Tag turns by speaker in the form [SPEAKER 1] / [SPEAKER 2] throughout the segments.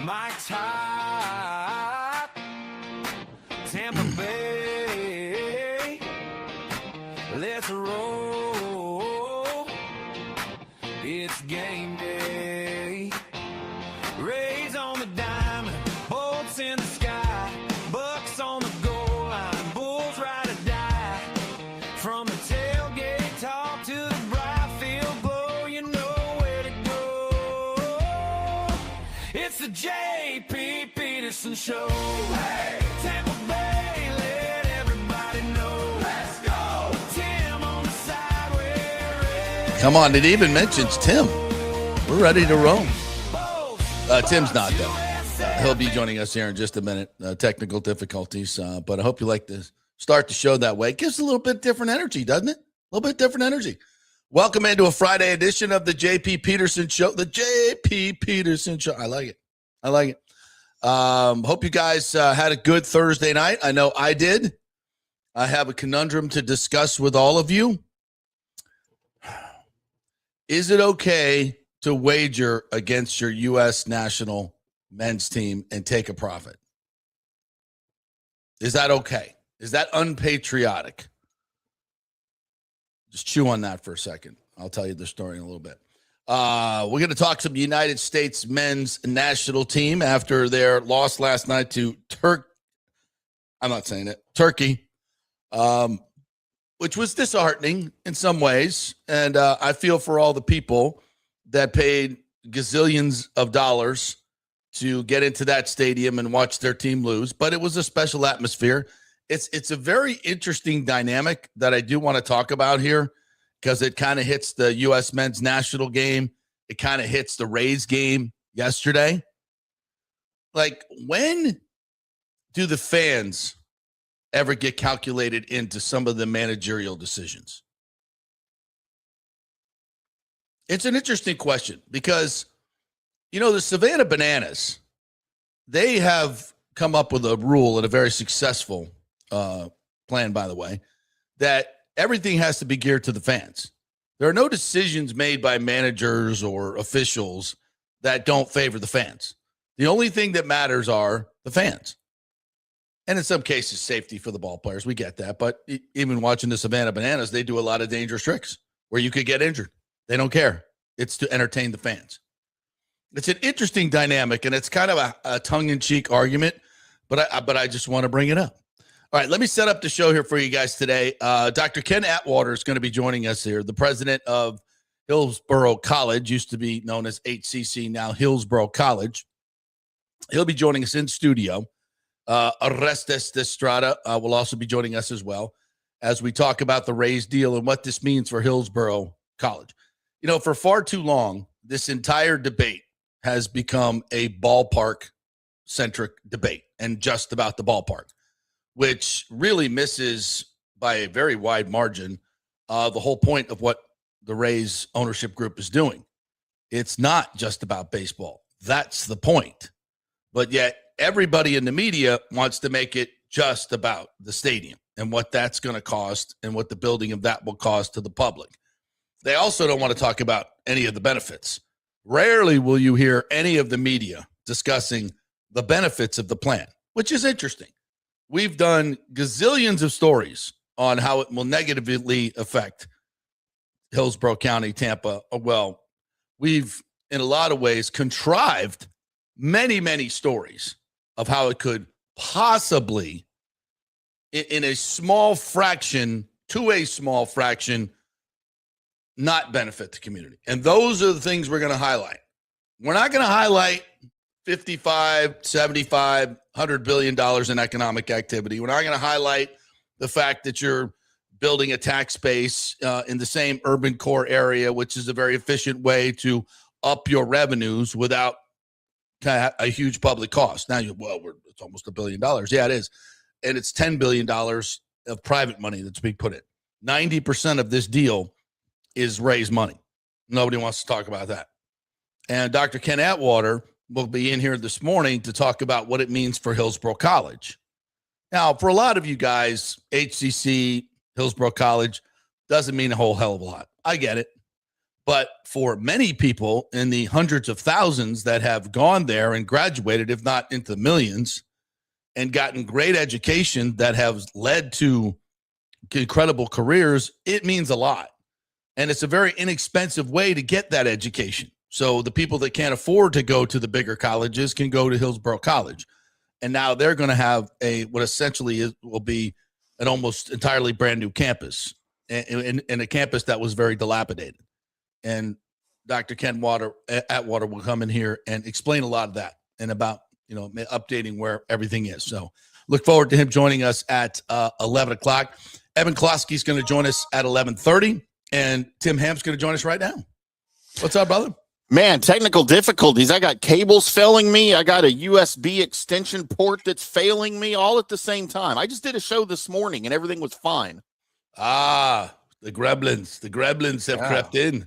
[SPEAKER 1] Mike's hot, Tampa Bay, let's roll, it's game day, Rays on the diamond, bolts in the sky, Bucs on the goal line, Bulls ride or die, from the tailgate talk to the bright field glow, you know where to go, it's the JP Peterson Show. Hey, Tampa Bay, let everybody know. Let's go. Tim on the side where
[SPEAKER 2] Come on, it even mentions Tim. We're ready to roll. Tim's not, though. He'll be joining us here in just a minute. Technical difficulties, but I hope you like to start the show that way. It gives a little bit different energy, doesn't it? A little bit different energy. Welcome into a Friday edition of the JP Peterson Show. The JP Peterson Show. I like it. I like it. Hope you guys had a good Thursday night. I know I did. I have a conundrum to discuss with all of you. Is it okay to wager against your U.S. national men's team and take a profit? Is that okay? Is that unpatriotic? Just chew on that for a second. I'll tell you the story in a little bit. We're going to talk some United States men's national team after their loss last night to Turkey, which was disheartening in some ways. And I feel for all the people that paid gazillions of dollars to get into that stadium and watch their team lose. But it was a special atmosphere. It's a very interesting dynamic that I do want to talk about here, because it kind of hits the U.S. men's national game. It kind of hits the Rays game yesterday. Like, when do the fans ever get calculated into some of the managerial decisions? It's an interesting question because, you know, the Savannah Bananas, they have come up with a rule, and a very successful plan, by the way, that everything has to be geared to the fans. There are no decisions made by managers or officials that don't favor the fans. The only thing that matters are the fans. And in some cases, safety for the ball players. We get that. But even watching the Savannah Bananas, they do a lot of dangerous tricks where you could get injured. They don't care. It's to entertain the fans. It's an interesting dynamic, and it's kind of a tongue-in-cheek argument, but I just want to bring it up. All right, let me set up the show here for you guys today. Dr. Ken Atwater is going to be joining us here, the president of Hillsborough College, used to be known as HCC, now Hillsborough College. He'll be joining us in studio. Orestes Estrada will also be joining us as well as we talk about the Rays deal and what this means for Hillsborough College. You know, for far too long, this entire debate has become a ballpark-centric debate and just about the ballpark, which really misses by a very wide margin the whole point of what the Rays ownership group is doing. It's not just about baseball. That's the point. But yet everybody in the media wants to make it just about the stadium and what that's going to cost and what the building of that will cost to the public. They also don't want to talk about any of the benefits. Rarely will you hear any of the media discussing the benefits of the plan, which is interesting. We've done gazillions of stories on how it will negatively affect Hillsborough County, Tampa. Well, we've, in a lot of ways, contrived many, many stories of how it could possibly, in a small fraction, not benefit the community. And those are the things we're going to highlight. We're not going to highlight 55, 75, $100 billion in economic activity. We're not going to highlight the fact that you're building a tax base in the same urban core area, which is a very efficient way to up your revenues without kind of a huge public cost. Now, it's almost $1 billion. Yeah, it is. And it's $10 billion of private money that's being put in. 90% of this deal is Rays money. Nobody wants to talk about that. And Dr. Ken Atwater will be in here this morning to talk about what it means for Hillsborough College. Now, for a lot of you guys, HCC, Hillsborough College doesn't mean a whole hell of a lot. I get it. But for many people in the hundreds of thousands that have gone there and graduated, if not into millions, and gotten great education that has led to incredible careers, it means a lot. And it's a very inexpensive way to get that education. So the people that can't afford to go to the bigger colleges can go to Hillsborough College. And now they're going to have what essentially will be an almost entirely brand new campus, in a campus that was very dilapidated. And Dr. Ken Atwater will come in here and explain a lot of that and about, updating where everything is. So look forward to him joining us at 11 o'clock. Evan Closky is going to join us at 11:30, and Tim Ham's going to join us right now. What's up, brother?
[SPEAKER 3] Man, technical difficulties. I got cables failing me. I got a USB extension port that's failing me all at the same time. I just did a show this morning and everything was fine.
[SPEAKER 2] The gremlins. The gremlins have crept in.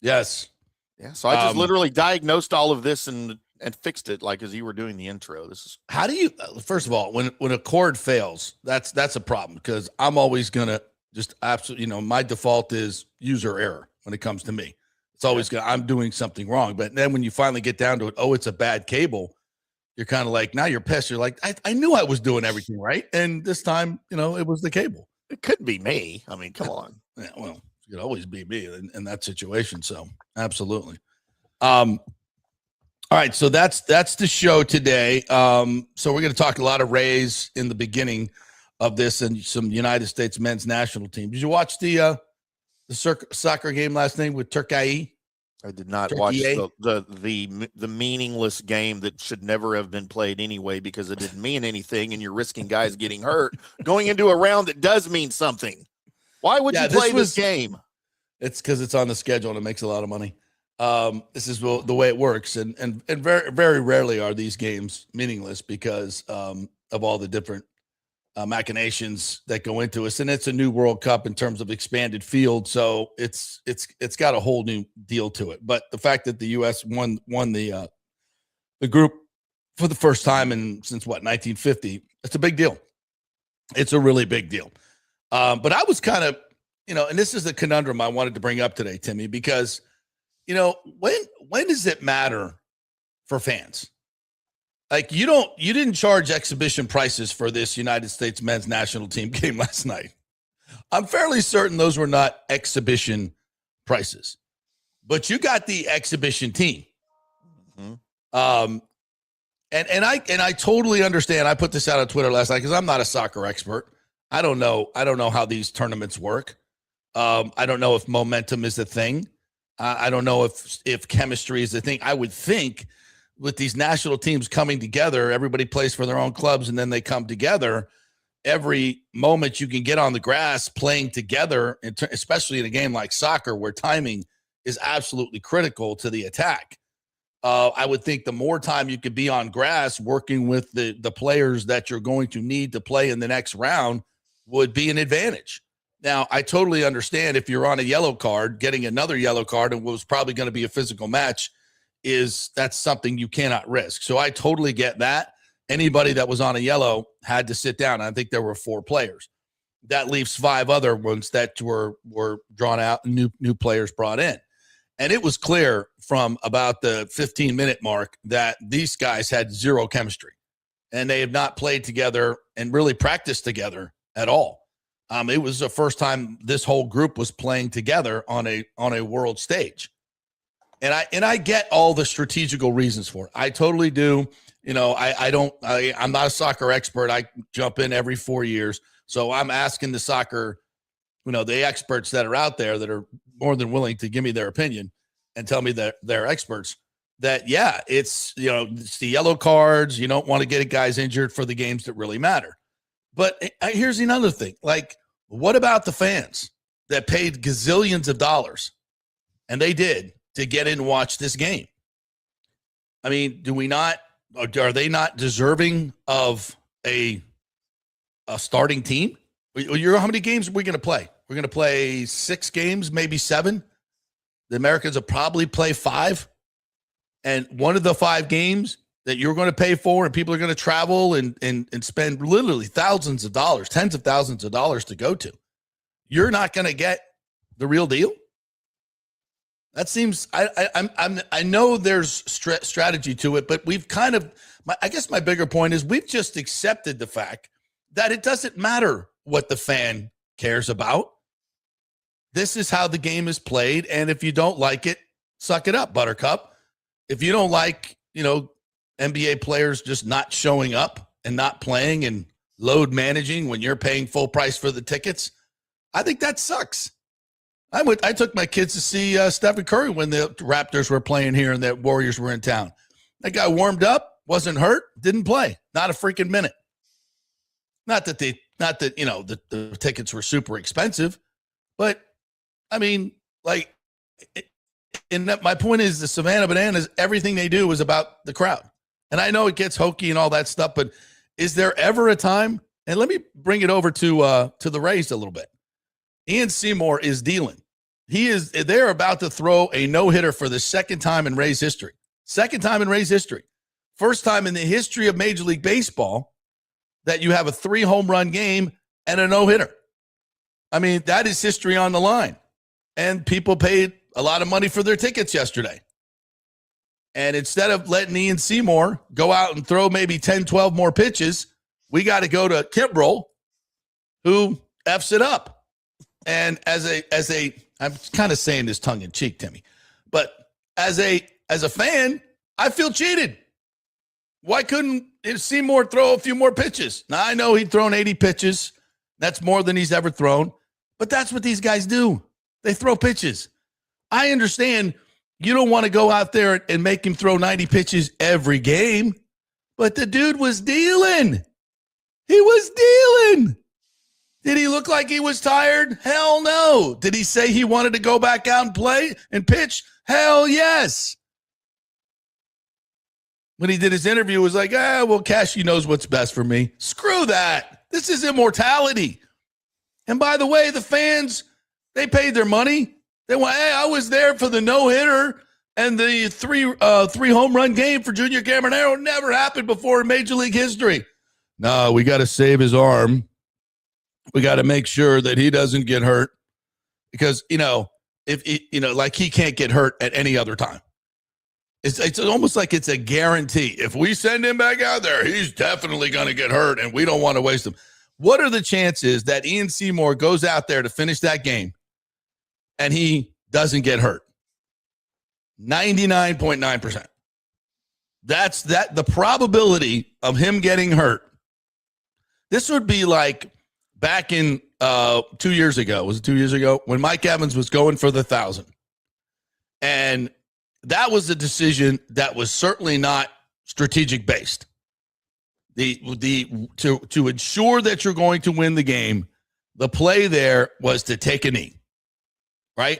[SPEAKER 2] Yes.
[SPEAKER 3] Yeah. So I just literally diagnosed all of this and fixed it like as you were doing the intro. This is
[SPEAKER 2] how do you first of all, when a cord fails, that's a problem, because I'm always gonna just absolutely, my default is user error when it comes to me. It's always I'm doing something wrong. But then when you finally get down to it, it's a bad cable, you're kind of like, now you're pissed. You're like, I knew I was doing everything right. And this time, it was the cable.
[SPEAKER 3] It could be me. I mean, come on.
[SPEAKER 2] Yeah, well, it could always be me in that situation. So absolutely. All right. So that's the show today. So we're going to talk a lot of Rays in the beginning of this and some United States men's national team. Did you watch the soccer game last night with Turkey?
[SPEAKER 3] I did not watch the meaningless game that should never have been played anyway, because it didn't mean anything, and you're risking guys getting hurt going into a round that does mean something. Why would you play this game? It's
[SPEAKER 2] because it's on the schedule and it makes a lot of money. This is the way it works, and very, very rarely are these games meaningless because of all the different machinations that go into us. And it's a new World Cup in terms of expanded field, so it's got a whole new deal to it. But the fact that the U.S. won the group for the first time since 1950, it's a big deal. It's a really big deal. But I was kind of, and this is the conundrum I wanted to bring up today, Timmy, because when does it matter for fans? Like, you didn't charge exhibition prices for this United States men's national team game last night. I'm fairly certain those were not exhibition prices, but you got the exhibition team. Mm-hmm. And I totally understand. I put this out on Twitter last night because I'm not a soccer expert. I don't know how these tournaments work. I don't know if momentum is a thing. I don't know if chemistry is a thing. I would think with these national teams coming together, everybody plays for their own clubs and then they come together. Every moment you can get on the grass playing together, especially in a game like soccer where timing is absolutely critical to the attack. I would think the more time you could be on grass working with the players that you're going to need to play in the next round would be an advantage. Now, I totally understand if you're on a yellow card, getting another yellow card and what was probably going to be a physical match that's something you cannot risk. So I totally get that. Anybody that was on a yellow had to sit down. I think there were 4 players. That leaves 5 other ones that were drawn out and new players brought in. And it was clear from about the 15-minute mark that these guys had zero chemistry, and they have not played together and really practiced together at all. It was the first time this whole group was playing together on a world stage. And I get all the strategical reasons for it. I totally do. I'm not a soccer expert. I jump in every 4 years. So I'm asking the soccer, the experts that are out there that are more than willing to give me their opinion and tell me that they're experts that, yeah, it's the yellow cards. You don't want to get guys injured for the games that really matter. But here's another thing. Like, what about the fans that paid gazillions of dollars, and they did, to get in and watch this game? I mean, are they not deserving of a starting team? How many games are we going to play? We're going to play 6 games, maybe 7. The Americans will probably play 5. And one of the 5 games that you're going to pay for and people are going to travel and spend literally thousands of dollars, tens of thousands of dollars to go to, you're not going to get the real deal. That seems. I know there's strategy to it, but we've kind of. I guess my bigger point is we've just accepted the fact that it doesn't matter what the fan cares about. This is how the game is played, and if you don't like it, suck it up, Buttercup. If you don't like, NBA players just not showing up and not playing and load managing when you're paying full price for the tickets, I think that sucks. I took my kids to see Stephen Curry when the Raptors were playing here and the Warriors were in town. That guy warmed up, wasn't hurt, didn't play, not a freaking minute. Not that the tickets were super expensive, but I mean, my point is the Savannah Bananas, everything they do is about the crowd. And I know it gets hokey and all that stuff, but is there ever a time? And let me bring it over to the Rays a little bit. Ian Seymour is dealing. They're about to throw a no-hitter for the second time in Rays history. Second time in Rays history. First time in the history of Major League Baseball that you have a 3-home-run game and a no-hitter. I mean, that is history on the line. And people paid a lot of money for their tickets yesterday. And instead of letting Ian Seymour go out and throw maybe 10, 12 more pitches, we got to go to Kimbrel, who F's it up. And as a, I'm kind of saying this tongue in cheek, Timmy, but as a fan, I feel cheated. Why couldn't Seymour throw a few more pitches? Now, I know he'd thrown 80 pitches. That's more than he's ever thrown. But that's what these guys do. They throw pitches. I understand you don't want to go out there and make him throw 90 pitches every game. But the dude was dealing. He was dealing. Did he look like he was tired? Hell no. Did he say he wanted to go back out and play and pitch? Hell yes. When he did his interview, it was like, Cashy knows what's best for me. Screw that. This is immortality. And by the way, the fans, they paid their money. They went, I was there for the no-hitter and the three home run game for Junior Caminero. Never happened before in Major League history. No, we got to save his arm. We got to make sure that he doesn't get hurt because, if he can't get hurt at any other time. It's almost like it's a guarantee. If we send him back out there, he's definitely going to get hurt and we don't want to waste him. What are the chances that Ian Seymour goes out there to finish that game and he doesn't get hurt? 99.9%. That's the probability of him getting hurt. This would be like back in 2 years ago. Was it 2 years ago? When Mike Evans was going for the 1,000. And that was a decision that was certainly not strategic based. To ensure that you're going to win the game, the play there was to take a knee. Right?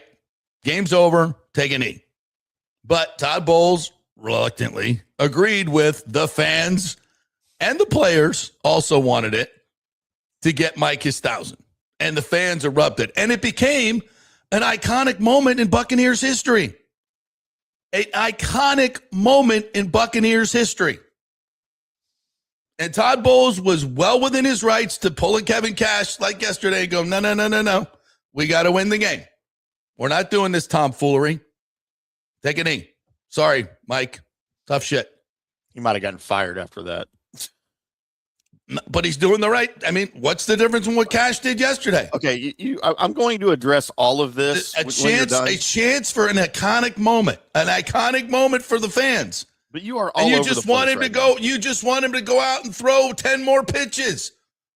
[SPEAKER 2] Game's over, take a knee. But Todd Bowles reluctantly agreed with the fans and the players also wanted it to get Mike his 1,000. And the fans erupted. And it became an iconic moment in Buccaneers history. An iconic moment in Buccaneers history. And Todd Bowles was well within his rights to pull a Kevin Cash like yesterday and go, no. We got to win the game. We're not doing this tomfoolery. Take a knee. Sorry, Mike. Tough shit.
[SPEAKER 3] He might have gotten fired after that.
[SPEAKER 2] But he's doing the right. I mean, what's the difference in what Cash did yesterday?
[SPEAKER 3] Okay, I'm going to address all of this.
[SPEAKER 2] A chance for an iconic moment for the fans.
[SPEAKER 3] But you are all
[SPEAKER 2] and you
[SPEAKER 3] over
[SPEAKER 2] just
[SPEAKER 3] the
[SPEAKER 2] want him
[SPEAKER 3] place
[SPEAKER 2] to
[SPEAKER 3] right
[SPEAKER 2] go. You just want him to go out and throw 10 more pitches,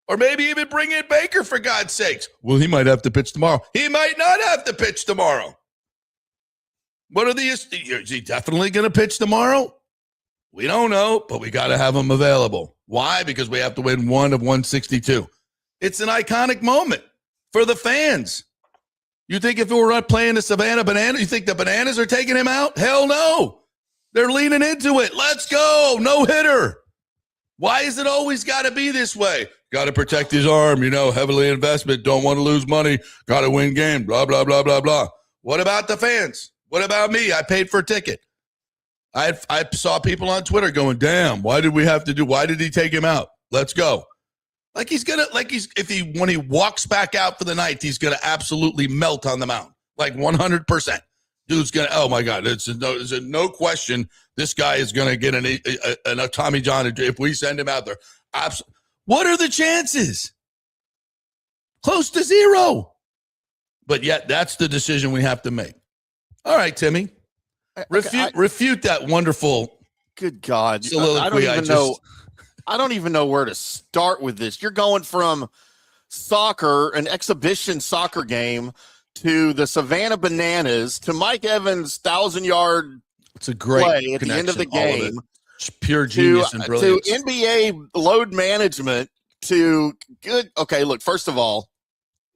[SPEAKER 2] or maybe even bring in Baker for God's sakes. Well, he might have to pitch tomorrow. He might not have to pitch tomorrow. What are the? Is he definitely going to pitch tomorrow? We don't know, but we got to have him available. Why? Because we have to win 1 of 162. It's an iconic moment for the fans. You think if we were not playing the Savannah Bananas, you think the Bananas are taking him out? Hell no. They're leaning into it. Let's go. No hitter. Why is it always got to be this way? Got to protect his arm, heavily investment. Don't want to lose money. Got to win game. Blah, blah, blah, blah, blah. What about the fans? What about me? I paid for a ticket. I saw people on Twitter going, damn, why did he take him out? Let's go. When he walks back out for the night, he's going to absolutely melt on the mound. Like 100%. Dude's going to, oh my God, it's a no question. This guy is going to get a Tommy John if we send him out there. What are the chances? Close to zero. But yet, that's the decision we have to make. All right, Timmy. Refute that wonderful.
[SPEAKER 3] Good God.
[SPEAKER 2] Soliloquy.
[SPEAKER 3] I don't even know where to start with this. You're going from soccer, an exhibition soccer game, to the Savannah Bananas, to Mike Evans' 1,000-yard
[SPEAKER 2] it's a great
[SPEAKER 3] play at the end of the game.
[SPEAKER 2] Pure genius and brilliance.
[SPEAKER 3] To NBA load management, to good. Okay, look, first of all,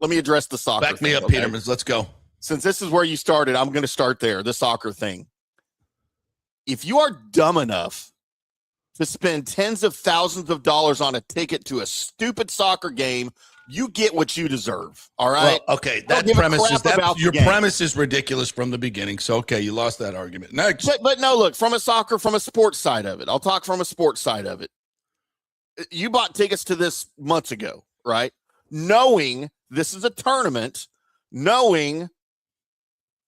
[SPEAKER 3] let me address the soccer
[SPEAKER 2] Back me up,
[SPEAKER 3] okay?
[SPEAKER 2] Peterman. Let's go.
[SPEAKER 3] Since this is where you started, I'm going to start there, the soccer thing. If you are dumb enough to spend tens of thousands of dollars on a ticket to a stupid soccer game, you get what you deserve. All right.
[SPEAKER 2] Well, okay. That premise is your premise is ridiculous from the beginning. So, okay, you lost that argument. Next.
[SPEAKER 3] But no, look, from a sports side of it, I'll talk from a sports side of it. You bought tickets to this months ago, right? Knowing this is a tournament, knowing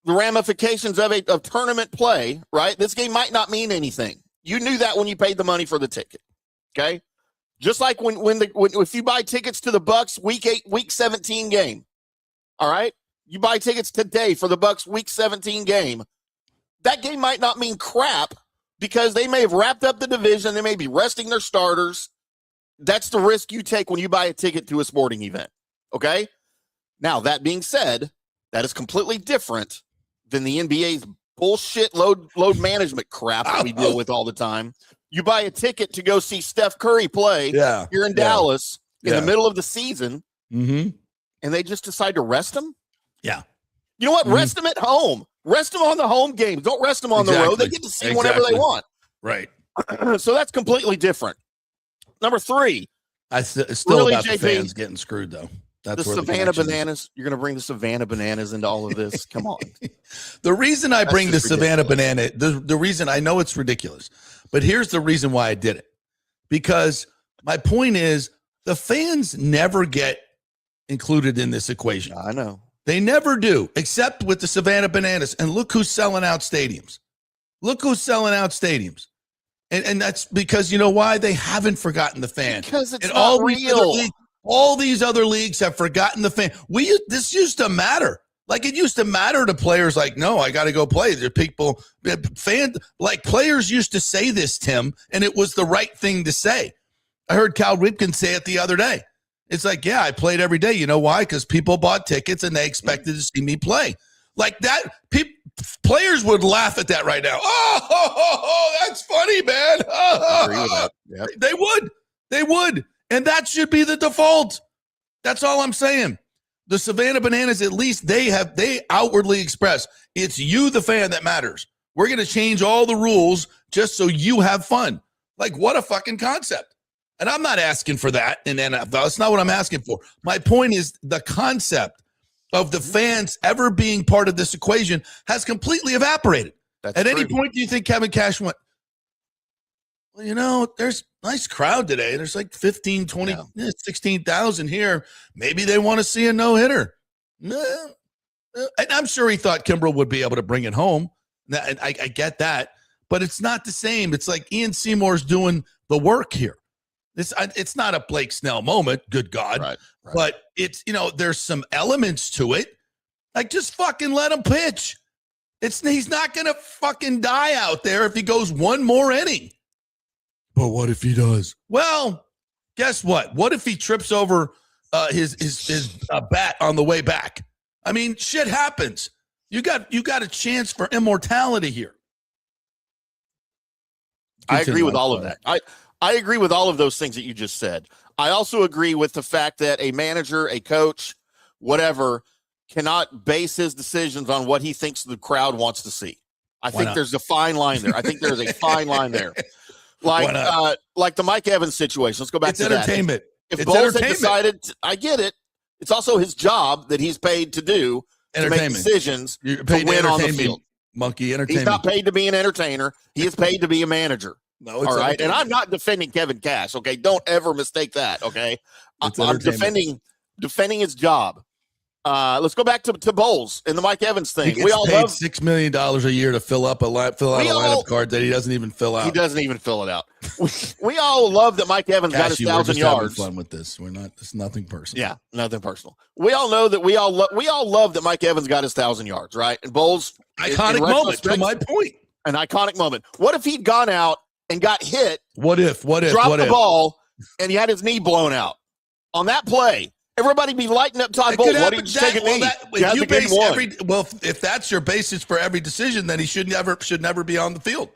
[SPEAKER 3] the ramifications of tournament play, right? This game might not mean anything. You knew that when you paid the money for the ticket. Okay. Just like if you buy tickets to the Bucs week 17 game, all right, you buy tickets today for the Bucs week 17 game. That game might not mean crap because they may have wrapped up the division. They may be resting their starters. That's the risk you take when you buy a ticket to a sporting event. Okay. Now that being said, that is completely different than the NBA's bullshit load management crap that we deal with all the time. You buy a ticket to go see Steph Curry play here in Dallas in the middle of the season, and they just decide to rest him?
[SPEAKER 2] Yeah.
[SPEAKER 3] You know what? Rest them at home. Rest them on the home games. Don't rest them on the road. They get to see whenever they want.
[SPEAKER 2] Right.
[SPEAKER 3] So that's completely different. Number 3.
[SPEAKER 2] Still
[SPEAKER 3] really,
[SPEAKER 2] about
[SPEAKER 3] JP,
[SPEAKER 2] the fans getting screwed, though. That's
[SPEAKER 3] the Savannah Bananas. You're going to bring the Savannah Bananas into all of this? Come on.
[SPEAKER 2] The reason I bring the Savannah Banana, the reason I know it's ridiculous, but here's the reason why I did it. Because my point is the fans never get included in this equation.
[SPEAKER 3] I know.
[SPEAKER 2] They never do, except with the Savannah Bananas. And look who's selling out stadiums. And that's because you know why? They haven't forgotten the fan.
[SPEAKER 3] Because it's not real.
[SPEAKER 2] All these other leagues have forgotten the fan. This used to matter. Like it used to matter to players like, no, I got to go play. There are people, players used to say this, Tim, and it was the right thing to say. I heard Cal Ripken say it the other day. It's like, yeah, I played every day. You know why? Because people bought tickets and they expected to see me play. Like that, players would laugh at that right now. Oh, that's funny, man.
[SPEAKER 3] I agree with that. Yep.
[SPEAKER 2] They would. And that should be the default. That's all I'm saying. The Savannah Bananas, at least they outwardly express it's you, the fan, that matters. We're going to change all the rules just so you have fun. Like, what a fucking concept. And I'm not asking for that in NFL. That's not what I'm asking for. My point is the concept of the fans ever being part of this equation has completely evaporated. At any point, do you think Kevin Cash went, well, you know, there's a nice crowd today. There's like 15, 20, 16,000 here. Maybe they want to see a no-hitter. No. And I'm sure he thought Kimbrel would be able to bring it home. I get that. But it's not the same. It's like Ian Seymour's doing the work here. It's not a Blake Snell moment, good God. Right. But it's, you know, there's some elements to it. Like, just fucking let him pitch. He's not going to fucking die out there if he goes one more inning. But what if he does? Well, guess what? What if he trips over his bat on the way back? I mean, shit happens. You got a chance for immortality here.
[SPEAKER 3] I agree with all of that. I agree with all of those things that you just said. I also agree with the fact that a manager, a coach, whatever, cannot base his decisions on what he thinks the crowd wants to see. I think there's a fine line there. I think there's a fine line there. Like the Mike Evans situation. Let's go back to that.
[SPEAKER 2] Entertainment.
[SPEAKER 3] If Bowles had decided, I get it. It's also his job that he's paid to do to make decisions to win on the field.
[SPEAKER 2] Monkey entertainment.
[SPEAKER 3] He's not paid to be an entertainer. He is paid to be a manager.
[SPEAKER 2] No, it's
[SPEAKER 3] all right. And I'm not defending Kevin Cash. Okay. Don't ever mistake that. Okay. I'm defending his job. Let's go back to Bowles and the Mike Evans thing.
[SPEAKER 2] We all paid $6 million a year to fill out a lineup card that he doesn't even fill out.
[SPEAKER 3] He doesn't even fill it out. We all love that Mike Evans got his 1,000 yards.
[SPEAKER 2] Fun with this. It's nothing personal.
[SPEAKER 3] Yeah, nothing personal. We all know that we all love that Mike Evans got his 1,000 yards, right? And Bowles,
[SPEAKER 2] iconic moment. To my point,
[SPEAKER 3] an iconic moment. What if he'd gone out and got hit?
[SPEAKER 2] What if?
[SPEAKER 3] Dropped the ball, and he had his knee blown out on that play? Everybody be lighting up Todd Bowles. Why did you take a knee?
[SPEAKER 2] If that's your basis for every decision, then he should never be on the field.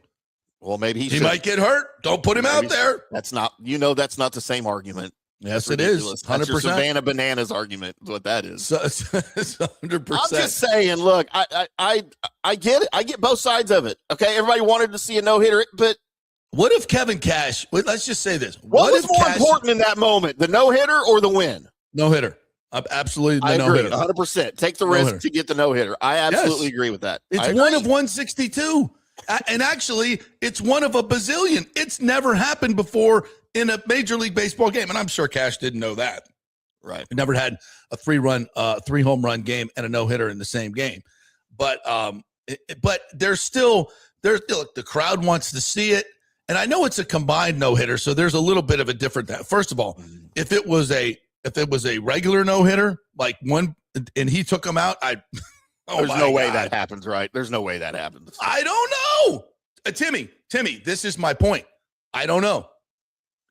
[SPEAKER 3] Well, maybe he
[SPEAKER 2] might get hurt. Don't put him out there.
[SPEAKER 3] That's not the same argument.
[SPEAKER 2] Yes, it is. 100%.
[SPEAKER 3] That's your Savannah Bananas argument. Is what that is.
[SPEAKER 2] It's 100%.
[SPEAKER 3] I'm just saying. Look, I get it. I get both sides of it. Okay, everybody wanted to see a no hitter, but
[SPEAKER 2] what if Kevin Cash? Let's just say this.
[SPEAKER 3] What was more important in that moment, the no hitter or the win?
[SPEAKER 2] No hitter. Absolutely,
[SPEAKER 3] I
[SPEAKER 2] no hitter.
[SPEAKER 3] 100%. Take the risk to get the no hitter. I absolutely agree with that.
[SPEAKER 2] It's one of 162, and actually, it's one of a bazillion. It's never happened before in a Major League Baseball game, and I'm sure Cash didn't know that.
[SPEAKER 3] Right.
[SPEAKER 2] He never had a three home run game and a no hitter in the same game, but there's still the crowd wants to see it, and I know it's a combined no hitter, so there's a little bit of a different. First of all, if it was a regular no hitter, like one, and he took him out,
[SPEAKER 3] there's no way that happens, right? There's no way that happens.
[SPEAKER 2] I don't know, Timmy. This is my point. I don't know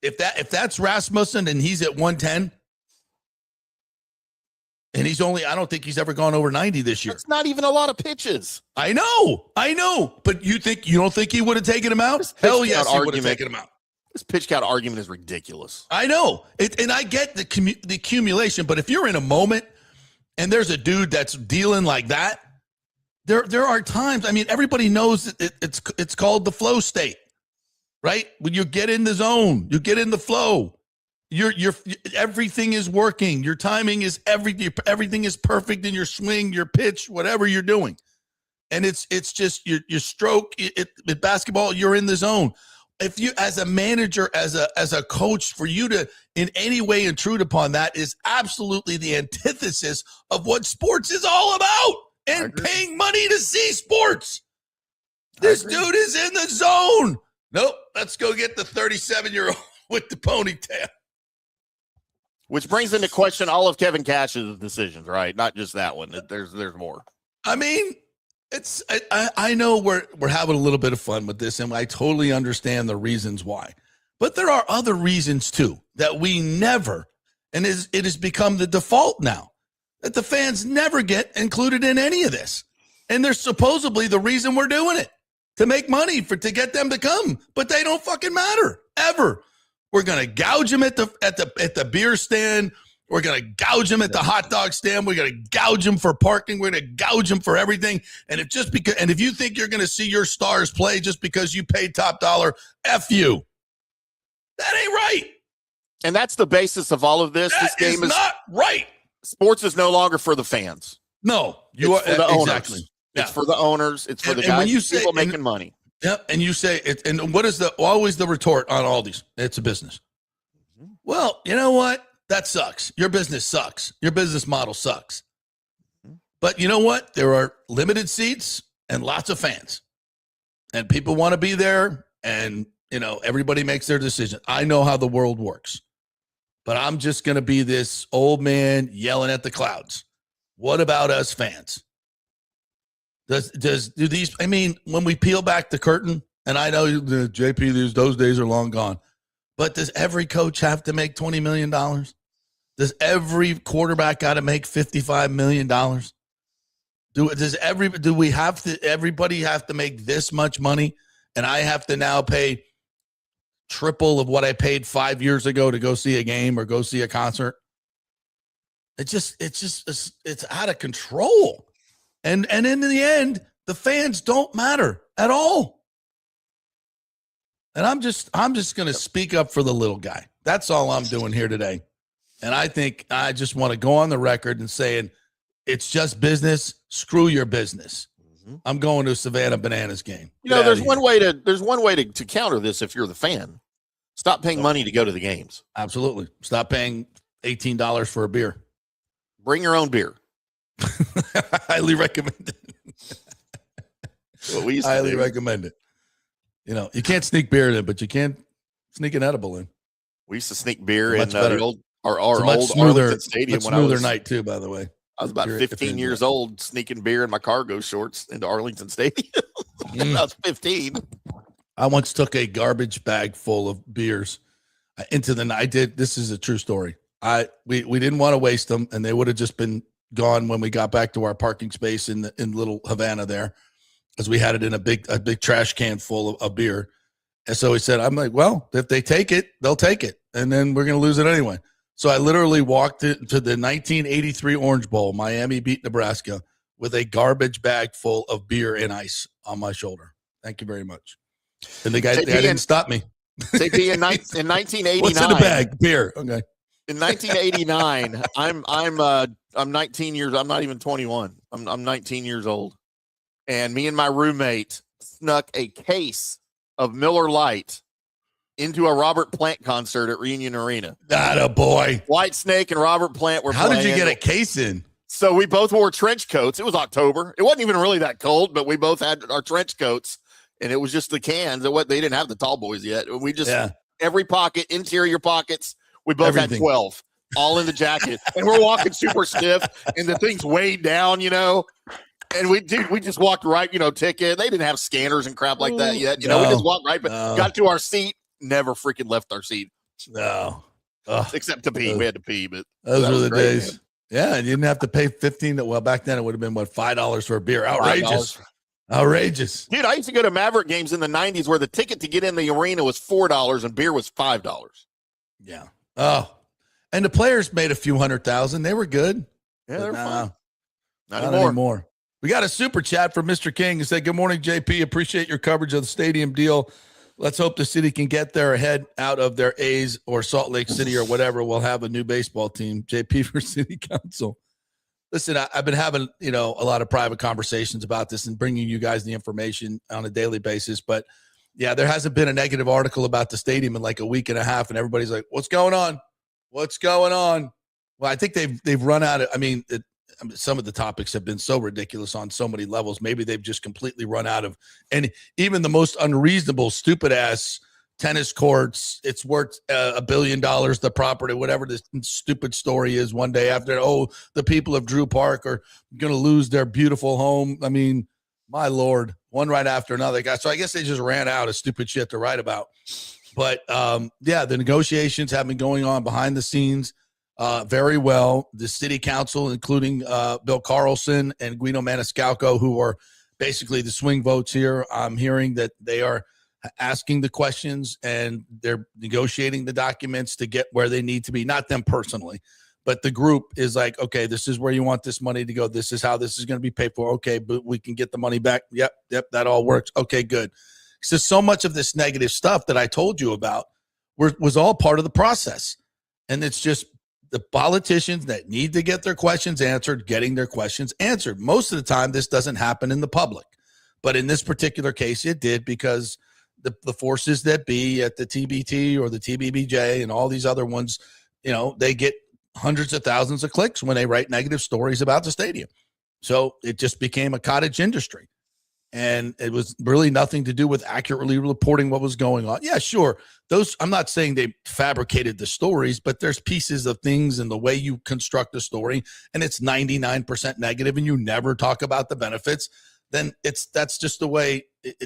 [SPEAKER 2] if that's Rasmussen and he's at 110, and I don't think he's ever gone over 90 this year.
[SPEAKER 3] That's not even a lot of pitches.
[SPEAKER 2] I know, but you don't think he would have taken him out? Hell yes, he would have taken him out.
[SPEAKER 3] This pitch count argument is ridiculous.
[SPEAKER 2] I know and I get the accumulation, but if you're in a moment and there's a dude that's dealing like that, there are times. I mean, everybody knows that it's called the flow state, right? When you get in the zone, you get in the flow. Everything is working. Your timing is everything is perfect in your swing, your pitch, whatever you're doing, and it's just your stroke. With basketball, you're in the zone. If you, as a manager, as a coach, for you to in any way intrude upon that is absolutely the antithesis of what sports is all about and paying money to see sports. This dude is in the zone. Nope. Let's go get the 37-year-old with the ponytail.
[SPEAKER 3] Which brings into question all of Kevin Cash's decisions, right? Not just that one. There's more.
[SPEAKER 2] I mean, I know we're having a little bit of fun with this, and I totally understand the reasons why. But there are other reasons too that we never, and it has become the default now, that the fans never get included in any of this. And they're supposedly the reason we're doing it, to make money to get them to come, but they don't fucking matter ever. We're gonna gouge them at the beer stand. We're going to gouge them at the hot dog stand. We're going to gouge them for parking. We're going to gouge them for everything. And if you think you're going to see your stars play just because you paid top dollar, F you. That ain't right.
[SPEAKER 3] And that's the basis of all of this.
[SPEAKER 2] This game is not right.
[SPEAKER 3] Sports is no longer for the fans.
[SPEAKER 2] No,
[SPEAKER 3] it's for the
[SPEAKER 2] exactly.
[SPEAKER 3] Owners. Yeah. It's for the owners. It's for the guys, people making money.
[SPEAKER 2] Yep. And you say it. And what is always the retort on all these? It's a business. Mm-hmm. Well, you know what? That sucks. Your business sucks. Your business model sucks. But you know what? There are limited seats and lots of fans. And people want to be there. And, everybody makes their decision. I know how the world works. But I'm just going to be this old man yelling at the clouds. What about us fans? Do these, when we peel back the curtain, and I know the JP, those days are long gone. But does every coach have to make $20 million? Does every quarterback got to make $55 million? Everybody have to make this much money? And I have to now pay triple of what I paid 5 years ago to go see a game or go see a concert? It's out of control. And in the end, the fans don't matter at all. And I'm just going to speak up for the little guy. That's all I'm doing here today. And I think I just want to go on the record and saying it's just business. Screw your business. Mm-hmm. I'm going to a Savannah Bananas game.
[SPEAKER 3] There's one way to counter this if you're the fan. Stop paying money to go to the games.
[SPEAKER 2] Absolutely. Stop paying $18 for a beer.
[SPEAKER 3] Bring your own beer.
[SPEAKER 2] Highly recommend it.
[SPEAKER 3] What we used to
[SPEAKER 2] Highly
[SPEAKER 3] do.
[SPEAKER 2] recommend it. You know, you can't sneak beer in, but you can sneak an edible in.
[SPEAKER 3] We used to sneak beer in
[SPEAKER 2] better.
[SPEAKER 3] the old our
[SPEAKER 2] much
[SPEAKER 3] old
[SPEAKER 2] smoother,
[SPEAKER 3] Arlington Stadium
[SPEAKER 2] much
[SPEAKER 3] when
[SPEAKER 2] smoother
[SPEAKER 3] I was
[SPEAKER 2] night too. By the way,
[SPEAKER 3] I was about 15 years old, sneaking beer in my cargo shorts into Arlington Stadium. I was 15.
[SPEAKER 2] I once took a garbage bag full of beers into the night. This is a true story. We didn't want to waste them, and they would have just been gone when we got back to our parking space in Little Havana there, because we had it in a big trash can full of beer. And so he said, I'm like, well, if they take it, they'll take it, and then we're going to lose it anyway. So I literally walked into the 1983 Orange Bowl. Miami beat Nebraska with a garbage bag full of beer and ice on my shoulder. Thank you very much. And the guy didn't stop me.
[SPEAKER 3] JP in 1989.
[SPEAKER 2] What's in the bag? Beer. Okay.
[SPEAKER 3] In 1989, I'm 19 years. I'm not even 21. I'm 19 years old, and me and my roommate snuck a case of Miller Lite into a Robert Plant concert at Reunion Arena.
[SPEAKER 2] Not a boy.
[SPEAKER 3] White Snake and Robert Plant were
[SPEAKER 2] How
[SPEAKER 3] playing.
[SPEAKER 2] did you get a case in?
[SPEAKER 3] So we both wore trench coats. It was October. It wasn't even really that cold, but we both had our trench coats, and it was just the cans. They didn't have the tall boys yet. We just every pocket, interior pockets. We both had 12, all in the jacket, and we're walking super stiff, and the thing's weighed down, you know. And we just walked right, ticket. They didn't have scanners and crap like that yet. We just walked right, but got to our seat, never freaking left our seat.
[SPEAKER 2] No.
[SPEAKER 3] Except to pee. We had to pee, but
[SPEAKER 2] those were the days. Man. Yeah, and you didn't have to pay $15. Well, back then it would have been $5 for a beer. Outrageous. Outrageous.
[SPEAKER 3] Dude, I used to go to Maverick games in the 90s where the ticket to get in the arena was $4 and beer was $5.
[SPEAKER 2] Yeah. Oh. And the players made a few $100,000. They were good.
[SPEAKER 3] Yeah, they're fine.
[SPEAKER 2] Not anymore. We got a super chat from Mr. King who said, good morning, JP. Appreciate your coverage of the stadium deal. Let's hope the city can get there ahead out of their A's or Salt Lake City or whatever. We'll have a new baseball team. JP for city council. Listen, I've been having, a lot of private conversations about this and bringing you guys the information on a daily basis. But, yeah, there hasn't been a negative article about the stadium in like a week and a half, and everybody's like, what's going on? What's going on? Well, I think they've run out of – some of the topics have been so ridiculous on so many levels. Maybe they've just completely run out of – and even the most unreasonable, stupid-ass tennis courts, it's worth $1 billion, the property, whatever this stupid story is one day after, the people of Drew Park are going to lose their beautiful home. I mean, my Lord, one right after another guy. So I guess they just ran out of stupid shit to write about. But, the negotiations have been going on behind the scenes very well. The city council, including Bill Carlson and Guido Maniscalco, who are basically the swing votes here, I'm hearing that they are asking the questions and they're negotiating the documents to get where they need to be. Not them personally, but the group is like, okay, this is where you want this money to go. This is how this is going to be paid for. Okay, but we can get the money back. Yep, that all works. Okay, good. So much of this negative stuff that I told you about was all part of the process. And it's just the politicians that need to get their questions answered, getting their questions answered. Most of the time, this doesn't happen in the public. But in this particular case, it did, because the forces that be at the TBT or the TBBJ and all these other ones, they get hundreds of thousands of clicks when they write negative stories about the stadium. So it just became a cottage industry. And it was really nothing to do with accurately reporting what was going on. Yeah, sure. I'm not saying they fabricated the stories, but there's pieces of things in the way you construct a story, and it's 99% negative and you never talk about the benefits. Then that's just the way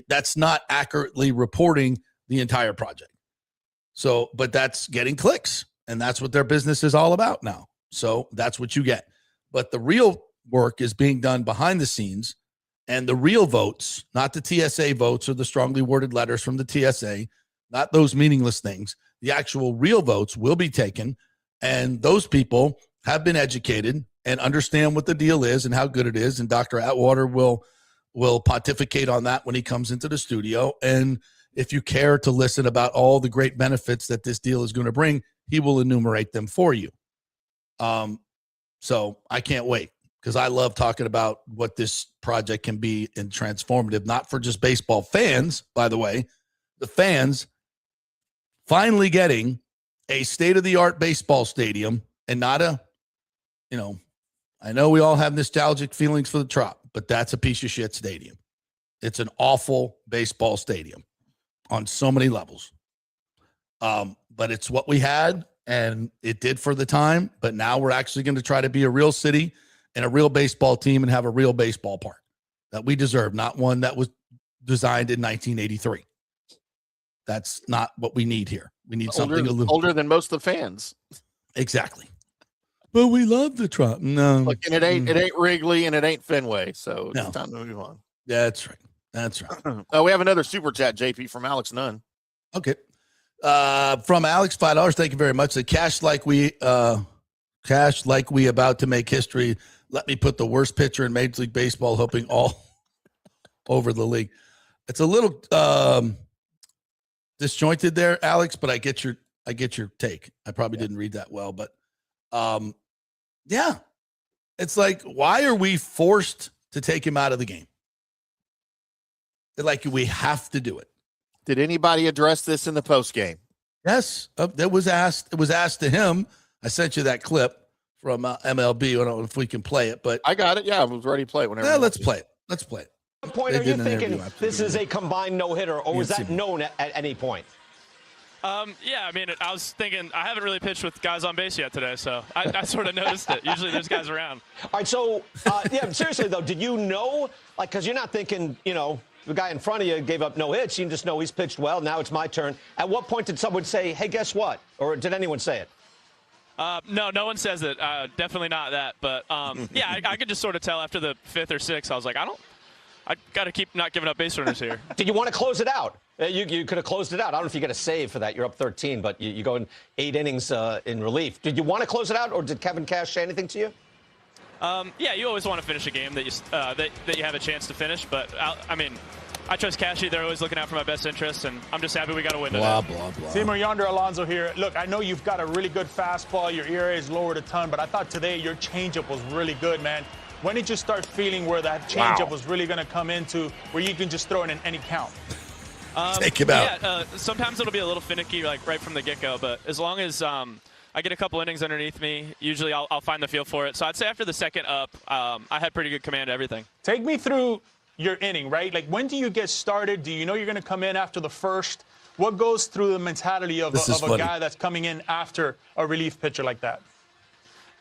[SPEAKER 2] that's not accurately reporting the entire project. So, but that's getting clicks, and that's what their business is all about now. So that's what you get. But the real work is being done behind the scenes, and the real votes, not the TSA votes or the strongly worded letters from the TSA, not those meaningless things. The actual real votes will be taken, and those people have been educated and understand what the deal is and how good it is. And Dr. Atwater will pontificate on that when he comes into the studio. And if you care to listen about all the great benefits that this deal is going to bring, he will enumerate them for you. So I can't wait, because I love talking about what this project can be and transformative, not for just baseball fans, by the way, the fans finally getting a state-of-the-art baseball stadium and not a, I know we all have nostalgic feelings for the Trop, but that's a piece of shit stadium. It's an awful baseball stadium on so many levels. But it's what we had, and it did for the time. But now we're actually going to try to be a real city and a real baseball team and have a real baseball park that we deserve, not one that was designed in 1983. That's not what we need here. We need something a little
[SPEAKER 3] older than most of the fans.
[SPEAKER 2] Exactly. But we love the Trop. No.
[SPEAKER 3] Look, and it ain't Wrigley and it ain't Fenway. So it's time to move on.
[SPEAKER 2] That's right. That's right.
[SPEAKER 3] Oh, we have another super chat, JP, from Alex Nunn.
[SPEAKER 2] Okay. From Alex, $5. Thank you very much. The cash like we about to make history. Let me put the worst pitcher in Major League Baseball, hoping all over the league. It's a little disjointed there, Alex, but I get your take. I probably didn't read that well, but yeah, it's like, why are we forced to take him out of the game? Like, we have to do it.
[SPEAKER 3] Did anybody address this in the post game?
[SPEAKER 2] Yes, that was asked. It was asked to him. I sent you that clip from MLB. I don't know if we can play it, but
[SPEAKER 3] I got it. Yeah, I was ready to play it whenever.
[SPEAKER 2] Yeah, let's play it. Let's play it.
[SPEAKER 4] At what point are you thinking this is a combined no-hitter, or was that known at any point?
[SPEAKER 5] Yeah, I mean, I was thinking, I haven't really pitched with guys on base yet today, so I sort of noticed it. Usually there's guys around.
[SPEAKER 4] All right, so, yeah, seriously, though, did you know, like, because you're not thinking, you know, the guy in front of you gave up no hits. You just know he's pitched well. Now it's my turn. At what point did someone say, hey, guess what? Or did anyone say it?
[SPEAKER 5] No one says it. Definitely not that. But, yeah, I could just sort of tell after the fifth or sixth. I was like, I got to keep not giving up base runners here.
[SPEAKER 4] Did you want to close it out? You could have closed it out. I don't know if you get a save for that. You're up 13, but you go in 8 innings in relief. Did you want to close it out, or did Kevin Cash say anything to you?
[SPEAKER 5] Yeah, you always want to finish a game that you have a chance to finish. But, I mean, I trust Cashy. They're always looking out for my best interests, and I'm just happy we got a win today.
[SPEAKER 2] Blah, blah, blah.
[SPEAKER 6] Seymour Yonder Alonso here. Look, I know you've got a really good fastball. Your ERA is lowered a ton, but I thought today your changeup was really good, man. When did you start feeling where that changeup was really going to come into, where you can just throw it in any count?
[SPEAKER 2] Take him out.
[SPEAKER 5] Yeah, sometimes it'll be a little finicky, like right from the get-go, but as long as I get a couple innings underneath me, usually I'll find the feel for it. So I'd say after the second up, I had pretty good command of everything.
[SPEAKER 6] Take me through your inning, right? Like, when do you get started? Do you know you're going to come in after the first? What goes through the mentality of a guy that's coming in after a relief pitcher like that?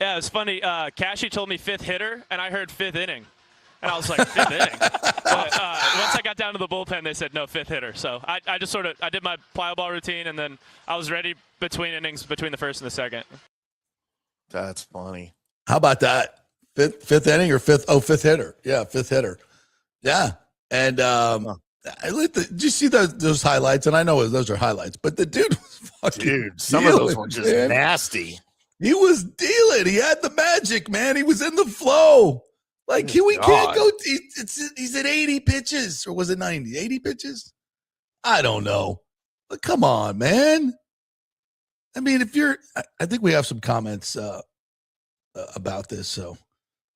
[SPEAKER 5] Yeah, it's funny. Cashy told me fifth hitter, and I heard fifth inning. And I was like, fifth inning? But once I got down to the bullpen, they said, no, fifth hitter. So I just I did my plyo ball routine, and then I was ready between innings, between the first and the second.
[SPEAKER 3] That's funny.
[SPEAKER 2] How about that? Fifth inning or fifth hitter? Yeah, fifth hitter. Yeah. And did you see those highlights? And I know those are highlights, but the dude was fucking
[SPEAKER 3] some of those were just nasty.
[SPEAKER 2] He was dealing. He had the magic, man. He was in the flow. Like, we can't go. He's at 80 pitches, or was it 90? 80 pitches? I don't know. But come on, man. I mean, I think we have some comments about this. So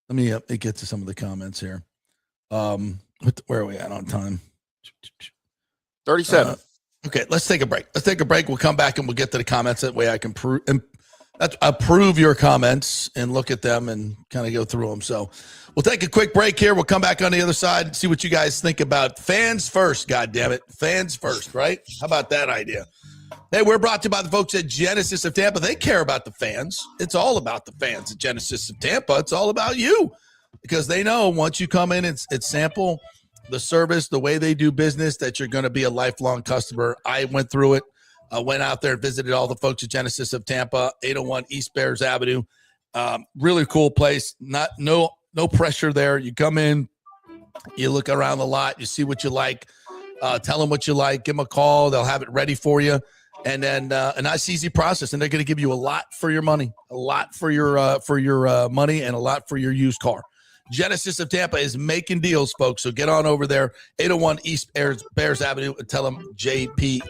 [SPEAKER 2] let me get to some of the comments here. Where are we at on time?
[SPEAKER 3] 37.
[SPEAKER 2] Okay, let's take a break. We'll come back and we'll get to the comments. That way I can approve your comments and look at them and kind of go through them. So we'll take a quick break here. We'll come back on the other side and see what you guys think about fans first. God damn it. Fans first, right? How about that idea? Hey, we're brought to you by the folks at Genesis of Tampa. They care about the fans. It's all about the fans at Genesis of Tampa. It's all about you, because they know once you come in and sample the service, the way they do business, that you're going to be a lifelong customer. I went through it. I went out there and visited all the folks at Genesis of Tampa, 801 East Bears Avenue. Really cool place. No pressure there. You come in, you look around the lot, you see what you like, tell them what you like, give them a call. They'll have it ready for you. And then a nice, easy process. And they're going to give you a lot for your money, a lot for your money, and a lot for your used car. Genesis of Tampa is making deals, folks. So get on over there, 801 East Bears Avenue, and tell them JP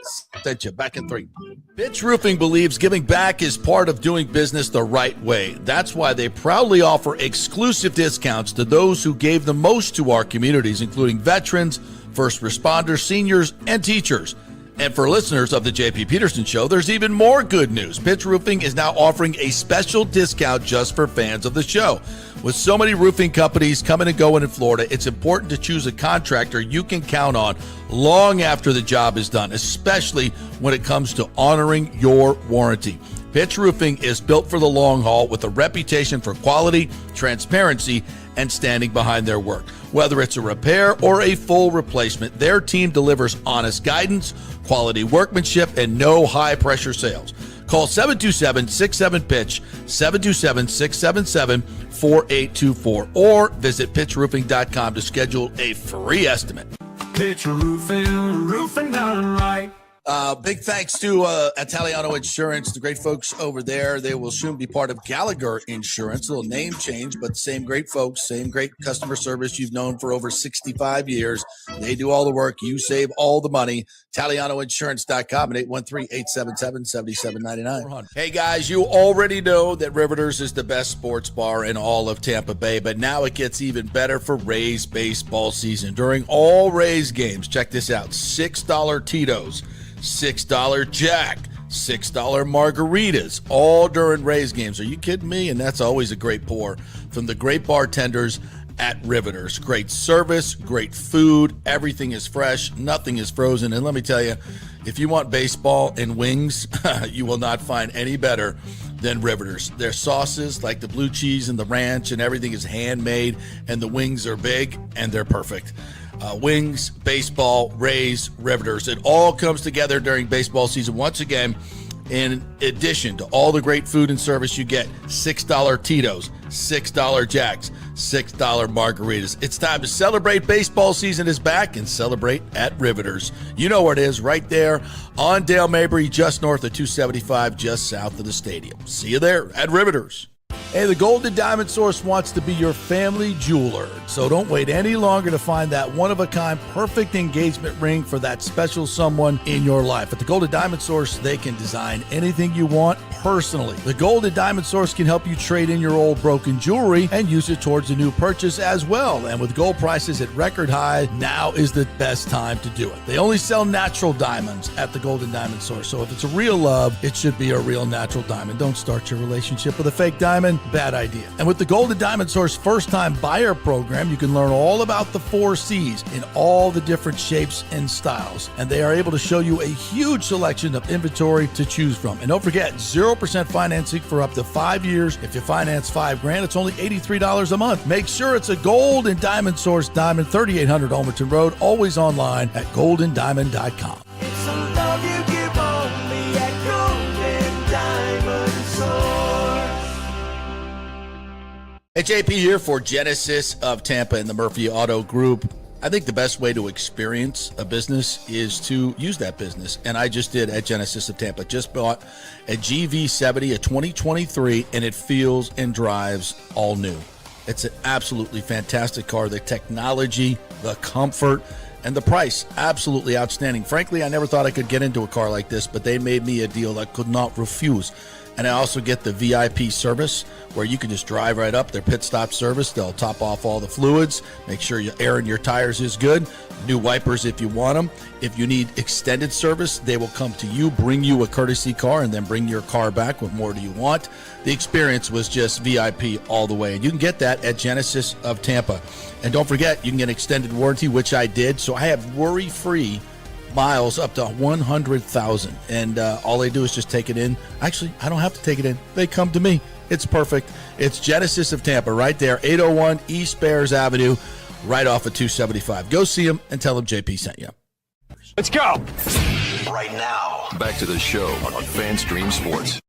[SPEAKER 2] sent you. Back in 3. Pitch Roofing believes giving back is part of doing business the right way. That's why they proudly offer exclusive discounts to those who gave the most to our communities, including veterans, first responders, seniors, and teachers. And for listeners of the JP Peterson Show, there's even more good news. Pitch Roofing is now offering a special discount just for fans of the show. With so many roofing companies coming and going in Florida, it's important to choose a contractor you can count on long after the job is done, especially when it comes to honoring your warranty. Pitch Roofing is built for the long haul with a reputation for quality, transparency, and standing behind their work. Whether it's a repair or a full replacement, their team delivers honest guidance, quality workmanship, and no high-pressure sales. Call 727-67-PITCH, 727-677-4824, or visit pitchroofing.com to schedule a free estimate.
[SPEAKER 1] Pitch Roofing, roofing done right.
[SPEAKER 2] Big thanks to Italiano Insurance, the great folks over there. They will soon be part of Gallagher Insurance. A little name change, but same great folks, same great customer service you've known for over 65 years. They do all the work. You save all the money. ItalianoInsurance.com at 813-877-7799. Hey, guys, you already know that Riveters is the best sports bar in all of Tampa Bay, but now it gets even better for Rays baseball season. During all Rays games, check this out, $6 Tito's, $6 Jack, $6 margaritas, all during Rays games. Are you kidding me? And that's always a great pour from the great bartenders at Riveters. Great service, great food, everything is fresh, nothing is frozen. And let me tell you, if you want baseball and wings, you will not find any better than Riveters. Their sauces, like the blue cheese and the ranch, and everything is handmade, and the wings are big, and they're perfect. Wings, baseball, Rays, Riveters. It all comes together during baseball season. Once again, in addition to all the great food and service you get, $6 Tito's, $6 Jacks, $6 margaritas. It's time to celebrate. Baseball season is back, and celebrate at Riveters. You know where it is, right there on Dale Mabry, just north of 275, just south of the stadium. See you there at Riveters. Hey, the Golden Diamond Source wants to be your family jeweler, so don't wait any longer to find that one-of-a-kind perfect engagement ring for that special someone in your life. At the Golden Diamond Source, they can design anything you want personally. The Golden Diamond Source can help you trade in your old broken jewelry and use it towards a new purchase as well. And with gold prices at record high, now is the best time to do it. They only sell natural diamonds at the Golden Diamond Source, so if it's a real love, it should be a real natural diamond. Don't start your relationship with a fake diamond. Bad idea. And with the Golden Diamond Source first-time buyer program, you can learn all about the 4 C's in all the different shapes and styles. And they are able to show you a huge selection of inventory to choose from. And don't forget, 0% financing for up to 5 years. If you finance $5,000, it's only $83 a month. Make sure it's a Golden Diamond Source diamond, 3800 Almerton Road, always online at goldendiamond.com.
[SPEAKER 1] It's a love you give only at Golden Diamond Source.
[SPEAKER 2] Hey, JP here for Genesis of Tampa and the Murphy Auto Group. I think the best way to experience a business is to use that business. And I just did at Genesis of Tampa. Just bought a GV70, a 2023, and it feels and drives all new. It's an absolutely fantastic car. The technology, the comfort, and the price, absolutely outstanding. Frankly, I never thought I could get into a car like this, but they made me a deal I could not refuse. And I also get the VIP service where you can just drive right up, their pit stop service. They'll top off all the fluids, make sure your air in your tires is good, new wipers if you want them. If you need extended service, they will come to you, bring you a courtesy car, and then bring your car back. What more do you want? The experience was just VIP all the way. And you can get that at Genesis of Tampa. And don't forget, you can get extended warranty, which I did. So I have worry-free miles up to 100,000, and all they do is just take it in. Actually, I don't have to take it in. They come to me. It's perfect. It's Genesis of Tampa right there, 801 East Bears Avenue, right off of 275. Go see them and tell them JP sent you.
[SPEAKER 6] Let's go.
[SPEAKER 7] Right now, back to the show on FanStream Sports.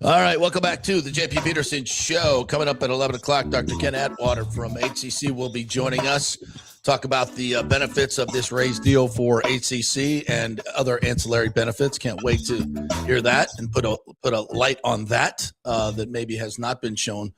[SPEAKER 2] All right, welcome back to the JP Peterson Show. Coming up at 11 o'clock, Dr. Ken Atwater from HCC will be joining us. Talk about the benefits of this Rays deal for HCC and other ancillary benefits. Can't wait to hear that and put a light on that that maybe has not been shown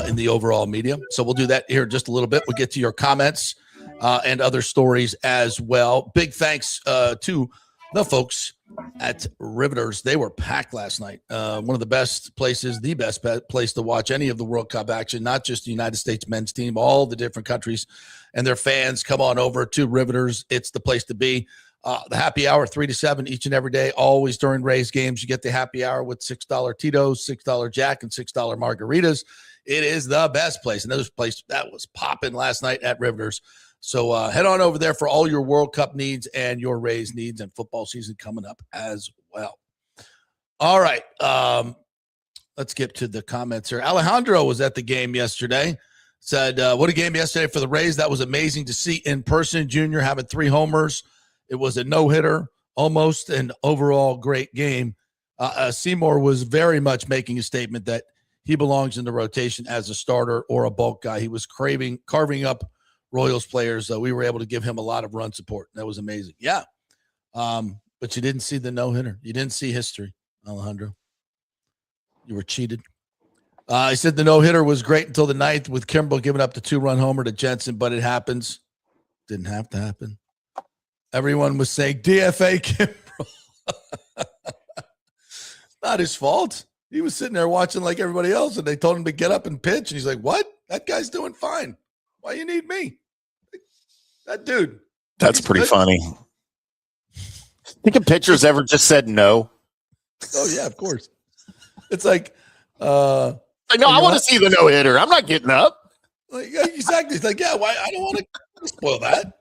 [SPEAKER 2] in the overall media. So we'll do that here in just a little bit. We'll get to your comments and other stories as well. Big thanks to the folks at Riveters. They were packed last night. One of the best places, the best place to watch any of the World Cup action, not just the United States men's team, all the different countries and their fans come on over to Riveters. It's the place to be. The happy hour, 3 to 7 each and every day, always during Rays games. You get the happy hour with $6 Tito's, $6 Jack, and $6 margaritas. It is the best place. And this place that was popping last night at Riveters. So head on over there for all your World Cup needs and your Rays needs, and football season coming up as well. All right. Let's get to the comments here. Alejandro was at the game yesterday. Said, what a game yesterday for the Rays. That was amazing to see in person. Junior having 3 homers. It was a no-hitter, almost an overall great game. Seymour was very much making a statement that he belongs in the rotation as a starter or a bulk guy. He was carving up Royals players. We were able to give him a lot of run support. That was amazing. Yeah. But you didn't see the no-hitter. You didn't see history, Alejandro. You were cheated. I said the no-hitter was great until the 9th with Kimbrel giving up the 2-run homer to Jensen, but it happens. Didn't have to happen. Everyone was saying DFA Kimbrel. Not his fault. He was sitting there watching like everybody else, and they told him to get up and pitch, and he's like, what? That guy's doing fine. Why you need me? That dude.
[SPEAKER 3] That's pretty funny. Think a pitcher's ever just said no?
[SPEAKER 2] Oh, yeah, of course. It's like,
[SPEAKER 3] no, I want to see the no-hitter. I'm not getting up.
[SPEAKER 2] Like, exactly. It's like, yeah, why? I don't want to spoil that.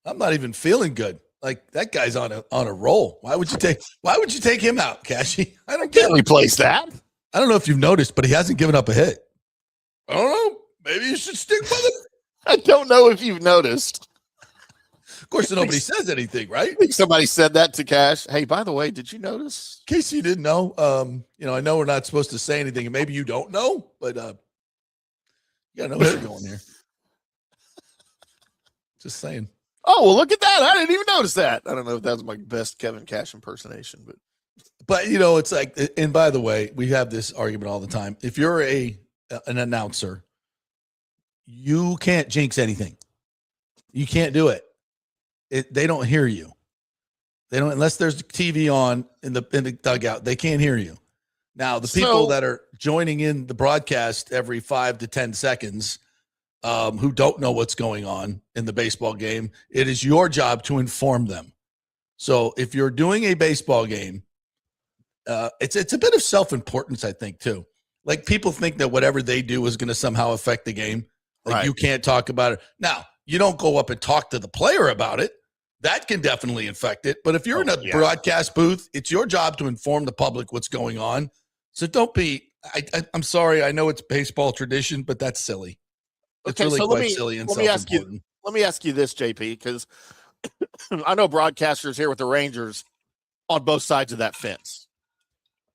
[SPEAKER 2] I'm not even feeling good. Like, that guy's on a roll. Why would you take him out, Cashy? I don't
[SPEAKER 3] Can't replace that.
[SPEAKER 2] I don't know if you've noticed, but he hasn't given up a hit. I don't know. Maybe you should stick with it.
[SPEAKER 3] I don't know if you've noticed.
[SPEAKER 2] Of course, nobody says anything, right?
[SPEAKER 3] I think somebody said that to Cash. Hey, by the way, did you notice?
[SPEAKER 2] In case you didn't know, I know we're not supposed to say anything, and maybe you don't know, but you got no hitter going here. Just saying.
[SPEAKER 3] Oh, well, look at that. I didn't even notice that. I don't know if that was my best Kevin Cash impersonation,
[SPEAKER 2] but it's like, and by the way, we have this argument all the time. If you're an announcer, you can't jinx anything. You can't do it. They don't hear you. They don't, unless there's TV on in the dugout, they can't hear you. Now, the people that are joining in the broadcast every 5 to 10 seconds, who don't know what's going on in the baseball game, it is your job to inform them. So if you're doing a baseball game, it's a bit of self-importance, I think, too. Like, people think that whatever they do is going to somehow affect the game. Like, right. You can't talk about it. Now, you don't go up and talk to the player about it. That can definitely affect it. But if you're in a broadcast booth, it's your job to inform the public what's going on. So don't be I'm sorry, I know it's baseball tradition, but that's silly. It's really quite silly and self-important.
[SPEAKER 3] Let me ask you this, JP, because I know broadcasters here with the Rangers on both sides of that fence.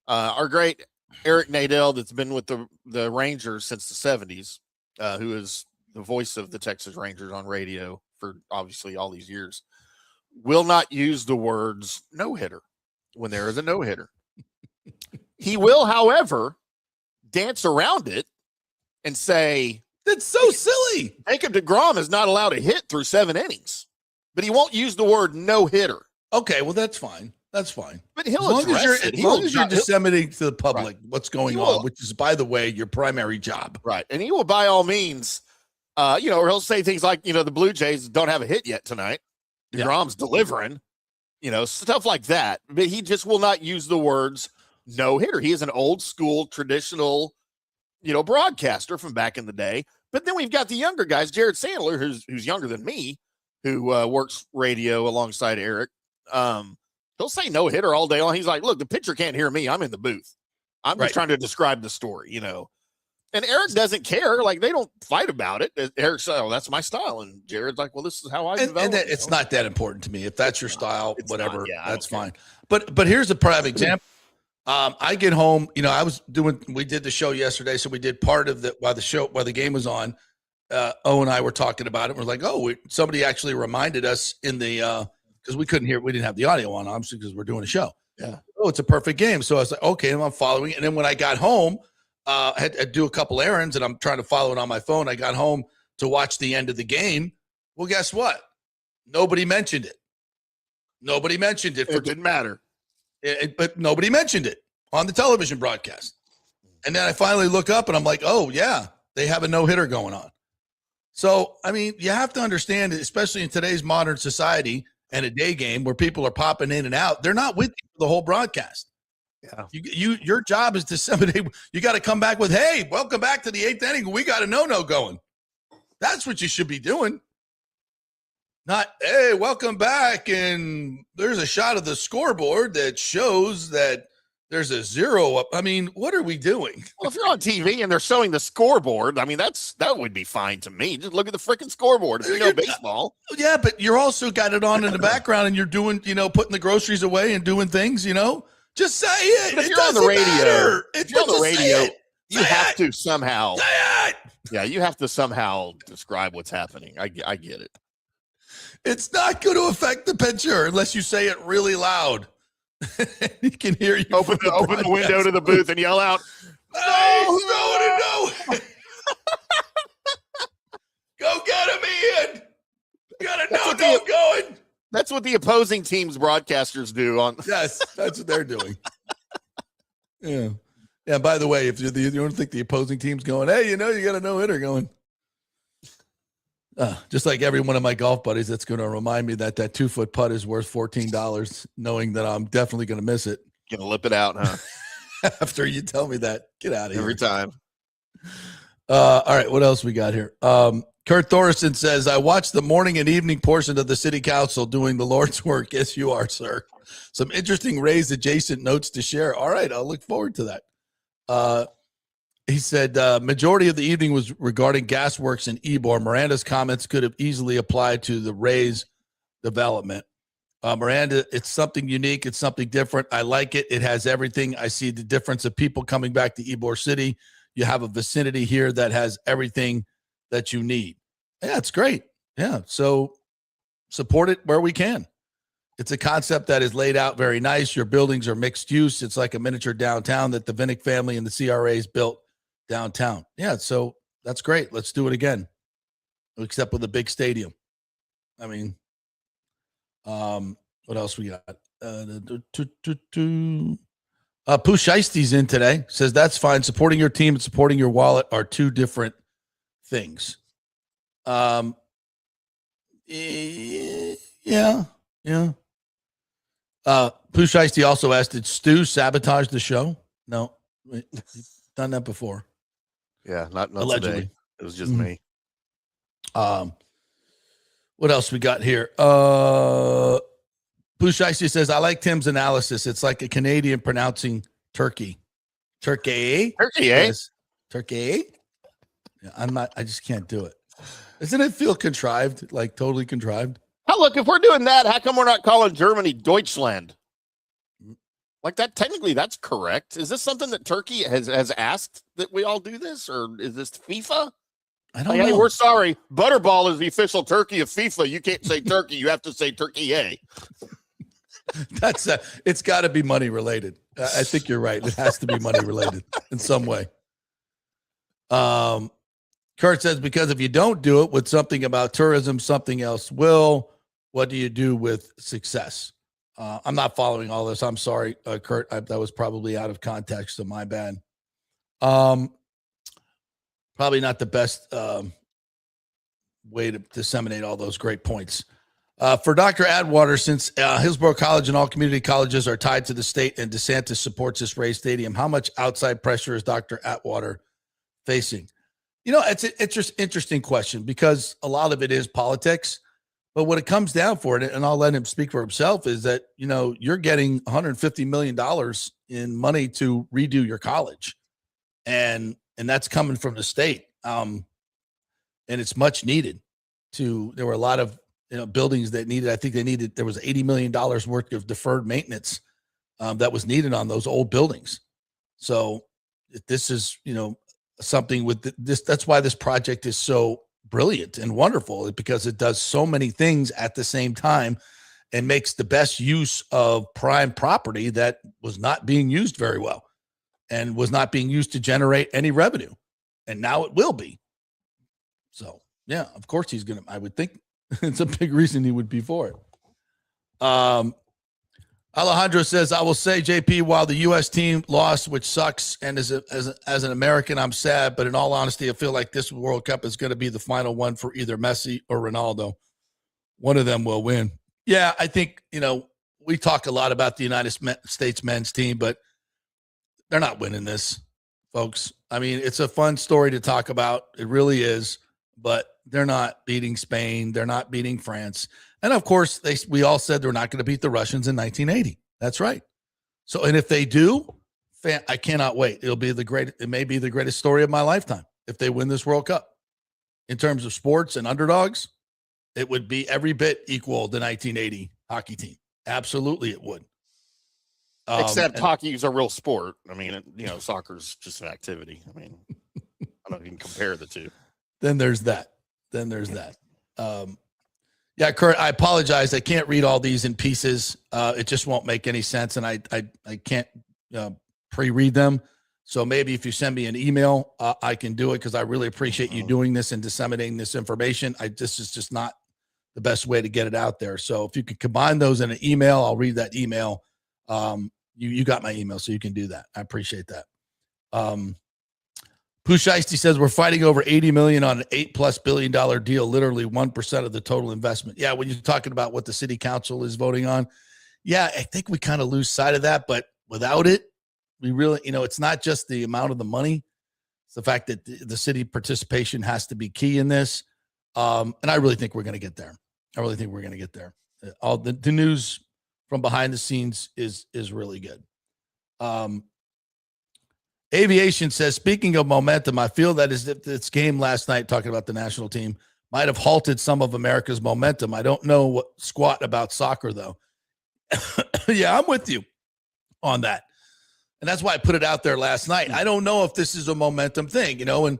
[SPEAKER 3] Our great Eric Nadel, that's been with the Rangers since the 70s, who is the voice of the Texas Rangers on radio for obviously all these years, will not use the words no-hitter when there is a no-hitter. He will, however, dance around it and say,
[SPEAKER 2] that's so silly.
[SPEAKER 3] Jacob deGrom is not allowed to hit through 7 innings, but he won't use the word no-hitter.
[SPEAKER 2] Okay, well, that's fine. That's fine.
[SPEAKER 3] But he'll address it.
[SPEAKER 2] As long as you're disseminating to the public what's going on, which is, by the way, your primary job.
[SPEAKER 3] Right. And he will, by all means, or he'll say things like, the Blue Jays don't have a hit yet tonight. DeGrom's delivering, stuff like that. But he just will not use the words no-hitter. He is an old school, traditional, broadcaster from back in the day. But then we've got the younger guys, Jared Sandler, who's younger than me, who works radio alongside Eric. He'll say no-hitter all day long. He's like, look, the pitcher can't hear me. I'm in the booth. I'm just trying to describe the story, And Eric doesn't care. Like, they don't fight about it. Eric's like, oh, that's my style. And Jared's like, well, this is how I develop.
[SPEAKER 2] And it's not that important to me. If that's your style, whatever, that's fine. But here's a prime example. I get home, we did the show yesterday. So we did part of while the game was on, O and I were talking about it. We're like, somebody actually reminded us in the, because we couldn't hear, we didn't have the audio on, obviously, because we're doing a show.
[SPEAKER 3] Yeah.
[SPEAKER 2] Oh, it's a perfect game. So I was like, okay, and I'm following. And then when I got home, I had to do a couple errands, and I'm trying to follow it on my phone. I got home to watch the end of the game. Well, guess what? Nobody mentioned it. Nobody mentioned it.
[SPEAKER 3] It didn't matter.
[SPEAKER 2] But nobody mentioned it on the television broadcast. And then I finally look up, and I'm like, oh, yeah, they have a no-hitter going on. So, I mean, you have to understand, especially in today's modern society and a day game where people are popping in and out, they're not with you for the whole broadcast.
[SPEAKER 3] Yeah.
[SPEAKER 2] Your job is disseminate. You got to come back with, hey, welcome back to the 8th inning. We got a no-no going. That's what you should be doing. Not, hey, welcome back. And there's a shot of the scoreboard that shows that there's a 0 up. I mean, what are we doing?
[SPEAKER 3] Well, if you're on TV and they're showing the scoreboard, I mean, that would be fine to me. Just look at the freaking scoreboard if you know baseball.
[SPEAKER 2] Yeah, but you're also got it on in the background and you're doing, putting the groceries away and doing things, Just say it.
[SPEAKER 3] But if you're on the radio, you have
[SPEAKER 2] to
[SPEAKER 3] to somehow.
[SPEAKER 2] say it.
[SPEAKER 3] Yeah, you have to somehow describe what's happening. I get it.
[SPEAKER 2] It's not going to affect the pitcher unless you say it really loud. He can hear you.
[SPEAKER 3] Open the window to the booth and yell out,
[SPEAKER 2] "Hey, no! Go get him, Ian! You got a no going."
[SPEAKER 3] That's what the opposing team's broadcasters do on.
[SPEAKER 2] Yes, that's what they're doing. Yeah. Yeah. By the way, if you don't think the opposing team's going, hey, you got a no-hitter going. Just like every one of my golf buddies, that's going to remind me that 2-foot putt is worth $14, knowing that I'm definitely going to miss it.
[SPEAKER 3] Gonna lip it out, huh?
[SPEAKER 2] After you tell me that, get out of here
[SPEAKER 3] every time.
[SPEAKER 2] All right, what else we got here? Kurt Thorson says, I watched the morning and evening portion of the city council doing the Lord's work. Yes, you are, sir. Some interesting Rays adjacent notes to share. All right, I'll look forward to that. He said, majority of the evening was regarding gasworks in Ybor. Miranda's comments could have easily applied to the Rays development. Miranda, it's something unique. It's something different. I like it. It has everything. I see the difference of people coming back to Ybor City. You have a vicinity here that has everything that you need. Yeah, it's great. Yeah, so support it where we can. It's a concept that is laid out very nice. Your buildings are mixed use. It's like a miniature downtown that the Vinnick family and the CRAs built downtown. Yeah, so that's great. Let's do it again, except with a big stadium. I mean, what else we got? Pooh Sheisty's in today. Says that's fine. Supporting your team and supporting your wallet are two different things. Yeah. Pooh Shiesty also asked, did Stu sabotage the show? No, we've done that before.
[SPEAKER 3] Yeah, not
[SPEAKER 2] allegedly.
[SPEAKER 3] Today. It was just me.
[SPEAKER 2] What else we got here? Pooh Shiesty says, I like Tim's analysis. It's like a Canadian pronouncing turkey. Turkey?
[SPEAKER 3] Turkey, eh?
[SPEAKER 2] Yes. Turkey? Yeah, I just can't do it. Doesn't it feel contrived? Like totally contrived?
[SPEAKER 3] How look, if we're doing that, how come we're not calling Germany Deutschland? Like that, technically that's correct. Is this something that Turkey has asked that we all do this, or is this FIFA?
[SPEAKER 2] I don't know.
[SPEAKER 3] Hey, we're sorry. Butterball is the official turkey of FIFA. You can't say turkey. You have to say turkey, eh?
[SPEAKER 2] It's got to be money related. I think you're right. It has to be money related in some way. Kurt says, because if you don't do it with something about tourism, something else will. What do you do with success? I'm not following all this. I'm sorry, Kurt. That was probably out of context, so my bad. Probably not the best way to disseminate all those great points. For Dr. Atwater, since Hillsborough College and all community colleges are tied to the state and DeSantis supports this Ray Stadium, how much outside pressure is Dr. Atwater facing? It's an interesting question because a lot of it is politics. But what it comes down for it, and I'll let him speak for himself, is that, you're getting $150 million in money to redo your college. And that's coming from the state. And it's much needed. There were a lot of buildings that needed, there was $80 million worth of deferred maintenance that was needed on those old buildings. So this is, something with this, that's why this project is so brilliant and wonderful, because it does so many things at the same time and makes the best use of prime property that was not being used very well and was not being used to generate any revenue. And now it will be. So, yeah, of course he's going to, I would think it's a big reason he would be for it. Alejandro says, I will say, JP, while the U.S. team lost, which sucks, and as an American, I'm sad, but in all honesty, I feel like this World Cup is going to be the final one for either Messi or Ronaldo. One of them will win. Yeah, I think, we talk a lot about the United States men's team, but they're not winning this, folks. I mean, it's a fun story to talk about. It really is, but they're not beating Spain. They're not beating France. And of course, we all said they're not going to beat the Russians in 1980. That's right. So, and if they do, I cannot wait. It may be the greatest story of my lifetime if they win this World Cup. In terms of sports and underdogs, it would be every bit equal the 1980 hockey team. Absolutely, it would.
[SPEAKER 3] Except hockey is a real sport. I mean, soccer's just an activity. I mean, I don't even compare the two.
[SPEAKER 2] Then there's that. Yeah, Kurt, I apologize. I can't read all these in pieces. It just won't make any sense, and I can't pre-read them. So maybe if you send me an email, I can do it because I really appreciate you doing this and disseminating this information. This is just not the best way to get it out there. So if you could combine those in an email, I'll read that email. You got my email, so you can do that. I appreciate that. Pusheisty says we're fighting over $80 million on an $8+ billion deal, literally 1% of the total investment. Yeah, when you're talking about what the city council is voting on, yeah, I think we kind of lose sight of that. But without it, we really, it's not just the amount of the money; it's the fact that the city participation has to be key in this. And I really think we're going to get there. All the news from behind the scenes is really good. Aviation says, speaking of momentum, I feel that this game last night, talking about the national team, might have halted some of America's momentum. I don't know what squat about soccer, though. Yeah, I'm with you on that. And that's why I put it out there last night. I don't know if this is a momentum thing, and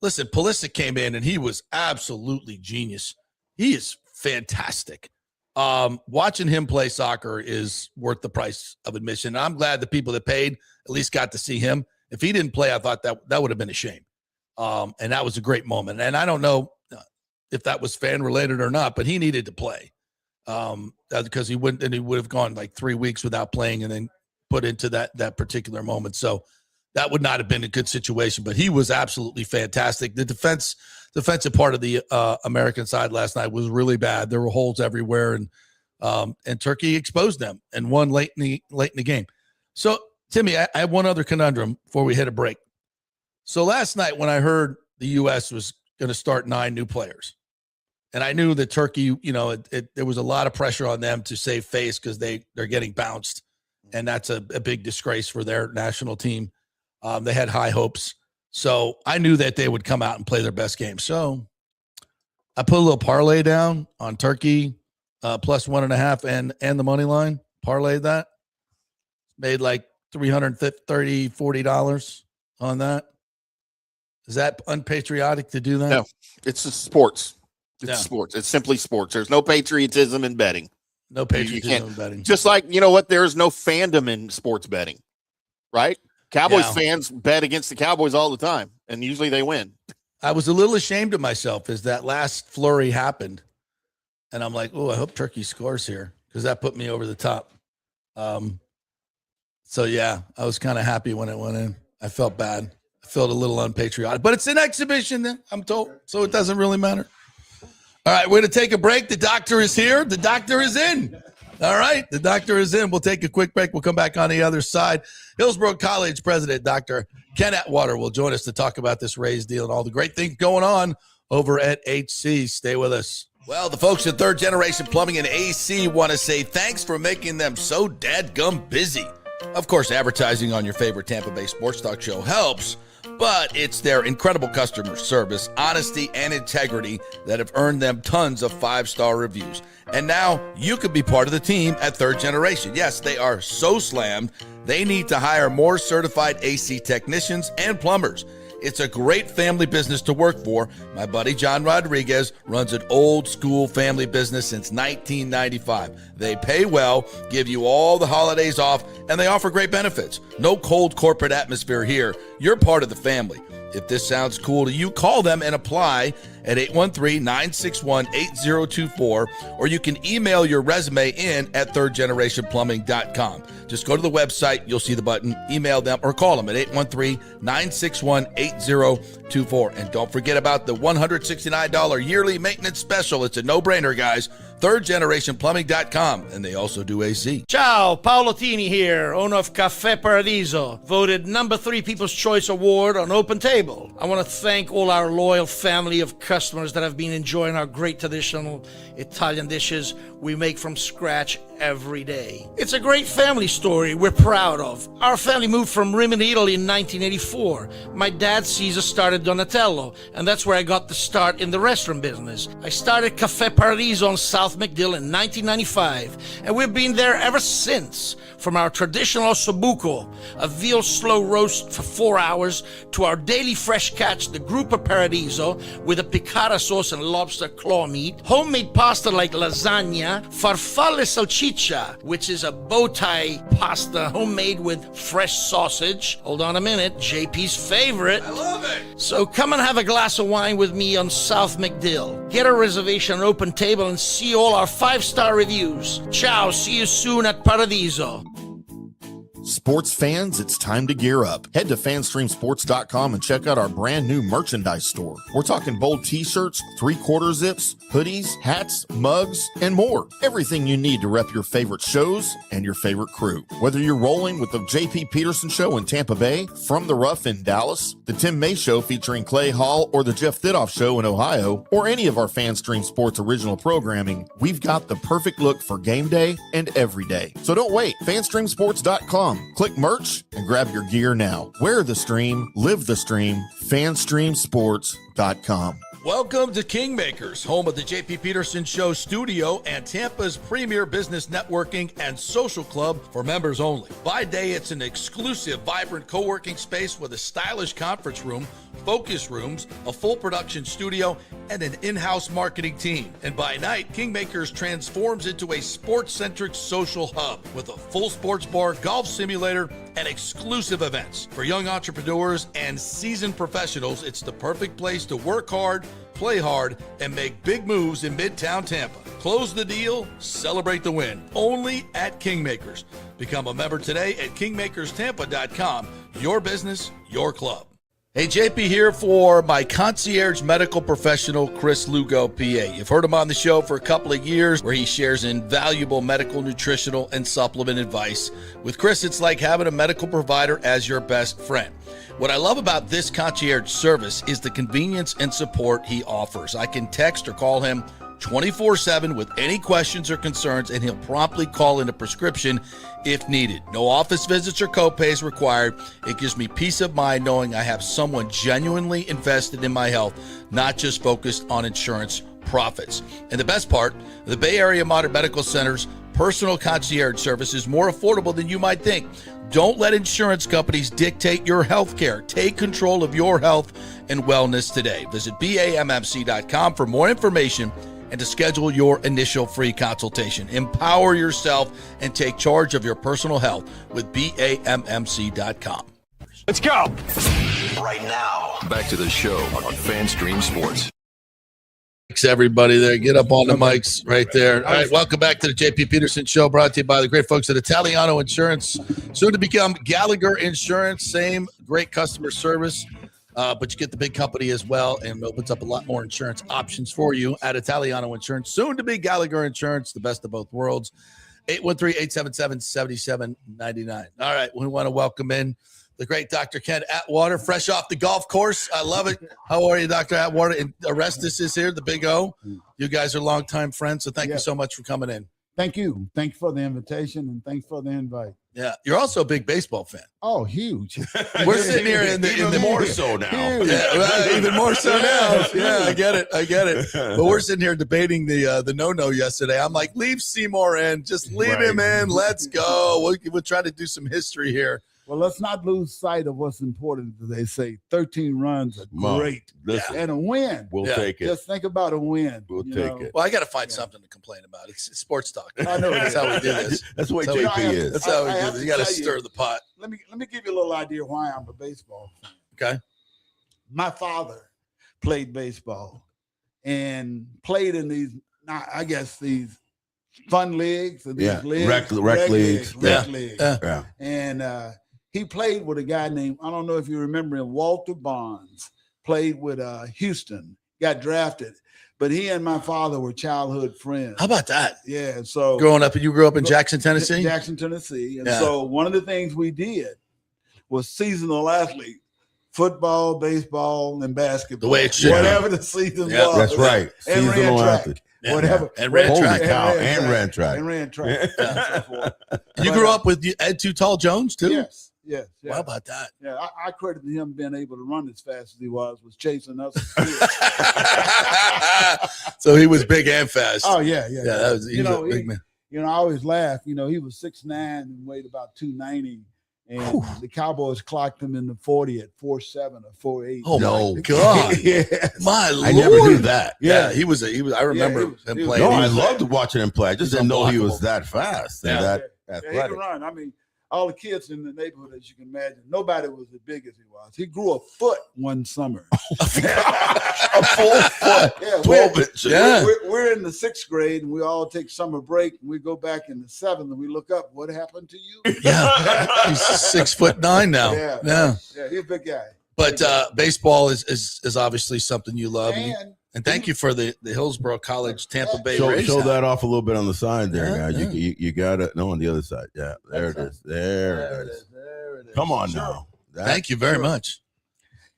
[SPEAKER 2] listen, Pulisic came in and he was absolutely genius. He is fantastic. Watching him play soccer is worth the price of admission. And I'm glad the people that paid at least got to see him. If he didn't play, I thought that would have been a shame. And that was a great moment. And I don't know if that was fan related or not, but he needed to play because he would have gone like 3 weeks without playing and then put into that particular moment. So that would not have been a good situation, but he was absolutely fantastic. The defensive part of the American side last night was really bad. There were holes everywhere, and Turkey exposed them and won late in the game. So, Timmy, I have one other conundrum before we hit a break. So last night when I heard the U.S. was going to start 9 new players, and I knew that Turkey, there was a lot of pressure on them to save face because they're getting bounced, and that's a big disgrace for their national team. They had high hopes. So I knew that they would come out and play their best game. So I put a little parlay down on Turkey plus 1.5 and the money line. Parlayed that. Made like $40 on that. Is that unpatriotic to do that?
[SPEAKER 3] No, it's just sports. Sports. It's simply sports. There's no patriotism in betting.
[SPEAKER 2] No patriotism in betting.
[SPEAKER 3] Just like, there's no fandom in sports betting, right? Cowboys fans bet against the Cowboys all the time, and usually they win.
[SPEAKER 2] I was a little ashamed of myself as that last flurry happened, and I'm like, I hope Turkey scores here because that put me over the top. So, yeah, I was kind of happy when it went in. I felt bad. I felt a little unpatriotic, but it's an exhibition then, I'm told, so it doesn't really matter. All right, we're going to take a break. The doctor is here. The doctor is in. All right, the doctor is in. We'll take a quick break. We'll come back on the other side. Hillsborough College President Dr. Ken Atwater will join us to talk about this Rays deal and all the great things going on over at HC. Stay with us. Well, the folks at Third Generation Plumbing and AC want to say thanks for making them so dadgum busy. Of course, advertising on your favorite Tampa Bay sports talk show helps, but it's their incredible customer service, honesty, and integrity that have earned them tons of 5-star reviews. And now you could be part of the team at Third Generation. Yes, they are so slammed, they need to hire more certified AC technicians and plumbers. It's a great family business to work for. My buddy John Rodriguez runs an old school family business since 1995. They pay well, give you all the holidays off, and they offer great benefits. No cold corporate atmosphere here. You're part of the family. If this sounds cool to you, call them and apply at 813-961-8024, or you can email your resume in at thirdgenerationplumbing.com. Just go to the website, you'll see the button, email them, or call them at 813-961-8024. And don't forget about the $169 yearly maintenance special. It's a no-brainer, guys. thirdgenerationplumbing.com, and they also do AC.
[SPEAKER 8] Ciao, Paolo Tini here, owner of Caffè Paradiso, voted number 3 People's Choice Award on Open Table. I want to thank all our loyal family of customers that have been enjoying our great traditional Italian dishes we make from scratch every day. It's a great family story we're proud of. Our family moved from Rimini, Italy in 1984. My dad, Caesar, started Donatello, and that's where I got the start in the restaurant business. I started Caffè Paradiso on South McDill in 1995, and we've been there ever since. From our traditional ossobuco, a veal slow roast for 4 hours, to our daily fresh catch, the Gruppo Paradiso, with a piccata sauce and lobster claw meat, homemade pasta like lasagna, farfalle salchicha, which is a bow tie pasta homemade with fresh sausage. Hold on a minute, JP's favorite.
[SPEAKER 2] I love it.
[SPEAKER 8] So come and have a glass of wine with me on South McDill. Get a reservation on Open Table and see all our 5-star reviews. Ciao, see you soon at Paradiso.
[SPEAKER 3] Sports fans, it's time to gear up. Head to fanstreamsports.com and check out our brand new merchandise store. We're talking bold t-shirts, 3/4 zips, hoodies, hats, mugs, and more. Everything you need to rep your favorite shows and your favorite crew. Whether you're rolling with the JP Peterson Show in Tampa Bay, From the Rough in Dallas, the Tim May Show featuring Clay Hall, or the Jeff Thidoff Show in Ohio, or any of our FanStream Sports original programming, we've got the perfect look for game day and every day. So don't wait. fanstreamsports.com. Click merch and grab your gear now. Wear the stream, live the stream, fanstreamsports.com.
[SPEAKER 2] Welcome to Kingmakers, home of the JP Peterson Show studio and Tampa's premier business networking and social club for members only. By day, it's an exclusive, vibrant co-working space with a stylish conference room, focus rooms, a full production studio, and an in-house marketing team. And by night, Kingmakers transforms into a sports-centric social hub with a full sports bar, golf simulator, and exclusive events. For young entrepreneurs and seasoned professionals, it's the perfect place to work hard, play hard, and make big moves in Midtown Tampa. Close the deal, celebrate the win. Only at Kingmakers. Become a member today at kingmakerstampa.com. Your business, your club. Hey, JP here for my concierge medical professional, Chris Lugo, PA. You've heard him on the show for a couple of years where he shares invaluable medical, nutritional, and supplement advice. With Chris, it's like having a medical provider as your best friend. What I love about this concierge service is the convenience and support he offers. I can text or call him 24/7 with any questions or concerns, and he'll promptly call in a prescription if needed. No office visits or copays required. It gives me peace of mind knowing I have someone genuinely invested in my health, not just focused on insurance profits. And the best part, the Bay Area Modern Medical Center's personal concierge service is more affordable than you might think. Don't let insurance companies dictate your health care. Take control of your health and wellness today. Visit BAMMC.com for more information and to schedule your initial free consultation. Empower yourself and take charge of your personal health with BAMMC.com.
[SPEAKER 4] Let's go.
[SPEAKER 7] Right now, back to the show on FanStream Sports.
[SPEAKER 2] Thanks, everybody there. Get up on the mics right there. All right, welcome back to the JP Peterson Show, brought to you by the great folks at Italiano Insurance, soon to become Gallagher Insurance. Same great customer service, but you get the big company as well, and opens up a lot more insurance options for you at Italiano Insurance, soon to be Gallagher Insurance, the best of both worlds. 813-877-7799. All right, we want to welcome in the great Dr. Ken Atwater, fresh off the golf course. I love it. How are you, Dr. Atwater? And Orestes is here, the big O. You guys are longtime friends, so thank you so much for coming in.
[SPEAKER 9] Thank you. Thank you for the invitation, and thanks for the invite.
[SPEAKER 2] Yeah, you're also a big baseball fan.
[SPEAKER 9] Oh, huge.
[SPEAKER 2] We're sitting here in the
[SPEAKER 10] more so now.
[SPEAKER 2] Yeah, well, even more so now. Yeah, I get it. But we're sitting here debating the no-no yesterday. I'm like, leave Seymour in. Just leave him in. Let's go. We'll try to do some history here.
[SPEAKER 9] Well, let's not lose sight of what's important. They say 13 runs are great. And a win.
[SPEAKER 10] We'll take it.
[SPEAKER 9] Just think about a win.
[SPEAKER 10] We'll take it.
[SPEAKER 2] Well, I got to find something to complain about. It's sports talk.
[SPEAKER 9] I know.
[SPEAKER 2] That's how we do this.
[SPEAKER 10] That's the way JP is.
[SPEAKER 2] That's how we do this. You got to stir the pot.
[SPEAKER 9] Let me give you a little idea why I'm a baseball fan.
[SPEAKER 2] Okay.
[SPEAKER 9] my father played baseball and played in these, I guess, these fun leagues. And these leagues,
[SPEAKER 10] rec leagues.
[SPEAKER 9] Yeah. And he played with a guy named, I don't know if you remember him, Walter Bonds, played with Houston, got drafted. But he and my father were childhood friends.
[SPEAKER 2] How about that?
[SPEAKER 9] Yeah. So
[SPEAKER 2] you grew up in Jackson, Tennessee?
[SPEAKER 9] Jackson, Tennessee. And so one of the things we did was seasonal athlete, football, baseball, and basketball.
[SPEAKER 2] The way it should.
[SPEAKER 9] Whatever the season was.
[SPEAKER 10] That's right.
[SPEAKER 9] And
[SPEAKER 10] Seasonal
[SPEAKER 9] ran track.
[SPEAKER 10] athlete.
[SPEAKER 9] Whatever.
[SPEAKER 2] And ran track.
[SPEAKER 10] And ran track.
[SPEAKER 9] And ran track. And so forth.
[SPEAKER 2] You grew up with Ed Too Tall Jones, too?
[SPEAKER 9] Yes. Yeah.
[SPEAKER 2] How about that?
[SPEAKER 9] Yeah, I credited him being able to run as fast as he was chasing us.
[SPEAKER 2] So he was big and fast.
[SPEAKER 9] Oh, yeah.
[SPEAKER 2] That was, he was a big man.
[SPEAKER 9] I always laugh. He was 6'9" and weighed about 290. And the Cowboys clocked him in the 40 at 4'7" or 4'8".
[SPEAKER 2] Oh, my God.
[SPEAKER 9] Yes.
[SPEAKER 2] My Lord.
[SPEAKER 10] I never knew that.
[SPEAKER 2] Yeah, he was. I remember him playing.
[SPEAKER 10] No, I loved watching him play. I just didn't know he was that fast and that athletic.
[SPEAKER 9] He could run. I mean, all the kids in the neighborhood, as you can imagine, nobody was as big as he was. He grew a foot one summer.
[SPEAKER 10] A full foot. 12 inches.
[SPEAKER 2] Yeah.
[SPEAKER 9] We're in the 6th grade, and we all take summer break, and we go back in the 7th, and we look up, what happened to you?
[SPEAKER 2] Yeah. He's 6'9" now.
[SPEAKER 9] Yeah, he's a big guy.
[SPEAKER 2] But baseball is obviously something you love. And thank you for the Hillsborough College Tampa Bay Rays.
[SPEAKER 10] Show that off a little bit on the side there, guys. You got it. No, on the other side. Yeah, there it is. There it is. Come on now.
[SPEAKER 2] Thank you very much.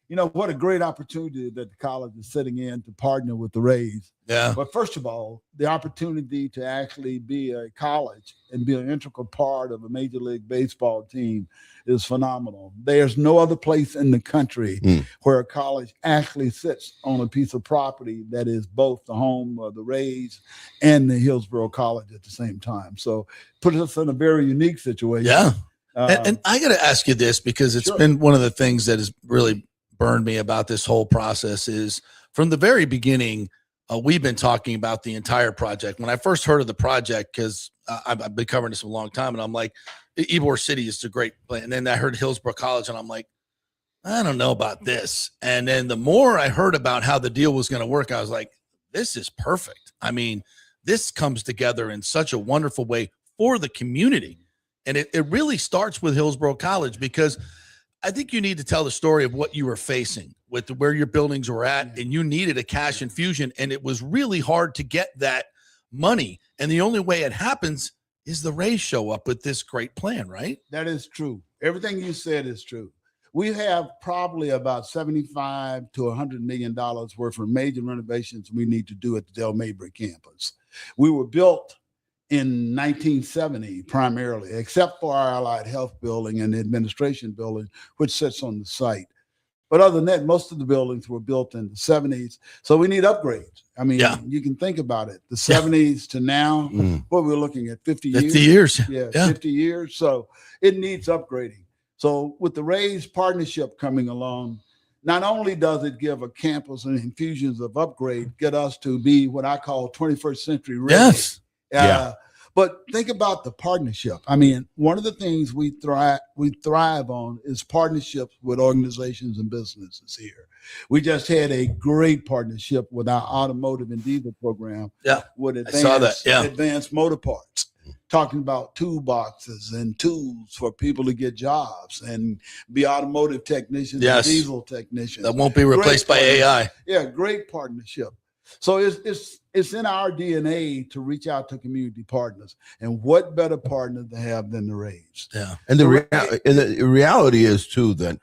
[SPEAKER 9] What a great opportunity that the college is sitting in to partner with the Rays.
[SPEAKER 2] Yeah.
[SPEAKER 9] But first of all, the opportunity to actually be a college and be an integral part of a Major League Baseball team is phenomenal. There's no other place in the country where a college actually sits on a piece of property that is both the home of the Rays and the Hillsborough College at the same time. So puts us in a very unique situation.
[SPEAKER 2] Yeah. And I got to ask you this, because it's been one of the things that has really burned me about this whole process is from the very beginning, we've been talking about the entire project. When I first heard of the project, because I've been covering this a long time, and I'm like, Ybor City is a great place. And then I heard Hillsborough College, and I'm like, I don't know about this. And then the more I heard about how the deal was going to work, I was like, this is perfect. I mean, this comes together in such a wonderful way for the community. And it really starts with Hillsborough College, because I think you need to tell the story of what you were facing with where your buildings were at, and you needed a cash infusion, and it was really hard to get that money. And the only way it happens is the Rays show up with this great plan, right?
[SPEAKER 9] That is true. Everything you said is true. We have probably about $75 to $100 million worth of major renovations we need to do at the Del Mabry campus. We were built in 1970 primarily, except for our Allied Health building and the administration building, which sits on the site. But other than that, most of the buildings were built in the 70s. So we need upgrades. I mean, you can think about it. The 70s to now, what we're looking at, 50 years?
[SPEAKER 2] 50 years.
[SPEAKER 9] Yeah, 50 years. So it needs upgrading. So with the Rays partnership coming along, not only does it give a campus and infusions of upgrade, get us to be what I call 21st century Rays.
[SPEAKER 2] Yes.
[SPEAKER 9] But think about the partnership. I mean, one of the things we thrive on is partnerships with organizations and businesses here. We just had a great partnership with our automotive and diesel program. With Advanced Motor Parts, talking about toolboxes and tools for people to get jobs and be automotive technicians and diesel technicians.
[SPEAKER 2] That won't be replaced by AI.
[SPEAKER 9] Yeah, great partnership. So it's in our DNA to reach out to community partners, and what better partner to have than the Rays?
[SPEAKER 2] Yeah,
[SPEAKER 10] and the reality is too that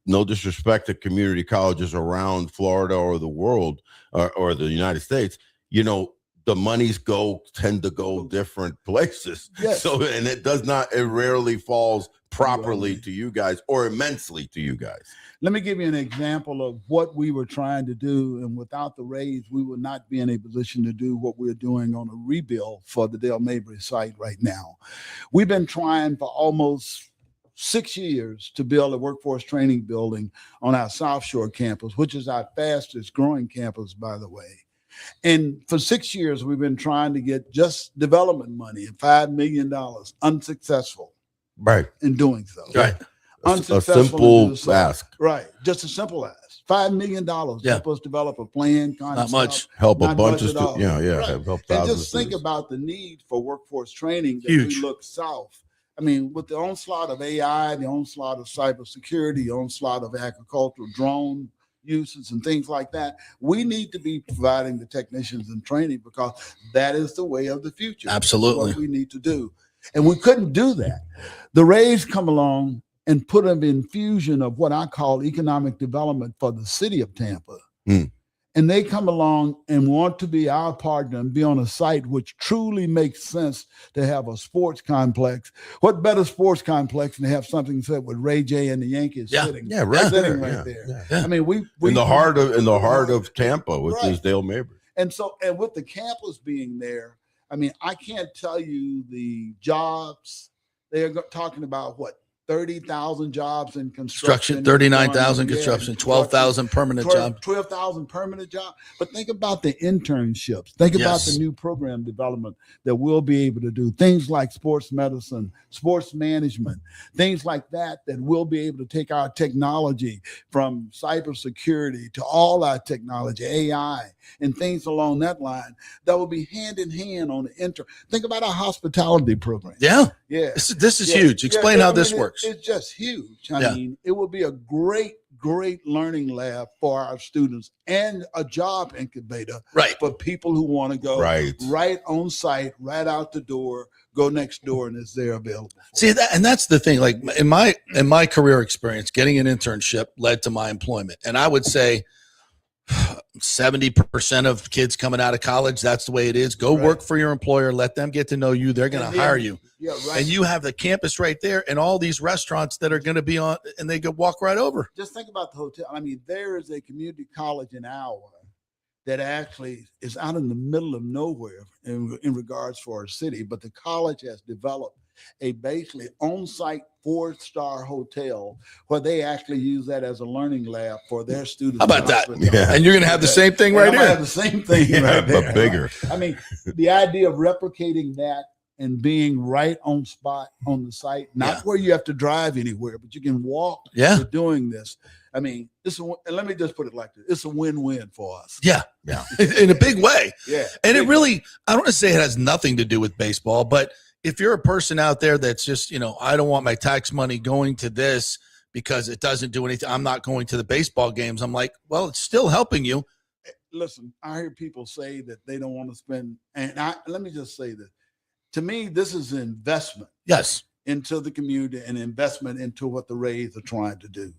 [SPEAKER 10] no disrespect to community colleges around Florida or the world or the United States, the monies tend to go different places.
[SPEAKER 9] Yes.
[SPEAKER 10] So and it rarely falls properly to you guys or immensely to you guys.
[SPEAKER 9] Let me give you an example of what we were trying to do. And without the Rays, we would not be in a position to do what we're doing on a rebuild for the Del Mabry site right now. We've been trying for almost 6 years to build a workforce training building on our South Shore campus, which is our fastest growing campus, by the way. And for 6 years, we've been trying to get just development money, $5 million, unsuccessful.
[SPEAKER 10] Right.
[SPEAKER 9] In doing so.
[SPEAKER 2] Right.
[SPEAKER 10] simple ask.
[SPEAKER 9] Right. Just a simple ask. $5 million help us develop a plan.
[SPEAKER 2] Not much.
[SPEAKER 10] Help a bunch of students.
[SPEAKER 9] Right.
[SPEAKER 10] Help
[SPEAKER 9] And
[SPEAKER 10] thousands
[SPEAKER 9] just
[SPEAKER 10] of
[SPEAKER 9] think
[SPEAKER 10] students.
[SPEAKER 9] about the need for workforce training that
[SPEAKER 2] Huge.
[SPEAKER 9] we look south. I mean, with the onslaught of AI, the onslaught of cybersecurity, the onslaught of agricultural drone uses and things like that, we need to be providing the technicians and training because that is the way of the future.
[SPEAKER 2] Absolutely.
[SPEAKER 9] That's what we need to do. And we couldn't do that. The Rays come along and put an infusion of what I call economic development for the city of Tampa. And they come along and want to be our partner and be on a site which truly makes sense to have a sports complex. What better sports complex than to have something said with Ray J and the Yankees sitting right there. I mean, we
[SPEAKER 10] in the heart of Tampa, which is Dale Mabry.
[SPEAKER 9] And so, and with the campus being there, I mean, I can't tell you the jobs. They're talking about what, 30,000 jobs in construction,
[SPEAKER 2] 39,000 construction, 12,000 permanent jobs,
[SPEAKER 9] 12,000 permanent jobs. But think about the internships. Think about the new program development that we'll be able to do. Things like sports medicine, sports management, things like that we'll be able to take our technology from cybersecurity to all our technology, AI, and things along that line that will be hand in hand on the Think about our hospitality program.
[SPEAKER 2] Yeah.
[SPEAKER 9] This
[SPEAKER 2] is huge. Explain how this works.
[SPEAKER 9] It's just huge. I mean, it will be a great learning lab for our students and a job incubator for people who want to go right on site, right out the door, go next door, and it's there available.
[SPEAKER 2] See that, and that's the thing. Like in my career experience, getting an internship led to my employment, and I would say 70% of kids coming out of college, that's the way it is. Go work for your employer. Let them get to know you. They're going to hire you.
[SPEAKER 9] Yeah, right.
[SPEAKER 2] And you have the campus right there and all these restaurants that are going to be on, and they could walk right over.
[SPEAKER 9] Just think about the hotel. I mean, there is a community college in Iowa that actually is out in the middle of nowhere in regards for our city, but the college has developed a basically on-site 4-star hotel where they actually use that as a learning lab for their students.
[SPEAKER 2] How about that? Yeah. And you're going to have the same thing right here.
[SPEAKER 9] Have the same thing right there.
[SPEAKER 10] But bigger.
[SPEAKER 9] I mean, the idea of replicating that and being right on spot on the site, not where you have to drive anywhere, but you can walk to doing this. I mean, and let me just put it like this. It's a win-win for us.
[SPEAKER 2] Yeah. In a big way.
[SPEAKER 9] Yeah.
[SPEAKER 2] And it really, I don't want to say it has nothing to do with baseball, but if you're a person out there that's just, I don't want my tax money going to this because it doesn't do anything. I'm not going to the baseball games. I'm like, well, it's still helping you.
[SPEAKER 9] Listen, I hear people say that they don't want to spend. And let me just say this. To me, this is an investment.
[SPEAKER 2] Yes.
[SPEAKER 9] Into the community and investment into what the Rays are trying to do.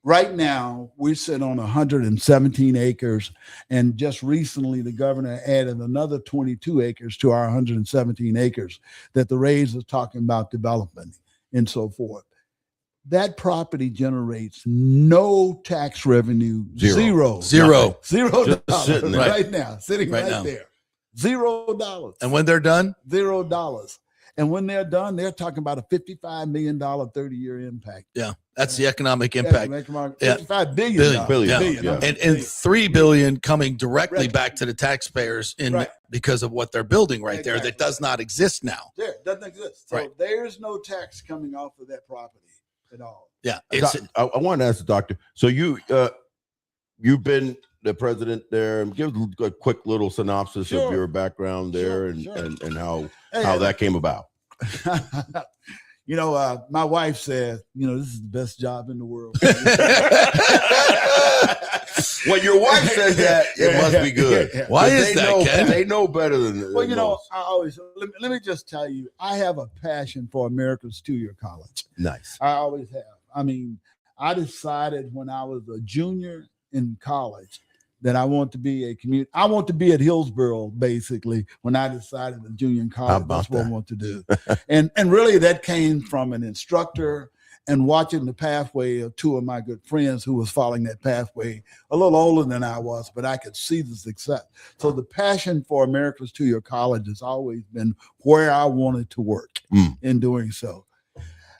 [SPEAKER 9] Right now, we sit on 117 acres, and just recently the governor added another 22 acres to our 117 acres that the Rays are talking about development and so forth. That property generates no tax revenue. Zero.
[SPEAKER 10] Just
[SPEAKER 9] $0
[SPEAKER 10] sitting there.
[SPEAKER 9] right now, sitting right there. $0.
[SPEAKER 2] And when they're done?
[SPEAKER 9] $0. And when they're done, they're talking about a $55 million 30-year impact.
[SPEAKER 2] Yeah, that's the economic impact.
[SPEAKER 9] $55 billion.
[SPEAKER 2] And $3 billion coming directly back to the taxpayers because of what they're building there that does not exist now.
[SPEAKER 9] Yeah, it doesn't exist. So there's no tax coming off of that property at all.
[SPEAKER 2] Yeah.
[SPEAKER 10] I want to ask the doctor. So you've been the president there, and give a quick little synopsis of your background there and how that came about.
[SPEAKER 9] My wife said, this is the best job in the world.
[SPEAKER 10] When your wife says that, it must be good.
[SPEAKER 2] Why is that, Ken?
[SPEAKER 10] They know better than
[SPEAKER 9] Well,
[SPEAKER 10] most.
[SPEAKER 9] I always let me just tell you, I have a passion for America's two-year college.
[SPEAKER 10] Nice.
[SPEAKER 9] I always have. I mean, I decided when I was a junior in college that I want to be I want to be at Hillsborough, basically, when I decided in junior college, that's what I want to do. and really that came from an instructor and watching the pathway of two of my good friends who was following that pathway a little older than I was, but I could see the success. So the passion for America's two-year college has always been where I wanted to work in doing so.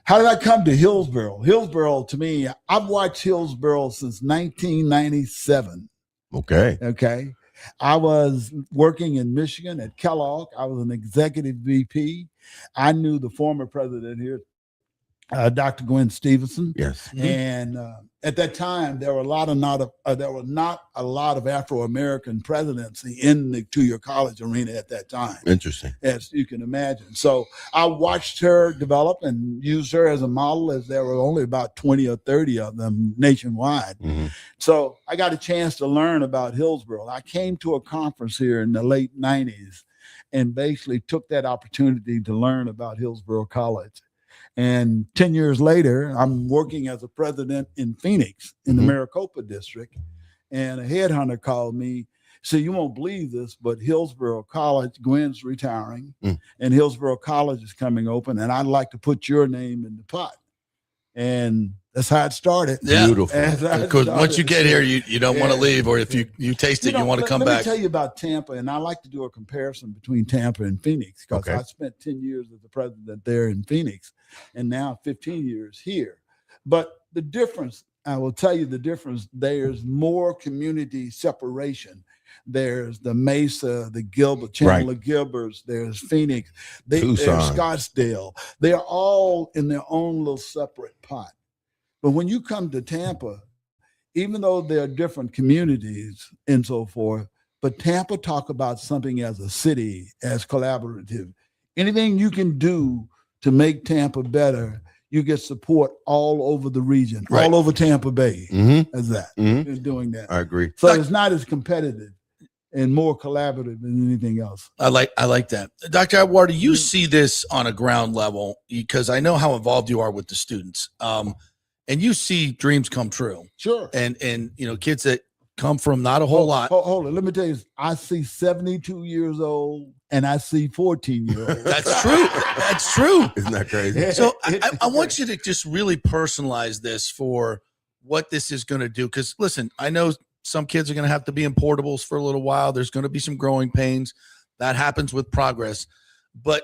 [SPEAKER 9] How did I come to Hillsborough? Hillsborough, to me, I've watched Hillsborough since 1997. Okay. I was working in Michigan at Kellogg. I was an executive VP. I knew the former president here, Dr. Gwen Stevenson.
[SPEAKER 10] Yes.
[SPEAKER 9] And at that time, there were not a lot of Afro-American presidency in the two-year college arena at that time.
[SPEAKER 10] Interesting.
[SPEAKER 9] As you can imagine. So I watched her develop and used her as a model, as there were only about 20 or 30 of them nationwide.
[SPEAKER 10] Mm-hmm.
[SPEAKER 9] So I got a chance to learn about Hillsborough. I came to a conference here in the late 90s and basically took that opportunity to learn about Hillsborough College. And 10 years later, I'm working as a president in Phoenix in the Maricopa district. And a headhunter called me, said, you won't believe this, but Hillsborough College, Gwen's retiring, and Hillsborough College is coming open, and I'd like to put your name in the pot. And that's how it started.
[SPEAKER 2] Yeah.
[SPEAKER 10] Beautiful.
[SPEAKER 2] Because once you get here, you don't want to leave, or if you taste it, you want to come back.
[SPEAKER 9] Let me tell you about Tampa, and I like to do a comparison between Tampa and Phoenix, because I spent 10 years as the president there in Phoenix, and now 15 years here. But the difference, I will tell you the difference, there's more community separation. There's the Mesa, the Gilbert, Chandler Gilberts, there's Phoenix, there's Scottsdale. They're all in their own little separate pot. But when you come to Tampa, even though there are different communities and so forth, but Tampa talk about something as a city, as collaborative. Anything you can do to make Tampa better, you get support all over the region, all over Tampa Bay, as that, is doing that.
[SPEAKER 10] I agree.
[SPEAKER 9] So it's not as competitive and more collaborative than anything else.
[SPEAKER 2] I like that. Dr. Atwater, you see this on a ground level, because I know how involved you are with the students. And you see dreams come true.
[SPEAKER 9] Sure.
[SPEAKER 2] And kids that come from not a whole lot.
[SPEAKER 9] Hold on. Let me tell you, I see 72 years old and I see 14-year-olds.
[SPEAKER 2] That's true. That's true.
[SPEAKER 10] Isn't that crazy?
[SPEAKER 2] So I want you to just really personalize this for what this is going to do. Because listen, I know some kids are going to have to be in portables for a little while. There's going to be some growing pains. That happens with progress. But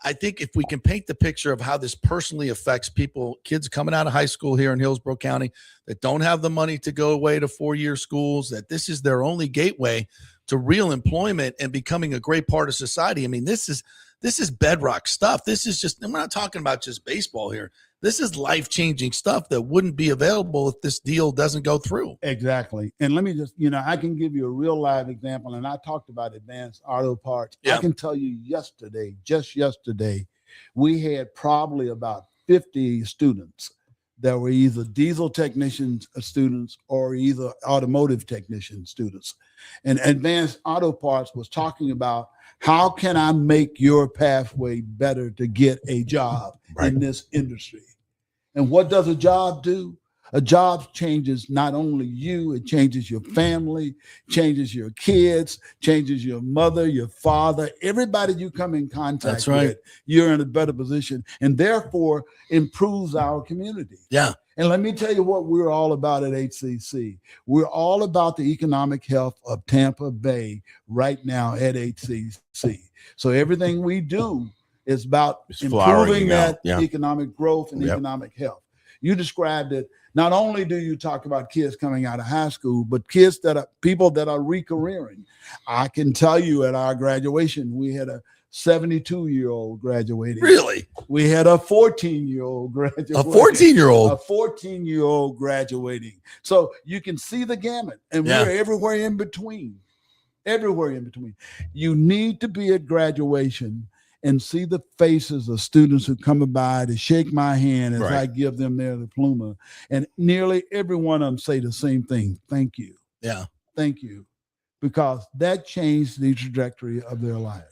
[SPEAKER 2] I think if we can paint the picture of how this personally affects people, kids coming out of high school here in Hillsborough County that don't have the money to go away to four-year schools, that this is their only gateway to real employment and becoming a great part of society. I mean, this is bedrock stuff. This is just, we're not talking about just baseball here. This is life-changing stuff that wouldn't be available if this deal doesn't go through.
[SPEAKER 9] Exactly. And let me just, I can give you a real live example. And I talked about advanced auto parts.
[SPEAKER 2] Yeah.
[SPEAKER 9] I can tell you just yesterday, we had probably about 50 students that were either diesel technician students or either automotive technician students. And advanced auto parts was talking about, how can I make your pathway better to get a job in this industry? And what does a job do? A job changes not only you, it changes your family, changes your kids, changes your mother, your father, everybody you come in contact with, you're in a better position, and therefore improves our community.
[SPEAKER 2] Yeah.
[SPEAKER 9] And let me tell you what we're all about at HCC. We're all about the economic health of Tampa Bay right now at HCC. So everything we do is about improving that economic growth and economic health. You described it. Not only do you talk about kids coming out of high school, but people that are re-careering. I can tell you at our graduation, we had a 72-year-old graduating.
[SPEAKER 2] Really?
[SPEAKER 9] We had a 14-year-old graduating.
[SPEAKER 2] A 14-year-old?
[SPEAKER 9] A 14-year-old graduating. So you can see the gamut, and we're everywhere in between. Everywhere in between. You need to be at graduation and see the faces of students who come by to shake my hand as I give them their diploma. And nearly every one of them say the same thing. Thank you.
[SPEAKER 2] Yeah.
[SPEAKER 9] Thank you. Because that changed the trajectory of their life.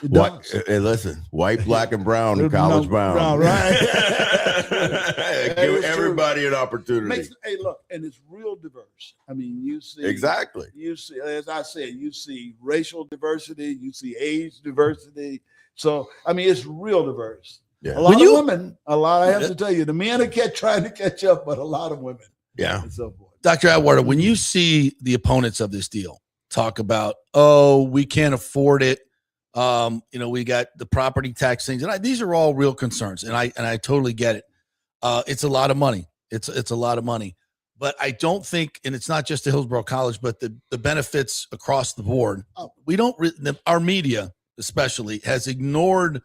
[SPEAKER 9] It does.
[SPEAKER 10] Hey, listen, white, black, and brown and college bound.
[SPEAKER 9] Right.
[SPEAKER 10] Give everybody an opportunity.
[SPEAKER 9] Hey, look, and it's real diverse. I mean, you see.
[SPEAKER 10] Exactly.
[SPEAKER 9] You see, as I said, you see racial diversity, you see age diversity. So, I mean, it's real diverse.
[SPEAKER 10] Yeah.
[SPEAKER 9] A lot of women, I have to tell you, the men are trying to catch up, but a lot of women.
[SPEAKER 10] Yeah.
[SPEAKER 9] And so forth.
[SPEAKER 2] Dr. Atwater, when you see the opponents of this deal talk about, we can't afford it. We got the property tax things, and these are all real concerns, and I totally get it. It's a lot of money. It's a lot of money, but I don't think, and it's not just the Hillsborough College, but the benefits across the board. Our media especially has ignored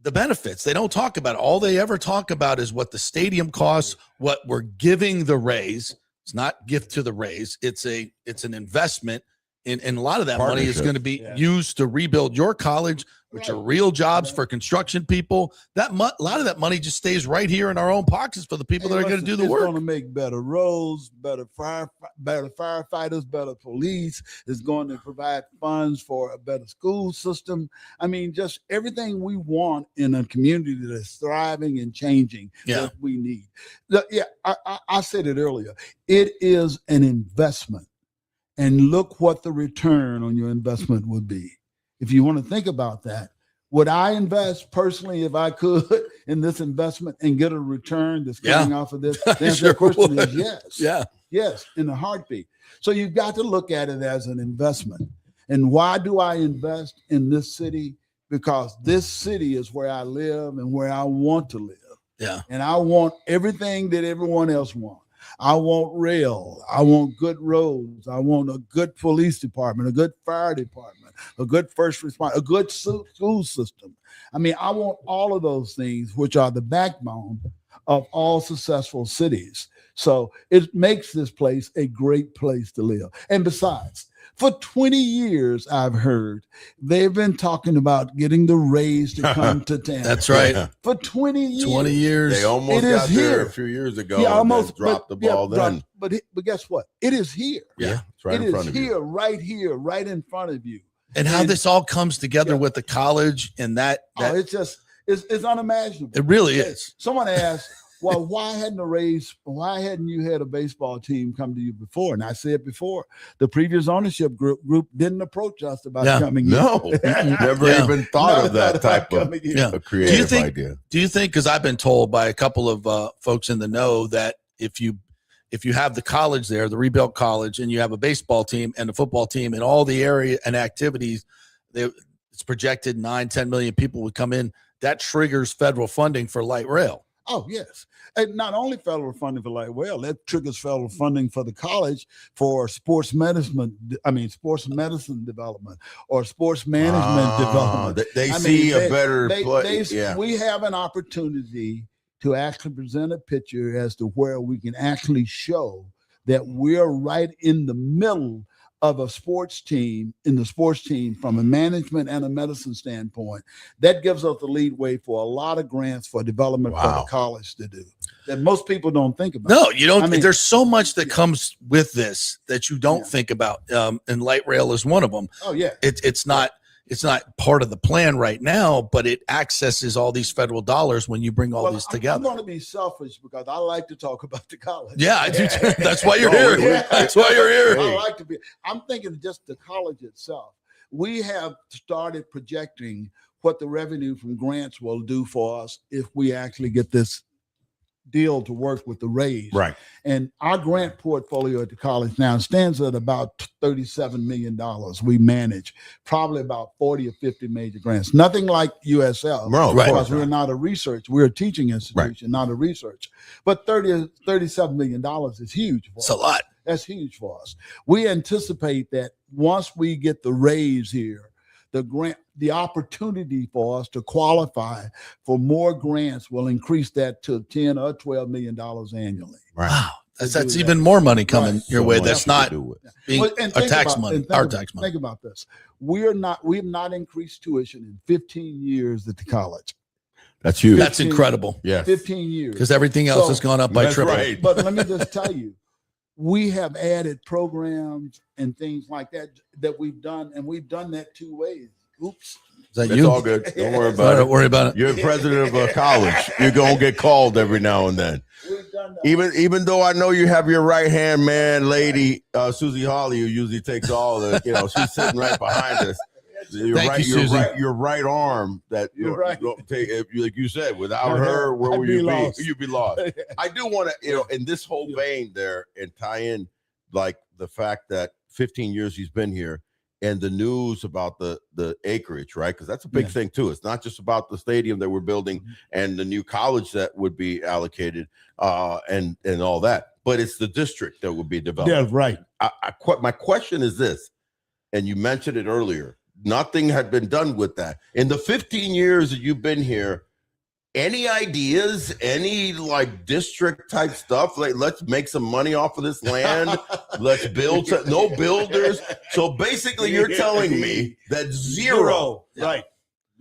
[SPEAKER 2] the benefits. They don't talk about it. All they ever talk about is what the stadium costs, what we're giving the Rays. It's not gift to the Rays. It's an investment. And a lot of that money is going to be used to rebuild your college, which are real jobs for construction people. A lot of that money just stays right here in our own pockets for the people that are going to do the work.
[SPEAKER 9] It's going to make better roads, better firefighters, better police. It's going to provide funds for a better school system. I mean, just everything we want in a community that is thriving and changing that we need. I said it earlier. It is an investment. And look what the return on your investment would be. If you want to think about that, would I invest personally if I could in this investment and get a return that's coming off of this? The answer to the question is yes.
[SPEAKER 2] Yeah.
[SPEAKER 9] Yes, in a heartbeat. So you've got to look at it as an investment. And why do I invest in this city? Because this city is where I live and where I want to live.
[SPEAKER 2] Yeah.
[SPEAKER 9] And I want everything that everyone else wants. I want rail. I want good roads. I want a good police department, a good fire department, a good first response, a good school system. I mean, I want all of those things, which are the backbone of all successful cities. So it makes this place a great place to live. And besides, for 20 years, I've heard they've been talking about getting the Rays to come to Tampa.
[SPEAKER 2] That's right.
[SPEAKER 9] For 20 years.
[SPEAKER 2] 20 years.
[SPEAKER 10] They almost got there a few years ago.
[SPEAKER 9] Yeah, almost
[SPEAKER 10] dropped the ball then.
[SPEAKER 9] But guess what? It is here.
[SPEAKER 10] Yeah, it's right in front of you.
[SPEAKER 9] Here, right in front of you.
[SPEAKER 2] And how this all comes together with the college and that
[SPEAKER 9] it's just it's unimaginable.
[SPEAKER 2] It really is.
[SPEAKER 9] Someone asked, well, why hadn't you had a baseball team come to you before? And I said before, the previous ownership group didn't approach us about coming in.
[SPEAKER 10] No, never even thought of that type of a creative idea.
[SPEAKER 2] Do you think, because I've been told by a couple of folks in the know, that if you have the college there, the rebuilt college, and you have a baseball team and a football team and all the area and activities, it's projected 9-10 million people would come in, that triggers federal funding for light rail.
[SPEAKER 9] Oh, yes. And not only federal funding for light rail, that triggers federal funding for the college for sports medicine development or sports management development.
[SPEAKER 10] They see a better place.
[SPEAKER 9] We have an opportunity to actually present a picture as to where we can actually show that we're right in the middle of a sports team, from a management and a medicine standpoint. That gives us the leadway for a lot of grants for development for the college to do that most people don't think about.
[SPEAKER 2] No, you don't. I mean, there's so much that comes with this that you don't think about. And light rail is one of them.
[SPEAKER 9] Oh, yeah.
[SPEAKER 2] It's not part of the plan right now, but it accesses all these federal dollars when you bring all these together.
[SPEAKER 9] I'm going to be selfish because I like to talk about the college.
[SPEAKER 2] Yeah, I do too. That's why you're here. That's why you're here.
[SPEAKER 9] I like to be. I'm thinking just the college itself. We have started projecting what the revenue from grants will do for us if we actually get this deal to work with the Rays.
[SPEAKER 10] Right.
[SPEAKER 9] And our grant portfolio at the college now stands at about $37 million. We manage probably about 40 or 50 major grants. Nothing like USL, because we're not a research. We're a teaching institution, not a research. But $37 million is huge for us.
[SPEAKER 2] It's a lot.
[SPEAKER 9] That's huge for us. We anticipate that once we get the Rays here, the opportunity for us to qualify for more grants will increase that to $10 or $12 million annually.
[SPEAKER 10] Right.
[SPEAKER 2] Wow. That's even more money coming your way. That's not being our tax money.
[SPEAKER 9] Think about this. We have not increased tuition in 15 years at the college.
[SPEAKER 10] That's huge.
[SPEAKER 2] That's incredible.
[SPEAKER 10] Yeah.
[SPEAKER 9] 15 years.
[SPEAKER 2] Because everything else has gone up by triple.
[SPEAKER 10] Right.
[SPEAKER 9] But let me just tell you, we have added programs and things like that we've done, and we've done that two ways. Oops.
[SPEAKER 2] Is that
[SPEAKER 10] It's
[SPEAKER 2] you?
[SPEAKER 10] all good. Don't worry about it.
[SPEAKER 2] Don't worry about it.
[SPEAKER 10] You're the president of a college. You're going to get called every now and then.
[SPEAKER 9] We've done that.
[SPEAKER 10] Even though I know you have your right hand man, lady, Susie Hawley, who usually takes all the, she's sitting right behind us. Your right arm that don't take, like you said, without her, where would you be? You'd be lost. I do want to, in this whole vein there, and tie in like the fact that 15 years he's been here and the news about the acreage, right? Because that's a big thing too. It's not just about the stadium that we're building and the new college that would be allocated and all that, but it's the district that would be developed.
[SPEAKER 9] Yeah, right.
[SPEAKER 10] My question is this, and you mentioned it earlier. nothing had been done with that. In the 15 years that you've been here, any ideas, any like district type stuff? Like, let's make some money off of this land. Let's build no builders. So basically you're telling me that zero.
[SPEAKER 9] Right.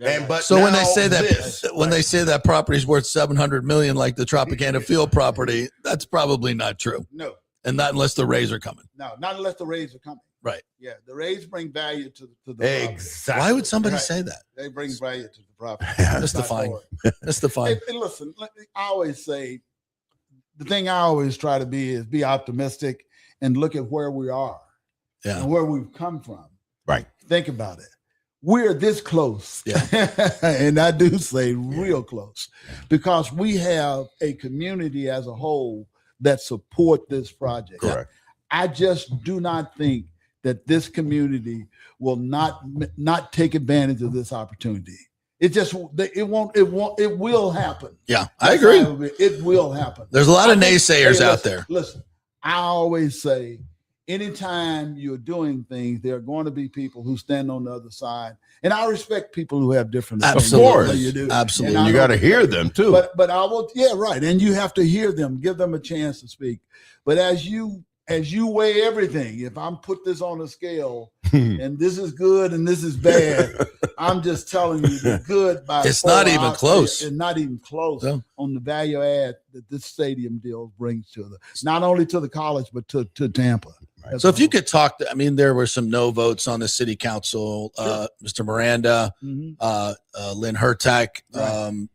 [SPEAKER 10] And but
[SPEAKER 2] So when they
[SPEAKER 10] now
[SPEAKER 2] say that
[SPEAKER 10] this,
[SPEAKER 2] when they say that property's worth $700 million, like the Tropicana Field property, that's probably not true.
[SPEAKER 9] No,
[SPEAKER 2] And not unless the Rays are coming.
[SPEAKER 9] no, not unless the Rays are coming.
[SPEAKER 2] Right.
[SPEAKER 9] Yeah, the Rays bring value to the property.
[SPEAKER 10] exactly.
[SPEAKER 2] Why would somebody
[SPEAKER 9] Right.
[SPEAKER 2] say that?
[SPEAKER 9] They bring value to the property.
[SPEAKER 2] That's the
[SPEAKER 9] Not
[SPEAKER 2] fine.
[SPEAKER 9] for it.
[SPEAKER 2] That's the fine.
[SPEAKER 9] Hey, listen, I always say the thing I always try to be optimistic and look at where we are
[SPEAKER 2] Yeah.
[SPEAKER 9] and where we've come from.
[SPEAKER 10] Right.
[SPEAKER 9] Think about it. We're this close.
[SPEAKER 2] Yeah.
[SPEAKER 9] And I do say real close because we have a community as a whole that support this project.
[SPEAKER 10] Correct.
[SPEAKER 9] I just do not think that this community will not take advantage of this opportunity. It will happen.
[SPEAKER 2] Yeah, I
[SPEAKER 9] That's
[SPEAKER 2] agree.
[SPEAKER 9] how it will happen.
[SPEAKER 2] There's a lot of
[SPEAKER 9] I think-
[SPEAKER 2] naysayers out
[SPEAKER 9] listen,
[SPEAKER 2] there.
[SPEAKER 9] Listen, I always say, anytime you're doing things, there are going to be people who stand on the other side. And I respect people who have different opinions.
[SPEAKER 2] Absolutely.
[SPEAKER 9] You do.
[SPEAKER 2] Absolutely.
[SPEAKER 9] And I
[SPEAKER 10] You
[SPEAKER 9] know-
[SPEAKER 10] got to hear them too.
[SPEAKER 9] But I will, yeah, right. And you have to hear them, give them a chance to speak. But as you weigh everything, if I'm put this on a scale and this is good and this is bad, I'm just telling you the good by
[SPEAKER 2] It's
[SPEAKER 9] far
[SPEAKER 2] not even
[SPEAKER 9] outweighs-
[SPEAKER 2] close.
[SPEAKER 9] It's not even close
[SPEAKER 2] No.
[SPEAKER 9] on the value add that this stadium deal brings to not only to the college, but to Tampa. As
[SPEAKER 2] So
[SPEAKER 9] a
[SPEAKER 2] if you
[SPEAKER 9] whole.
[SPEAKER 2] could talk, there were some no votes on the city council. Mr. Miranda,
[SPEAKER 9] Mhm.
[SPEAKER 2] Lynn Hertak.
[SPEAKER 9] Right.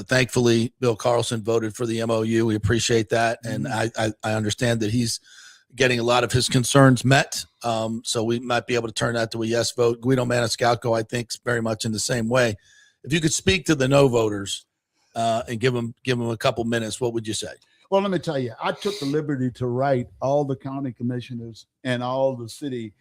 [SPEAKER 2] Thankfully, Bill Carlson voted for the MOU. We appreciate that, and
[SPEAKER 9] Mm-hmm.
[SPEAKER 2] I understand that he's getting a lot of his concerns met. So we might be able to turn that to a yes vote. Guido Maniscalco, I think, is very much in the same way. If you could speak to the no voters and give them a couple minutes, what would you say?
[SPEAKER 9] Well, let me tell you, I took the liberty to write all the county commissioners and all the city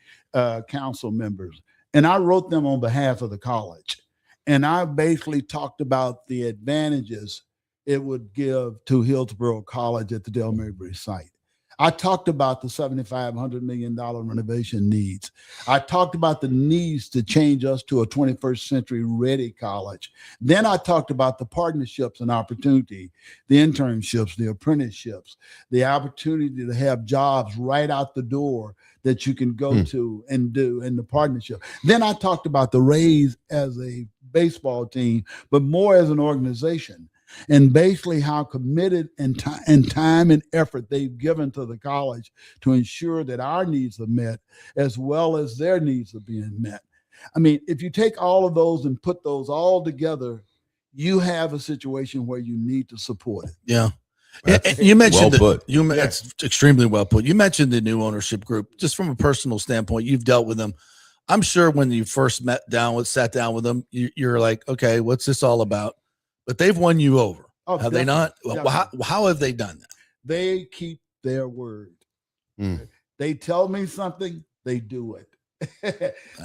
[SPEAKER 9] council members, and I wrote them on behalf of the college. And I basically talked about the advantages it would give to Hillsborough College at the Del Mabry site. I talked about the $7,500 million renovation needs. I talked about the needs to change us to a 21st century ready college. Then I talked about the partnerships and opportunity, the internships, the apprenticeships, the opportunity to have jobs right out the door that you can go to and do in the partnership. Then I talked about the Rays as a baseball team, but more as an organization. And basically how committed and time and effort they've given to the college to ensure that our needs are met as well as their needs are being met. I mean, if you take all of those and put those all together, you have a situation where you need to support it.
[SPEAKER 2] Yeah. You mentioned
[SPEAKER 10] That's
[SPEAKER 2] extremely well put. You mentioned the new ownership group. Just from a personal standpoint, you've dealt with them. I'm sure when you first sat down with them, you're like, okay, what's this all about? But they've won you over.
[SPEAKER 9] Oh,
[SPEAKER 2] have they not? How have they done that?
[SPEAKER 9] They keep their word. They tell me something, they do it.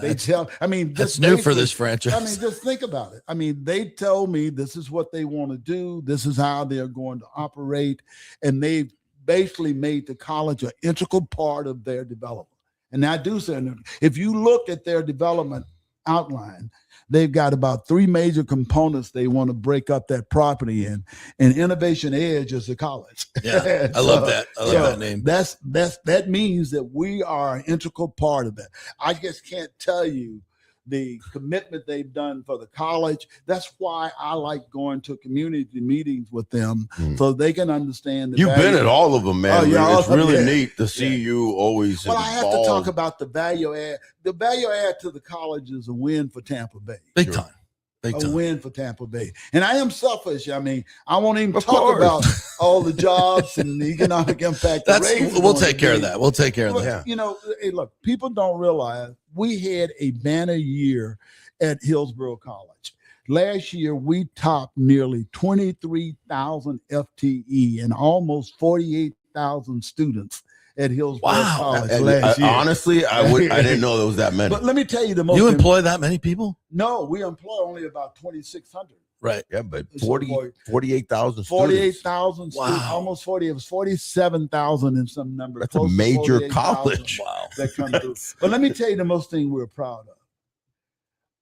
[SPEAKER 2] That's new for this franchise.
[SPEAKER 9] I mean, just think about it. I mean, they tell me this is what they want to do. This is how they're going to operate. And they've basically made the college an integral part of their development. And I do say, if you look at their development outline, they've got about three major components they want to break up that property in. And Innovation Edge is the college.
[SPEAKER 2] Yeah, I love that. I love that name.
[SPEAKER 9] That means that we are an integral part of that. I just can't tell you the commitment they've done for the college. That's why I like going to community meetings with them so they can understand.
[SPEAKER 10] You've been at all of them, man. It's really neat to see you always.
[SPEAKER 9] Well, I have to talk about the value add. The value add to the college is a win for Tampa Bay.
[SPEAKER 2] Big time.
[SPEAKER 9] A win for Tampa Bay. And I am selfish. I mean, I won't even talk about all the jobs and the economic impact.
[SPEAKER 2] We'll take care of that. We'll take care of that.
[SPEAKER 9] You know, hey, look, people don't realize we had a banner year at Hillsborough College. Last year, we topped nearly 23,000 FTE and almost 48,000 students at Hillsborough College last year.
[SPEAKER 10] Honestly, I didn't know there was that many.
[SPEAKER 9] But let me tell you the most.
[SPEAKER 2] You employ that many people?
[SPEAKER 9] No, we employ only about 2,600.
[SPEAKER 2] Right.
[SPEAKER 10] Yeah, but 48,000
[SPEAKER 9] 48,000
[SPEAKER 2] Wow.
[SPEAKER 9] students, almost 40. It was 47,000 in some numbers.
[SPEAKER 10] That's a major college.
[SPEAKER 9] That come through. But let me tell you the most thing we're proud of.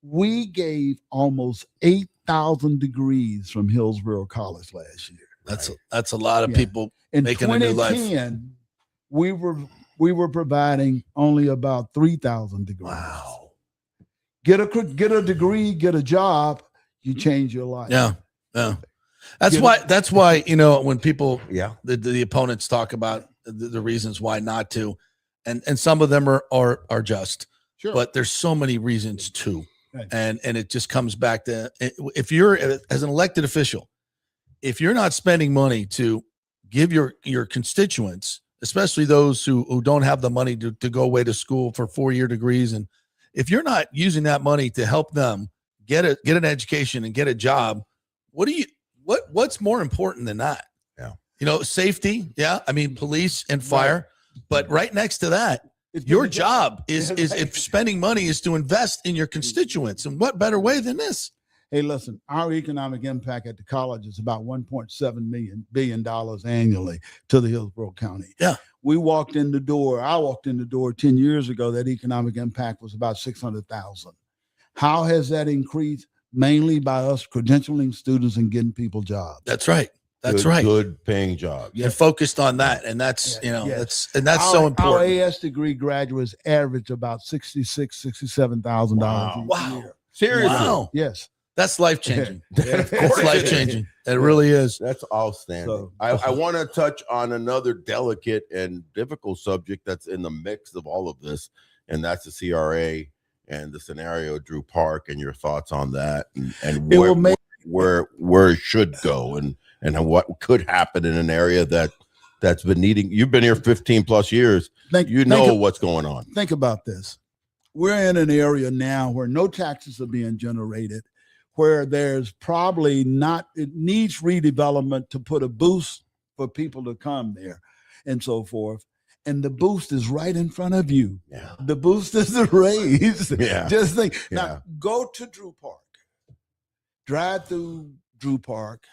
[SPEAKER 9] We gave almost 8,000 degrees from Hillsborough College last year.
[SPEAKER 2] That's a lot of people
[SPEAKER 9] In
[SPEAKER 2] making a new life.
[SPEAKER 9] 2010, we were providing only about 3,000 degrees.
[SPEAKER 2] Wow.
[SPEAKER 9] Get a degree, get a job, you change your life.
[SPEAKER 2] Yeah. That's why, when people, the opponents talk about the reasons why not to, and some of them are just,
[SPEAKER 9] Sure.
[SPEAKER 2] but there's so many reasons too.
[SPEAKER 9] Right.
[SPEAKER 2] And it just comes back to, if you're as an elected official, if you're not spending money to give your constituents, especially those who don't have the money to go away to school for 4-year degrees, and if you're not using that money to help them get an education and get a job, what's more important than that? Yeah. Safety. Yeah. I mean, police and fire, but right next to that, your job is if spending money is to invest in your constituents. And what better way than this?
[SPEAKER 9] Hey, listen, our economic impact at the college is about $1.7 billion annually to the Hillsborough County.
[SPEAKER 2] Yeah.
[SPEAKER 9] I walked in the door 10 years ago, that economic impact was about 600,000. How has that increased? Mainly by us credentialing students and getting people jobs.
[SPEAKER 2] That's right. That's right.
[SPEAKER 10] Good paying jobs.
[SPEAKER 2] You're focused on that. And that's, that's so important.
[SPEAKER 9] Our AS degree graduates average about $67,000 a year.
[SPEAKER 10] Seriously.
[SPEAKER 2] Wow.
[SPEAKER 9] Yes.
[SPEAKER 2] That's life-changing. That's life-changing. It really is.
[SPEAKER 10] That's outstanding.
[SPEAKER 9] So,
[SPEAKER 10] I want to touch on another delicate and difficult subject that's in the mix of all of this, and that's the CRA and the scenario, Drew Park, and your thoughts on that, and where it should go, and what could happen in an area that's been needing. You've been here 15 plus years. What's going on.
[SPEAKER 9] Think about this. We're in an area now where no taxes are being generated, where there's probably it needs redevelopment to put a boost for people to come there and so forth. And the boost is right in front of you.
[SPEAKER 10] Yeah.
[SPEAKER 9] The boost is the raise.
[SPEAKER 10] Yeah.
[SPEAKER 9] Just think. Yeah. Now, go to Drew Park. Drive through Drew Park.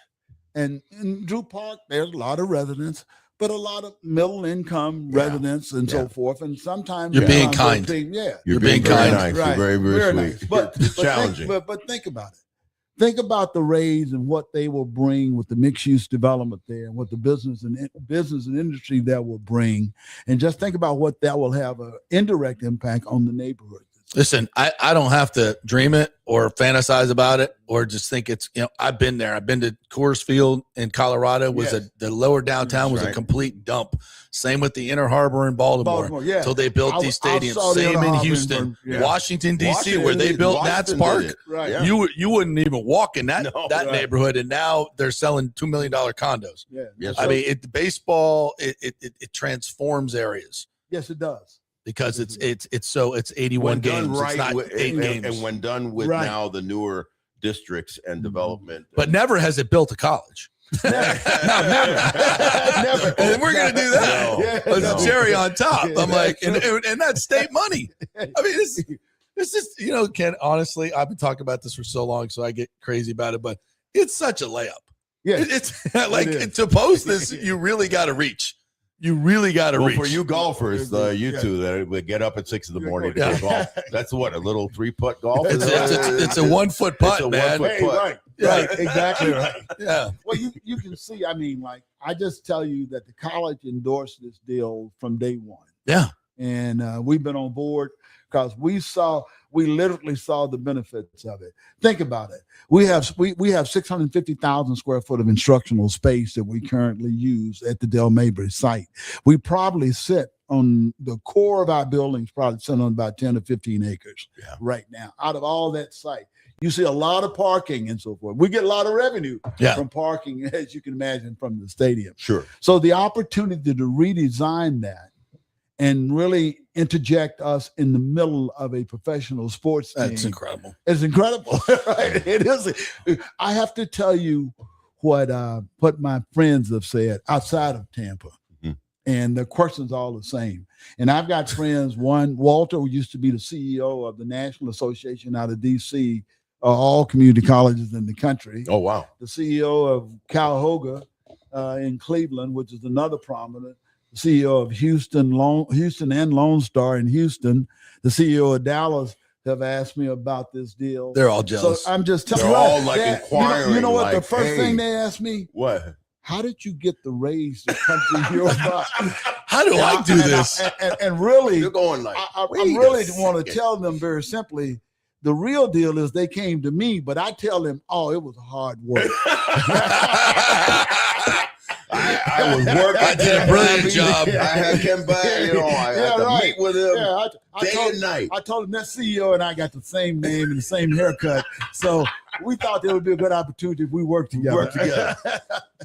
[SPEAKER 9] And in Drew Park, there's a lot of residents, but a lot of middle-income residents and so forth. And sometimes
[SPEAKER 2] you're being kind.
[SPEAKER 10] You're being kind. Nice.
[SPEAKER 9] Right.
[SPEAKER 10] You're very, very sweet.
[SPEAKER 9] Nice. But
[SPEAKER 10] it's challenging.
[SPEAKER 9] But think about it. Think about the raise and what they will bring with the mixed-use development there, and what the business and industry that will bring, and just think about what that will have an indirect impact on the neighborhood.
[SPEAKER 2] Listen, I don't have to dream it or fantasize about it or just think it's, I've been there. I've been to Coors Field in Colorado. The lower downtown was a complete dump. Same with the Inner Harbor in Baltimore.
[SPEAKER 9] Yeah.
[SPEAKER 2] They built these stadiums. Same in Houston, Washington, D.C., where they built Nats Park.
[SPEAKER 9] Right.
[SPEAKER 2] Yeah. You wouldn't even walk in that neighborhood, and now they're selling $2 million condos.
[SPEAKER 9] Yeah.
[SPEAKER 10] Yes,
[SPEAKER 2] I mean, baseball, it transforms areas.
[SPEAKER 9] Yes, it does.
[SPEAKER 2] Because it's 81 games. It's not 8 games.
[SPEAKER 10] And when done with now the newer districts and development.
[SPEAKER 2] But never has it built a college.
[SPEAKER 9] Never.
[SPEAKER 2] And we're going to do that. As a cherry on top. I'm like, and that's state money. I mean, this is, Ken, honestly, I've been talking about this for so long, so I get crazy about it, but it's such a layup.
[SPEAKER 9] Yeah.
[SPEAKER 2] It's like to post this, you really got to reach. You really got to reach.
[SPEAKER 10] For you golfers, you two that would get up at 6 a.m. to play golf. That's what, a little 3-putt golf?
[SPEAKER 2] It's a 1-foot putt,
[SPEAKER 10] it's a
[SPEAKER 2] man.
[SPEAKER 10] 1-foot putt.
[SPEAKER 9] Right, exactly right.
[SPEAKER 2] Yeah.
[SPEAKER 9] Well, you can see, I just tell you that the college endorsed this deal from day one.
[SPEAKER 2] Yeah.
[SPEAKER 9] And we've been on board because we literally saw the benefits of it. Think about it. We have 650,000 square foot of instructional space that we currently use at the Del Mabry site. We probably sit on the core of our buildings, probably sit on about 10 to 15 acres right now. Out of all that site, you see a lot of parking and so forth. We get a lot of revenue from parking, as you can imagine, from the stadium.
[SPEAKER 10] Sure.
[SPEAKER 9] So the opportunity to redesign that and really interject us in the middle of a professional sports team.
[SPEAKER 2] That's incredible.
[SPEAKER 9] It's incredible, right? It is. I have to tell you what my friends have said outside of Tampa, and the question's all the same. And I've got friends. One, Walter, who used to be the CEO of the National Association out of D.C., all community colleges in the country.
[SPEAKER 10] Oh, wow.
[SPEAKER 9] The CEO of Cuyahoga in Cleveland, which is another prominent. CEO of Houston and Lone Star in Houston, the CEO of Dallas have asked me about this deal.
[SPEAKER 2] They're all jealous.
[SPEAKER 9] So I'm just telling
[SPEAKER 10] They're
[SPEAKER 9] you.
[SPEAKER 10] all like inquiring.
[SPEAKER 9] You know what?
[SPEAKER 10] like,
[SPEAKER 9] the first
[SPEAKER 10] hey,
[SPEAKER 9] thing they asked me,
[SPEAKER 10] what?
[SPEAKER 9] how did you get the raise to come to your box?
[SPEAKER 2] How do I do this?
[SPEAKER 9] And really,
[SPEAKER 10] You're going like,
[SPEAKER 9] I really want to tell them very simply, the real deal is they came to me, but I tell them, oh, it was hard work.
[SPEAKER 10] I was working.
[SPEAKER 2] I did a brilliant job.
[SPEAKER 10] I had Ken back, I had to meet with him day and night.
[SPEAKER 9] I told him that CEO and I got the same name and the same haircut. So we thought there would be a good opportunity if we worked together.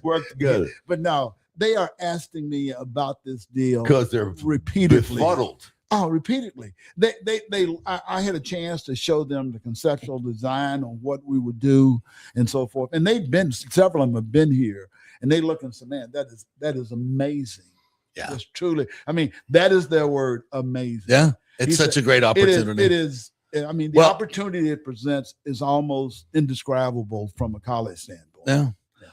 [SPEAKER 10] Work together.
[SPEAKER 9] But no, they are asking me about this deal
[SPEAKER 10] Because they're
[SPEAKER 9] repeatedly.
[SPEAKER 10] befuddled.
[SPEAKER 9] Oh, repeatedly. I had a chance to show them the conceptual design on what we would do and so forth. And several of them have been here, and they look and say, man, that is amazing.
[SPEAKER 2] Yeah.
[SPEAKER 9] It's truly, I mean, that is their word, amazing.
[SPEAKER 2] Yeah. It's such a great opportunity.
[SPEAKER 9] It is. I mean, the opportunity it presents is almost indescribable from a college standpoint.
[SPEAKER 2] Yeah.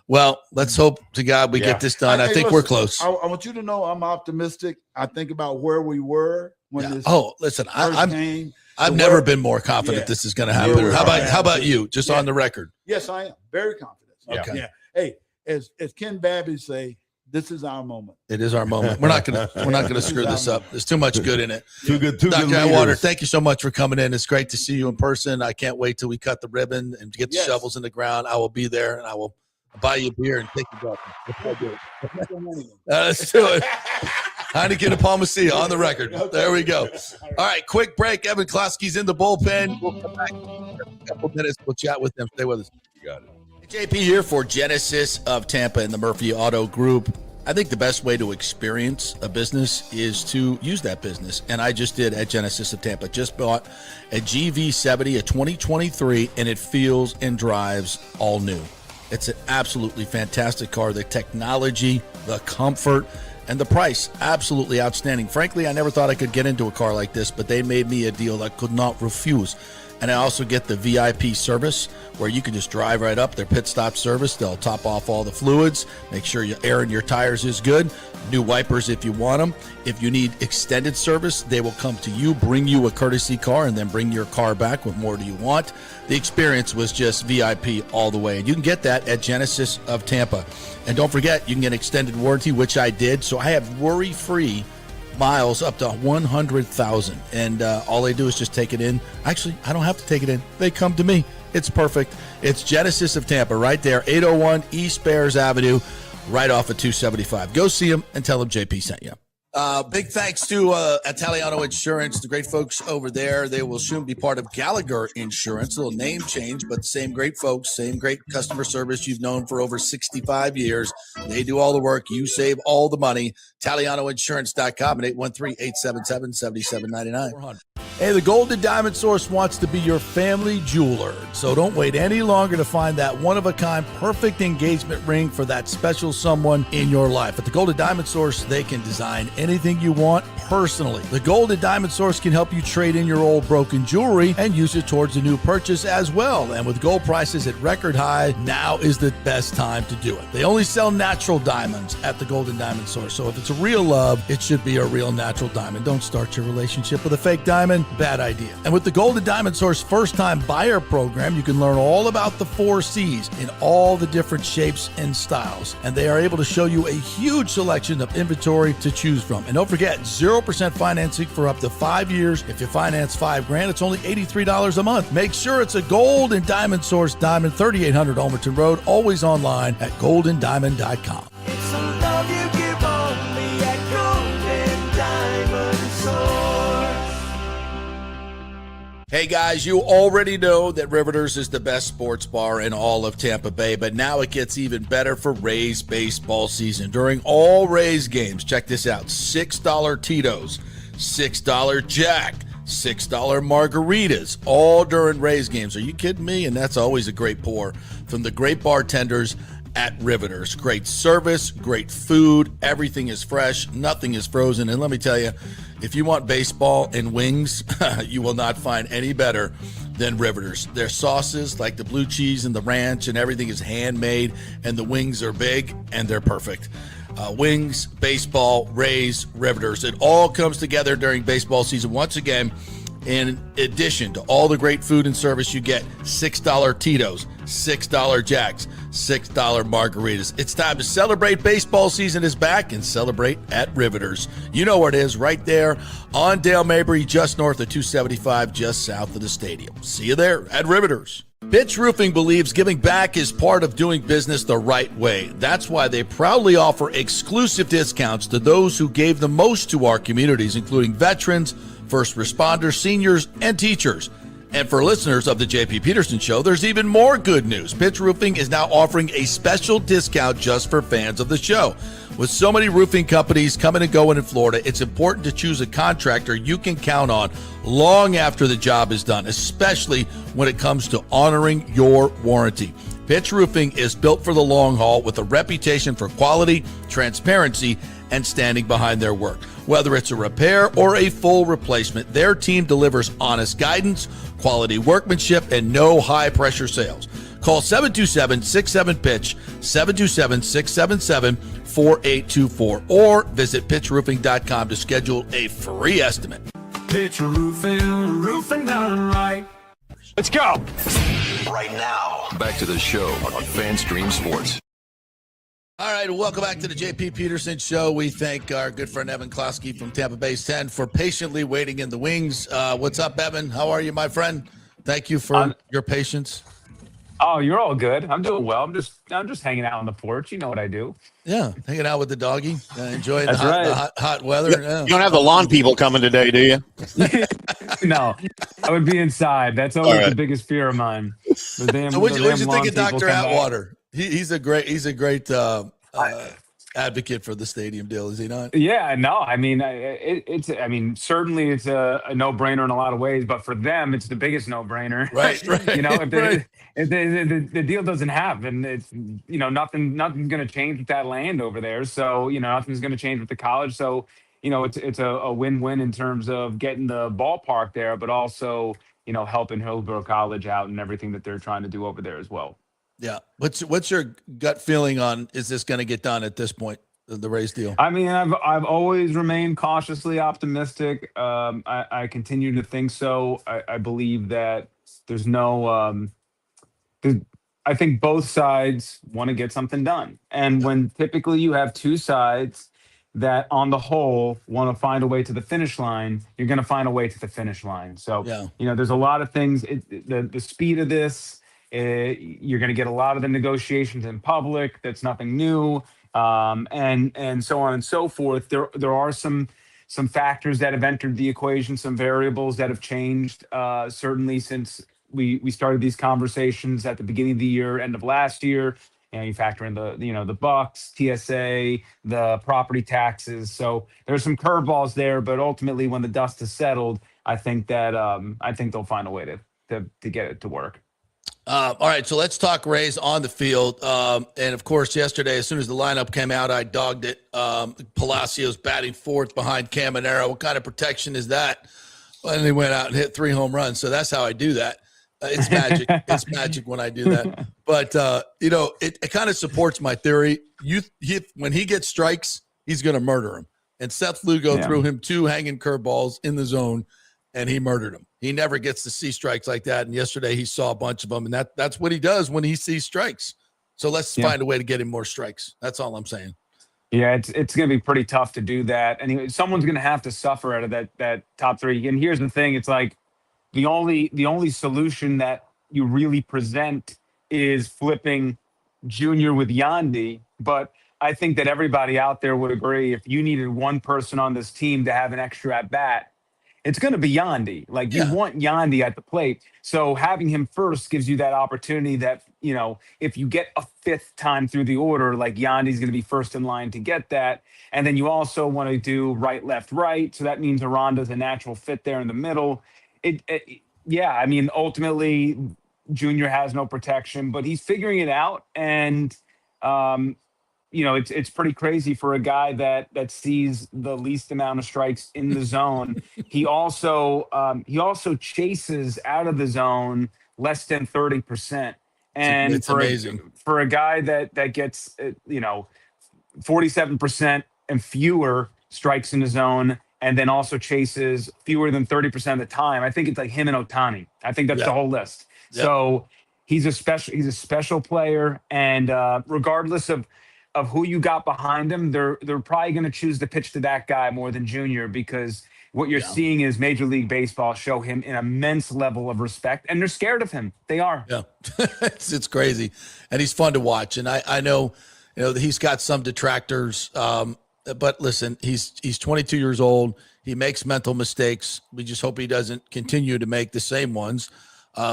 [SPEAKER 2] Well, let's hope to God we get this done. I think we're close.
[SPEAKER 9] I want you to know I'm optimistic. I think about where we were when this
[SPEAKER 2] listen,
[SPEAKER 9] came.
[SPEAKER 2] I've never been more confident this is going to happen. How about you? Just on the record.
[SPEAKER 9] Yes, I am very confident.
[SPEAKER 2] Okay.
[SPEAKER 9] Yeah. Hey, as Ken Babby say, this is our moment.
[SPEAKER 2] It is our moment. We're not gonna screw this up. There's too much good in it.
[SPEAKER 10] Too good.
[SPEAKER 2] Dr. Atwater, thank you so much for coming in. It's great to see you in person. I can't wait till we cut the ribbon and get the shovels in the ground. I will be there, and I will buy you a beer and take you back. Let's do it. Heineken and Palmacia on the record. There we go. All right, quick break. Evan Closky's in the bullpen. We'll come back in a couple minutes. We'll chat with them. Stay with us. You got it. JP here for Genesis of Tampa and the Murphy Auto Group. I think the best way to experience a business is to use that business. And I just did at Genesis of Tampa. Just bought a GV70, a 2023, and it feels and drives all new. It's an absolutely fantastic car. The technology, the comfort, and the price, absolutely outstanding. Frankly, I never thought I could get into a car like this, but they made me a deal I could not refuse. And I also get the VIP service where you can just drive right up, their pit stop service. They'll top off all the fluids, make sure your air in your tires is good, new wipers if you want them. If you need extended service, they will come to you, bring you a courtesy car, and then bring your car back. What more do you want? The experience was just VIP all the way. And you can get that at Genesis of Tampa. And don't forget, you can get extended warranty, which I did. So I have worry-free miles up to 100,000, and all they do is just take it in. Actually, I don't have to take it in. They come to me. It's perfect. It's Genesis of Tampa right there, 801 East Bears Avenue, right off of 275. Go see them and tell them JP sent you. Big thanks to Italiano Insurance, the great folks over there. They will soon be part of Gallagher Insurance. A little name change, but same great folks, same great customer service you've known for over 65 years. They do all the work. You save all the money. ItalianoInsurance.com at 813-877-7799. Hey, the Golden Diamond Source wants to be your family jeweler. So don't wait any longer to find that one-of-a-kind perfect engagement ring for that special someone in your life. At the Golden Diamond Source, they can design anything you want personally. The Golden Diamond Source can help you trade in your old broken jewelry and use it towards a new purchase as well. And with gold prices at record high, now is the best time to do it. They only sell natural diamonds at the Golden Diamond Source. So if it's a real love, it should be a real natural diamond. Don't start your relationship with a fake diamond. Bad idea. And with the Golden Diamond Source first-time buyer program, you can learn all about the 4 C's in all the different shapes and styles. And they are able to show you a huge selection of inventory to choose from. And don't forget, 0% financing for up to 5 years. If you finance $5,000, it's only $83 a month. Make sure it's a Golden Diamond Source diamond, 3800 Almerton Road, always online at goldendiamond.com.
[SPEAKER 1] It's a love you give only at Golden Diamond Source.
[SPEAKER 2] Hey guys, you already know that Riveters is the best sports bar in all of Tampa Bay, but now it gets even better for Rays baseball season. During all Rays games, check this out, $6 Tito's, $6 Jack, $6 margaritas, all during Rays games. Are you kidding me? And that's always a great pour from the great bartenders at Riveters. Great service, great food, everything is fresh, nothing is frozen. And let me tell you, if you want baseball and wings, you will not find any better than Riveters. Their sauces, like the blue cheese and the ranch and everything, is handmade, and the wings are big and they're perfect. Wings, baseball, Rays, Riveters. It all comes together during baseball season. Once again, In addition to all the great food and service you get, $6 Tito's, $6 Jacks, $6 margaritas. It's time to celebrate. Baseball season is back, and celebrate at Riveters. You know where it is, right there on Dale Mabry, just north of 275, just south of the stadium. See you there at Riveters. Pitch Roofing believes giving back is part of doing business the right way. That's why they proudly offer exclusive discounts to those who gave the most to our communities, including veterans, first responders, seniors, and teachers. And for listeners of the JP Peterson Show, there's even more good news. Pitch Roofing is now offering a special discount just for fans of the show. With so many roofing companies coming and going in Florida, it's important to choose a contractor you can count on long after the job is done, especially when it comes to honoring your warranty. Pitch Roofing is built for the long haul with a reputation for quality, transparency, and standing behind their work. Whether it's a repair or a full replacement, their team delivers honest guidance, quality workmanship, and no high-pressure sales. Call 727-67-PITCH, 727-677-4824, or visit pitchroofing.com to schedule a free estimate.
[SPEAKER 1] Pitch Roofing, roofing done right.
[SPEAKER 4] Let's go.
[SPEAKER 7] Right now, back to the show on FanStream Sports.
[SPEAKER 2] All right, welcome back to the JP Peterson Show. We thank our good friend Evan Closky from Tampa Bay 10 for patiently waiting in the wings. What's up, Evan? How are you, my friend? Thank you for your patience.
[SPEAKER 11] Oh, you're all good. I'm doing well. I'm just hanging out on the porch. You know what I do.
[SPEAKER 2] Yeah, hanging out with the doggy, enjoying
[SPEAKER 11] That's
[SPEAKER 2] the hot weather. Yeah.
[SPEAKER 3] You don't have the lawn people coming today, do you?
[SPEAKER 11] No, I would be inside. That's always the biggest fear of mine.
[SPEAKER 2] So what did you think of Dr. Atwater? He's a great advocate for the stadium deal, is he not?
[SPEAKER 11] Yeah, no, I mean, certainly it's a no-brainer in a lot of ways, but for them, it's the biggest no-brainer.
[SPEAKER 2] Right.
[SPEAKER 11] You know, if the deal doesn't happen, it's, you know, nothing's going to change with that land over there. So, you know, nothing's going to change with the college. So, you know, it's a win-win in terms of getting the ballpark there, but also, you know, helping Hillsborough College out and everything that they're trying to do over there as well.
[SPEAKER 2] Yeah. What's your gut feeling on, is this going to get done at this point, the Rays deal?
[SPEAKER 11] I mean, I've always remained cautiously optimistic. I continue to think so. I believe that there's no I think both sides want to get something done. And when typically you have two sides that on the whole want to find a way to the finish line, you're going to find a way to the finish line. So, you know, there's a lot of things, the speed of this, you're going to get a lot of the negotiations in public. That's nothing new, and so on and so forth. There are some factors that have entered the equation, some variables that have changed, certainly since we started these conversations at the beginning of the year, end of last year. You know, you factor in the Bucs, TSA, the property taxes. So there's some curveballs there, but ultimately, when the dust has settled, I think that they'll find a way to get it to work.
[SPEAKER 2] All right, so let's talk Rays on the field. And, of course, yesterday, as soon as the lineup came out, I dogged it. Palacios batting fourth behind Caminero. What kind of protection is that? And they went out and hit 3 home runs. So that's how I do that. It's magic. It's magic when I do that. But, you know, it kind of supports my theory. When he gets strikes, he's going to murder him. And Seth Lugo threw him 2 hanging curveballs in the zone, and he murdered him. He never gets to see strikes like that. And yesterday he saw a bunch of them, and that's what he does when he sees strikes. So let's find a way to get him more strikes. That's all I'm saying.
[SPEAKER 11] Yeah, it's going to be pretty tough to do that. Anyway, someone's going to have to suffer out of that top 3. And here's the thing: it's like the only solution that you really present is flipping Junior with Yandy. But I think that everybody out there would agree, if you needed one person on this team to have an extra at bat, it's going to be Yandy. Like, you want Yandy at the plate. So having him first gives you that opportunity that, you know, if you get a 5th time through the order, like, Yandy's going to be first in line to get that. And then you also want to do right, left, right. So that means Aranda's a natural fit there in the middle. I mean, ultimately, Junior has no protection, but he's figuring it out. And, you know, it's pretty crazy for a guy that sees the least amount of strikes in the zone. He also chases out of the zone less than 30%. And
[SPEAKER 2] it's amazing
[SPEAKER 11] for a guy that gets 47% and fewer strikes in the zone, and then also chases fewer than 30% of the time. I think it's like him and Ohtani. I think that's the whole list.
[SPEAKER 2] Yep.
[SPEAKER 11] So he's a special player, and regardless of who you got behind him, they're probably going to choose to pitch to that guy more than Junior, because what you're seeing is Major League Baseball show him an immense level of respect, and they're scared of him. They are.
[SPEAKER 2] Yeah, it's crazy, and he's fun to watch. And I know, that he's got some detractors, but listen, he's 22 years old. He makes mental mistakes. We just hope he doesn't continue to make the same ones,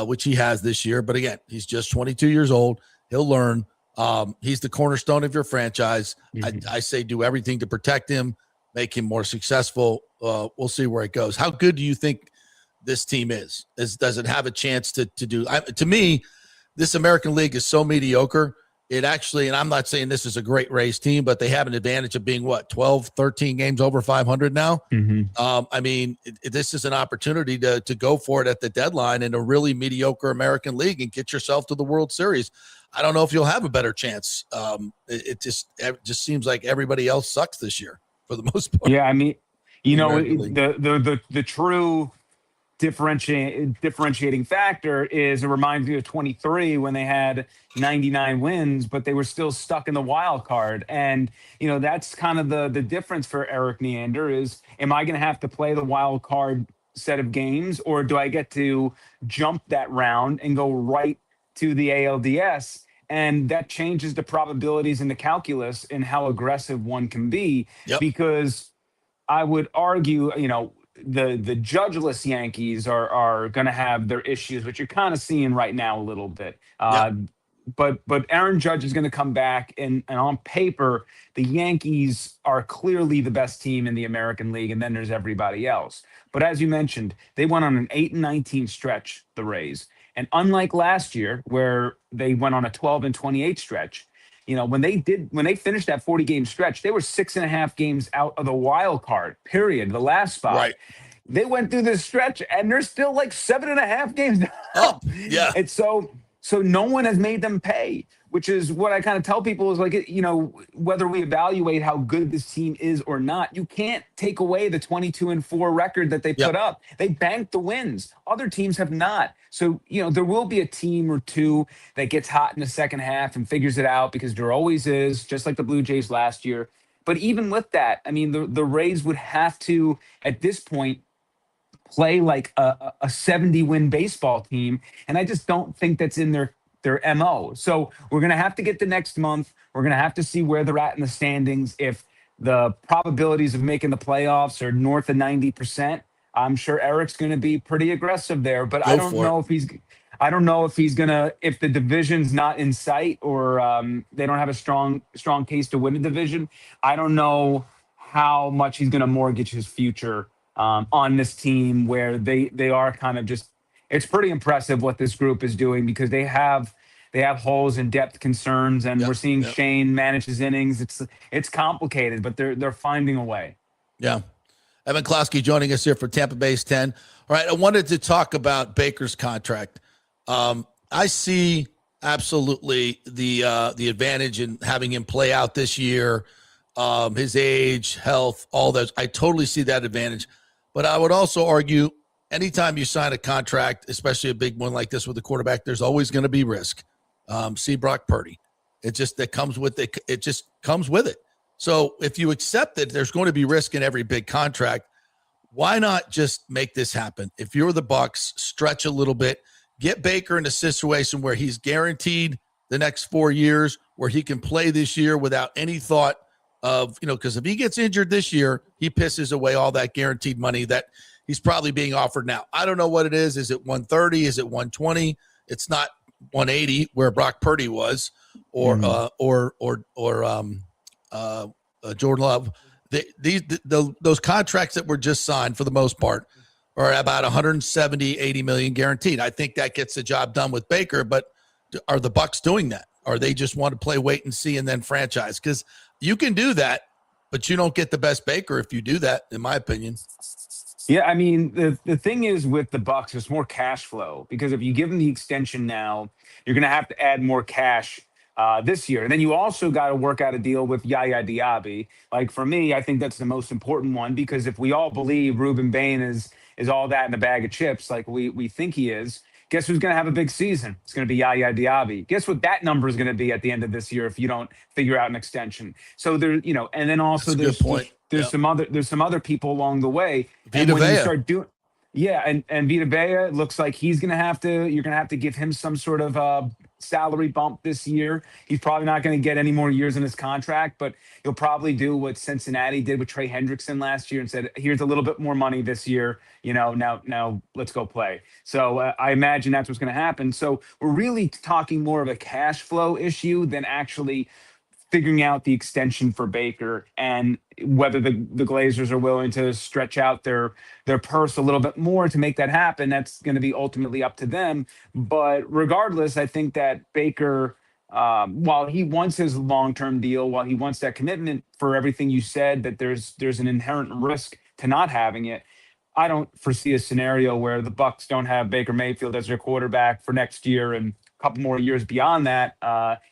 [SPEAKER 2] which he has this year. But again, he's just 22 years old. He'll learn. He's the cornerstone of your franchise. I say do everything to protect him, make him more successful. We'll see where it goes. How good do you think this team is? Does it have a chance to do? To me, this American League is so mediocre. It actually, and I'm not saying this is a great race team, but they have an advantage of being 12, 13 games over 500 now. I mean, this is an opportunity to go for it at the deadline in a really mediocre American League and get yourself to the World Series. I don't know if you'll have a better chance. It just seems like everybody else sucks this year for the most part.
[SPEAKER 11] Yeah, I mean, the true differentiating factor is it reminds me of 23 when they had 99 wins, but they were still stuck in the wild card. And, that's kind of the difference for Eric Neander is, am I going to have to play the wild card set of games, or do I get to jump that round and go right to the ALDS? And that changes the probabilities in the calculus and how aggressive one can be, because I would argue, the judgeless Yankees are going to have their issues, which you're kind of seeing right now a little bit. But Aaron Judge is going to come back, and on paper, the Yankees are clearly the best team in the American League, and then there's everybody else. But as you mentioned, they went on an 8-19 stretch, the Rays. And unlike last year, where they went on a 12-28 stretch, when they finished that 40-game stretch, they were 6.5 games out of the wild card, period, the last spot.
[SPEAKER 2] Right.
[SPEAKER 11] They went through this stretch, and they're still like 7.5 games up.
[SPEAKER 2] Yeah.
[SPEAKER 11] And so no one has made them pay, which is what I kind of tell people is like, whether we evaluate how good this team is or not, you can't take away the 22-4 record that they put up. They banked the wins. Other teams have not. So, there will be a team or two that gets hot in the second half and figures it out, because there always is, just like the Blue Jays last year. But even with that, I mean, the Rays would have to, at this point, play like a 70-win baseball team. And I just don't think that's in their MO. So we're going to have to get the next month. We're going to have to see where they're at in the standings. If the probabilities of making the playoffs are north of 90%, I'm sure Eric's going to be pretty aggressive there. But I don't know if he's going to, if the division's not in sight, or they don't have a strong case to win the division. I don't know how much he's going to mortgage his future on this team, where they are kind of just, it's pretty impressive what this group is doing, because they have holes and depth concerns, and we're seeing Shane manage his innings. It's complicated, but they're finding a way.
[SPEAKER 2] Yeah. Evan Closky joining us here for Tampa Bay's 10. All right, I wanted to talk about Baker's contract. I see absolutely the advantage in having him play out this year, his age, health, all those. I totally see that advantage. But I would also argue anytime you sign a contract, especially a big one like this with a quarterback, there's always going to be risk. See Brock Purdy. That comes with it. It just comes with it. So if you accept that there's going to be risk in every big contract, why not just make this happen? If you're the Bucs, stretch a little bit, get Baker in a situation where he's guaranteed the next 4 years, where he can play this year without any thought of, because if he gets injured this year, he pisses away all that guaranteed money that he's probably being offered now. I don't know what it is. Is it 130? Is it 120? It's not 180 where Brock Purdy was, or Jordan Love. Those contracts that were just signed for the most part are about 170, 80 million guaranteed. I think that gets the job done with Baker, but are the Bucs doing that? Or they just want to play wait and see and then franchise? Because you can do that, but you don't get the best Baker if you do that, in my opinion.
[SPEAKER 11] Yeah, I mean, the thing is with the Bucs, it's more cash flow, because if you give them the extension now, you're going to have to add more cash this year. And then you also got to work out a deal with Yaya Diaby. Like for me, I think that's the most important one, because if we all believe Ruben Bain is all that in a bag of chips, like we think he is, guess who's going to have a big season? It's going to be Yaya Diaby. Guess what that number is going to be at the end of this year if you don't figure out an extension. So there, and then also there's some other people along the way. And when you start doing, and Vita Vea looks like you're going to have to give him some sort of salary bump this year. He's probably not going to get any more years in his contract, but he'll probably do what Cincinnati did with Trey Hendrickson last year and said, here's a little bit more money this year. Now let's go play. So I imagine that's what's going to happen. So we're really talking more of a cash flow issue than actually figuring out the extension for Baker, and whether the Glazers are willing to stretch out their purse a little bit more to make that happen. That's going to be ultimately up to them. But regardless, I think that Baker, while he wants his long-term deal, while he wants that commitment for everything you said, that there's an inherent risk to not having it. I don't foresee a scenario where the Bucs don't have Baker Mayfield as their quarterback for next year and a couple more years beyond that.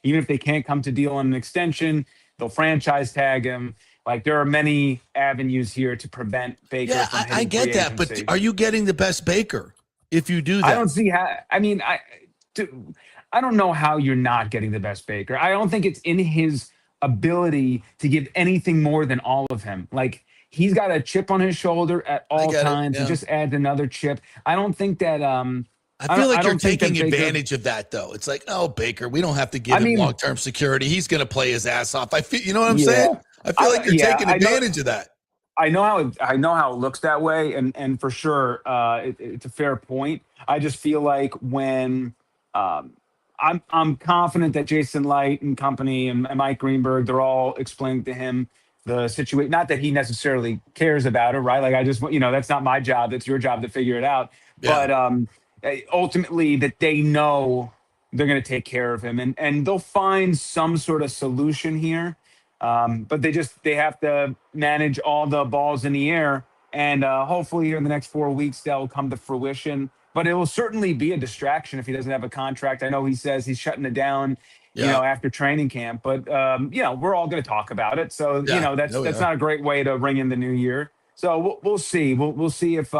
[SPEAKER 11] Even if they can't come to deal on an extension, they'll franchise tag him. Like, there are many avenues here to prevent Baker from hitting
[SPEAKER 2] I get
[SPEAKER 11] free
[SPEAKER 2] that,
[SPEAKER 11] agency.
[SPEAKER 2] but are you getting the best Baker if you do that?
[SPEAKER 11] I don't see how. I mean, I don't know how you're not getting the best Baker. I don't think it's in his ability to give anything more than all of him. Like, he's got a chip on his shoulder at all times. He just adds another chip. I don't think that.
[SPEAKER 2] I feel like you're taking advantage of that, though. It's like, oh, Baker, we don't have to give him long-term security. He's going to play his ass off. I feel, you know what I'm saying? I feel like you're taking advantage of that.
[SPEAKER 11] I know how it looks that way, and for sure, it's a fair point. I just feel like when I'm confident that Jason Light and company and Mike Greenberg, they're all explaining to him the situation. Not that he necessarily cares about it, right? Like, I just, that's not my job. That's your job to figure it out. Yeah. But ultimately, that they know they're going to take care of him, and they'll find some sort of solution here. But they have to manage all the balls in the air, and hopefully here in the next 4 weeks they'll come to fruition. But it will certainly be a distraction if he doesn't have a contract. I know he says he's shutting it down, after training camp. But we're all going to talk about it. So that's not a great way to ring in the new year. So we'll see. We'll see if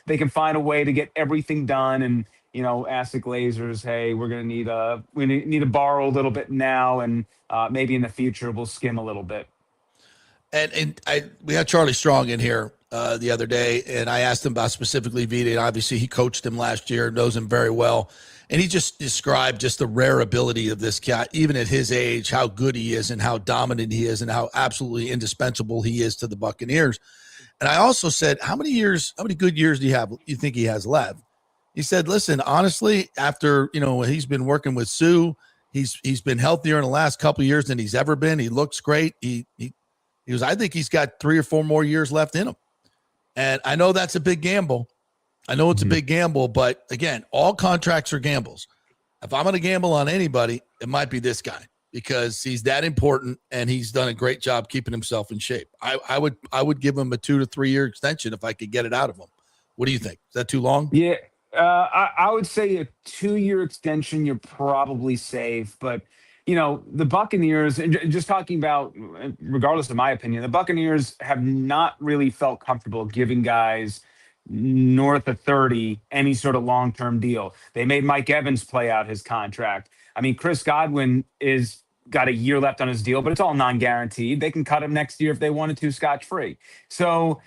[SPEAKER 11] they can find a way to get everything done and ask the Glazers, hey, we're going to need to borrow a little bit now, and maybe in the future we'll skim a little bit.
[SPEAKER 2] And we had Charlie Strong in here the other day, and I asked him about specifically Vita, and obviously he coached him last year, knows him very well. And he just described just the rare ability of this cat, even at his age, how good he is and how dominant he is and how absolutely indispensable he is to the Buccaneers. And I also said, how many good years do you think he has left? He said, listen, honestly, after, he's been working with Sue, he's been healthier in the last couple of years than he's ever been. He looks great. He was, I think he's got 3 or 4 more years left in him. And I know that's a big gamble. I know it's a big gamble, but again, all contracts are gambles. If I'm going to gamble on anybody, it might be this guy, because he's that important and he's done a great job keeping himself in shape. I would give him a 2 to 3 year extension if I could get it out of him. What do you think? Is that too long?
[SPEAKER 11] Yeah. I would say a 2-year extension, you're probably safe. But, the Buccaneers, and just talking about, regardless of my opinion, the Buccaneers have not really felt comfortable giving guys north of 30 any sort of long-term deal. They made Mike Evans play out his contract. I mean, Chris Godwin is got a year left on his deal, but it's all non-guaranteed. They can cut him next year if they wanted to, scotch-free. So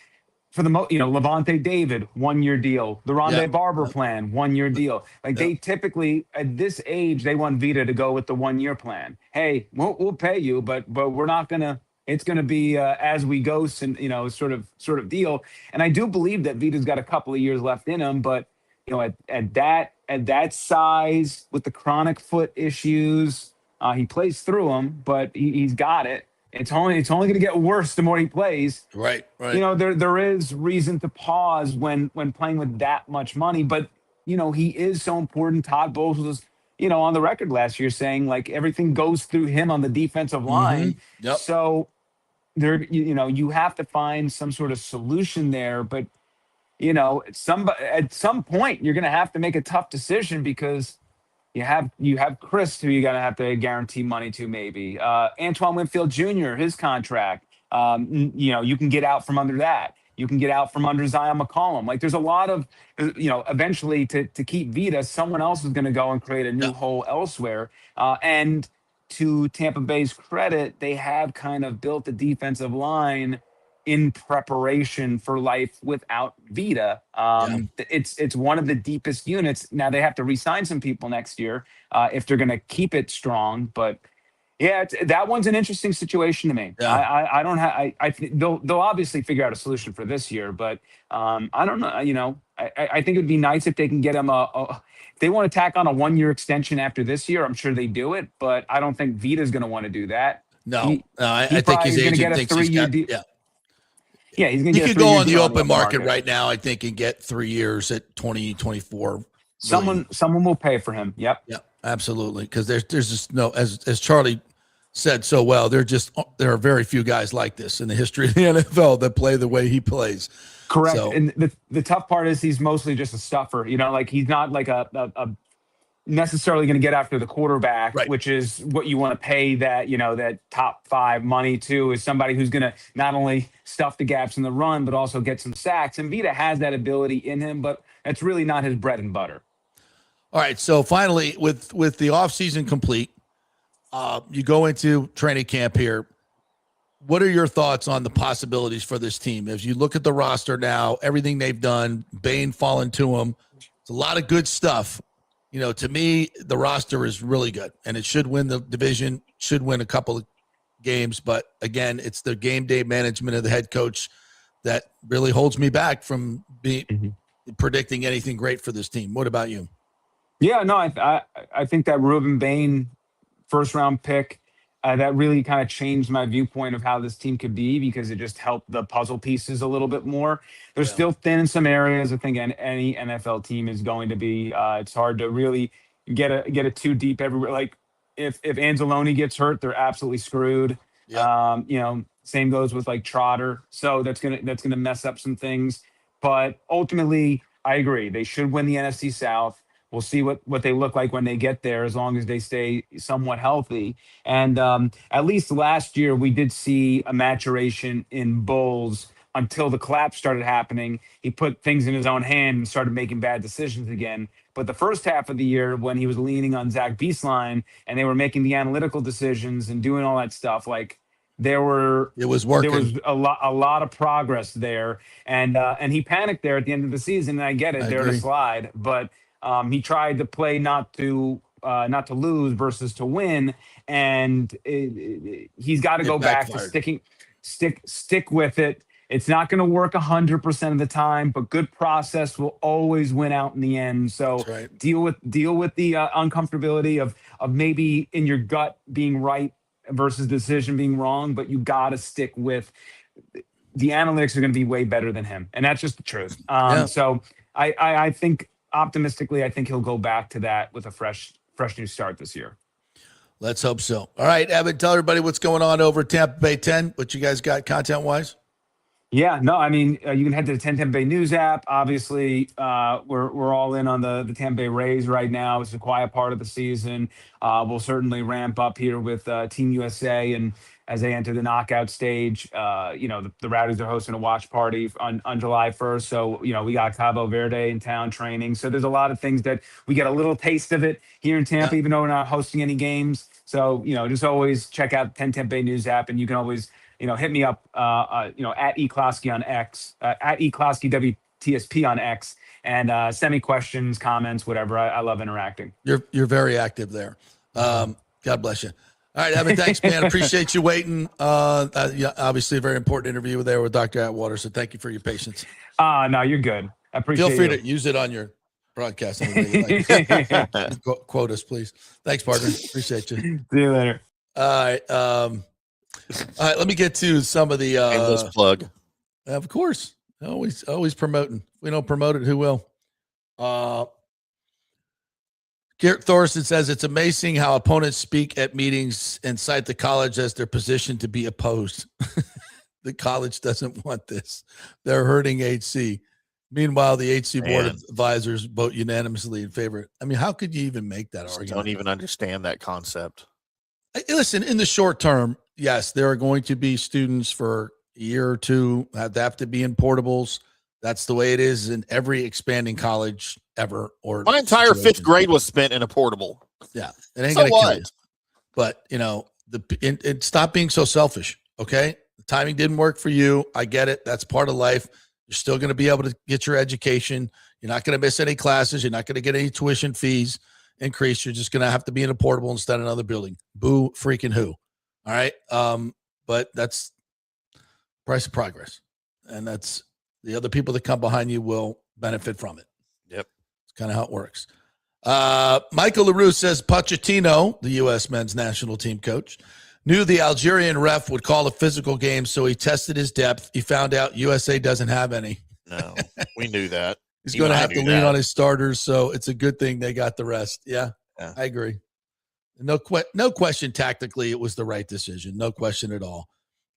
[SPEAKER 11] for the Levante David, 1-year deal. The Rondé Barber plan, 1-year deal. Like they typically at this age, they want Vita to go with the 1-year plan. Hey, we'll pay you, but we're not gonna. It's gonna be as we go, sort of deal. And I do believe that Vita's got a couple of years left in him, but at that size with the chronic foot issues, he plays through them, but he's got it. It's only going to get worse the more he plays.
[SPEAKER 2] Right.
[SPEAKER 11] There is reason to pause when playing with that much money, but he is so important. Todd Bowles was on the record last year saying like everything goes through him on the defensive line.
[SPEAKER 2] Yep.
[SPEAKER 11] So there you have to find some sort of solution there, but at some point you're going to have to make a tough decision, because You have Chris, who you're gonna have to guarantee money to, maybe. Antoine Winfield Jr., his contract. You can get out from under that. You can get out from under Zion McCollum. Like, there's a lot of, eventually to keep Vita, someone else is going to go and create a new hole elsewhere. And to Tampa Bay's credit, they have kind of built a defensive line in preparation for life without Vita. It's one of the deepest units. Now they have to re-sign some people next year if they're going to keep it strong. But yeah, that one's an interesting situation to me.
[SPEAKER 2] Yeah.
[SPEAKER 11] I don't have. I think they'll obviously figure out a solution for this year, but I don't know. I think it'd be nice if they can get him if they want to tack on a 1-year extension after this year. I'm sure they do it, but I don't think Vita's going to want to do that.
[SPEAKER 2] I think his agent thinks he's got.
[SPEAKER 11] Yeah, he's going
[SPEAKER 2] He
[SPEAKER 11] to get.
[SPEAKER 2] could go on the open market right now, I think, and get 3 years at 2024.
[SPEAKER 11] Someone will pay for him. Yep.
[SPEAKER 2] Yeah, absolutely. Because there's just no, as Charlie said so well, there are very few guys like this in the history of the NFL that play the way he plays.
[SPEAKER 11] Correct.
[SPEAKER 2] So,
[SPEAKER 11] and the tough part is he's mostly just a stuffer. Like, he's not like a necessarily going to get after the quarterback,
[SPEAKER 2] right,
[SPEAKER 11] which is what you want to pay that top 5 money to, is somebody who's going to not only stuff the gaps in the run, but also get some sacks. And Vita has that ability in him, but that's really not his bread and butter.
[SPEAKER 2] All right. So finally, with the offseason complete, you go into training camp here. What are your thoughts on the possibilities for this team? As you look at the roster now, everything they've done, Bain falling to them, it's a lot of good stuff. To me, the roster is really good, and it should win the division, should win a couple of games. But again, it's the game day management of the head coach that really holds me back from predicting anything great for this team. What about you?
[SPEAKER 11] Yeah, no, I think that Ruben Bain first round pick, that really kind of changed my viewpoint of how this team could be, because it just helped the puzzle pieces a little bit more. They're still thin in some areas. I think any NFL team is going to be. It's hard to really get it too deep everywhere. Like, if Anzalone gets hurt, they're absolutely screwed.
[SPEAKER 2] Yep.
[SPEAKER 11] Same goes with like Trotter. So that's gonna mess up some things. But ultimately, I agree. They should win the NFC South. We'll see what they look like when they get there, as long as they stay somewhat healthy. And at least last year, we did see a maturation in Bowles until the collapse started happening. He put things in his own hand and started making bad decisions again. But the first half of the year, when he was leaning on Zach Bieslein and they were making the analytical decisions and doing all that stuff, like, it was working. There was a lot of progress there, and he panicked there at the end of the season. And I get it, they're to slide, but he tried to play not to lose versus to win, and he's got to go back to stick with it. It's not going to work 100% of the time, but good process will always win out in the end. So deal with the uncomfortability of maybe in your gut being right versus decision being wrong, but you got to stick with the analytics are going to be way better than him, and that's just the truth. So I think, optimistically, I think he'll go back to that with a fresh new start this year.
[SPEAKER 2] Let's hope so. All right, Evan, tell everybody what's going on over at Tampa Bay 10, what you guys got content-wise.
[SPEAKER 11] Yeah, no, I mean, you can head to the 10 Tampa Bay News app. Obviously, we're all in on the Tampa Bay Rays right now. It's a quiet part of the season. We'll certainly ramp up here with Team USA, and as they enter the knockout stage, the Rowdies are hosting a watch party on July 1st. So, we got Cabo Verde in town training. So there's a lot of things that we get a little taste of it here in Tampa, even though we're not hosting any games. So, just always check out the 10 Tampa Bay News app, and you can always hit me up, at E Closky on X, at E Closky WTSP on X, and send me questions, comments, whatever. I love interacting.
[SPEAKER 2] You're very active there. God bless you. All right, Evan, thanks, man. Appreciate you waiting. Obviously a very important interview there with Dr. Atwater, so thank you for your patience.
[SPEAKER 11] No, you're good. I appreciate it.
[SPEAKER 2] Feel free to use it on your broadcast. Quote us, please. Thanks, partner. Appreciate you.
[SPEAKER 11] See you later.
[SPEAKER 2] All right, let me get to some of the
[SPEAKER 3] endless plug.
[SPEAKER 2] Of course, always promoting. If we don't promote it, who will? Garrett Thorson says it's amazing how opponents speak at meetings and cite the college as their position to be opposed. The college doesn't want this. They're hurting HC. Meanwhile, the HC Board of
[SPEAKER 3] Man.
[SPEAKER 2] Advisors vote unanimously in favor. I mean, how could you even make that
[SPEAKER 3] Just
[SPEAKER 2] argument?
[SPEAKER 3] don't even understand that concept.
[SPEAKER 2] Listen, in the short term, yes, there are going to be students for a year or two that have to be in portables. That's the way it is in every expanding college ever. Or
[SPEAKER 3] My entire
[SPEAKER 2] situation.
[SPEAKER 3] 5th grade was spent in a portable.
[SPEAKER 2] Yeah, it ain't
[SPEAKER 3] So
[SPEAKER 2] gonna kill
[SPEAKER 3] what?
[SPEAKER 2] you. But stop being so selfish. Okay, the timing didn't work for you. I get it. That's part of life. You're still going to be able to get your education. You're not going to miss any classes. You're not going to get any tuition fees increase. You're just going to have to be in a portable instead of another building. Boo freaking who. All right. But that's price of progress. And that's the other people that come behind you will benefit from it.
[SPEAKER 3] Yep.
[SPEAKER 2] It's kind of how it works. Michael LaRue says Pochettino, the U.S. men's national team coach, knew the Algerian ref would call a physical game, so he tested his depth. He found out USA doesn't have any.
[SPEAKER 3] No, we knew that.
[SPEAKER 2] He's
[SPEAKER 3] Even
[SPEAKER 2] going to
[SPEAKER 3] I
[SPEAKER 2] have to
[SPEAKER 3] knew
[SPEAKER 2] lean
[SPEAKER 3] that.
[SPEAKER 2] on his starters, so it's a good thing they got the rest. Yeah. I agree. No question tactically, it was the right decision. No question at all.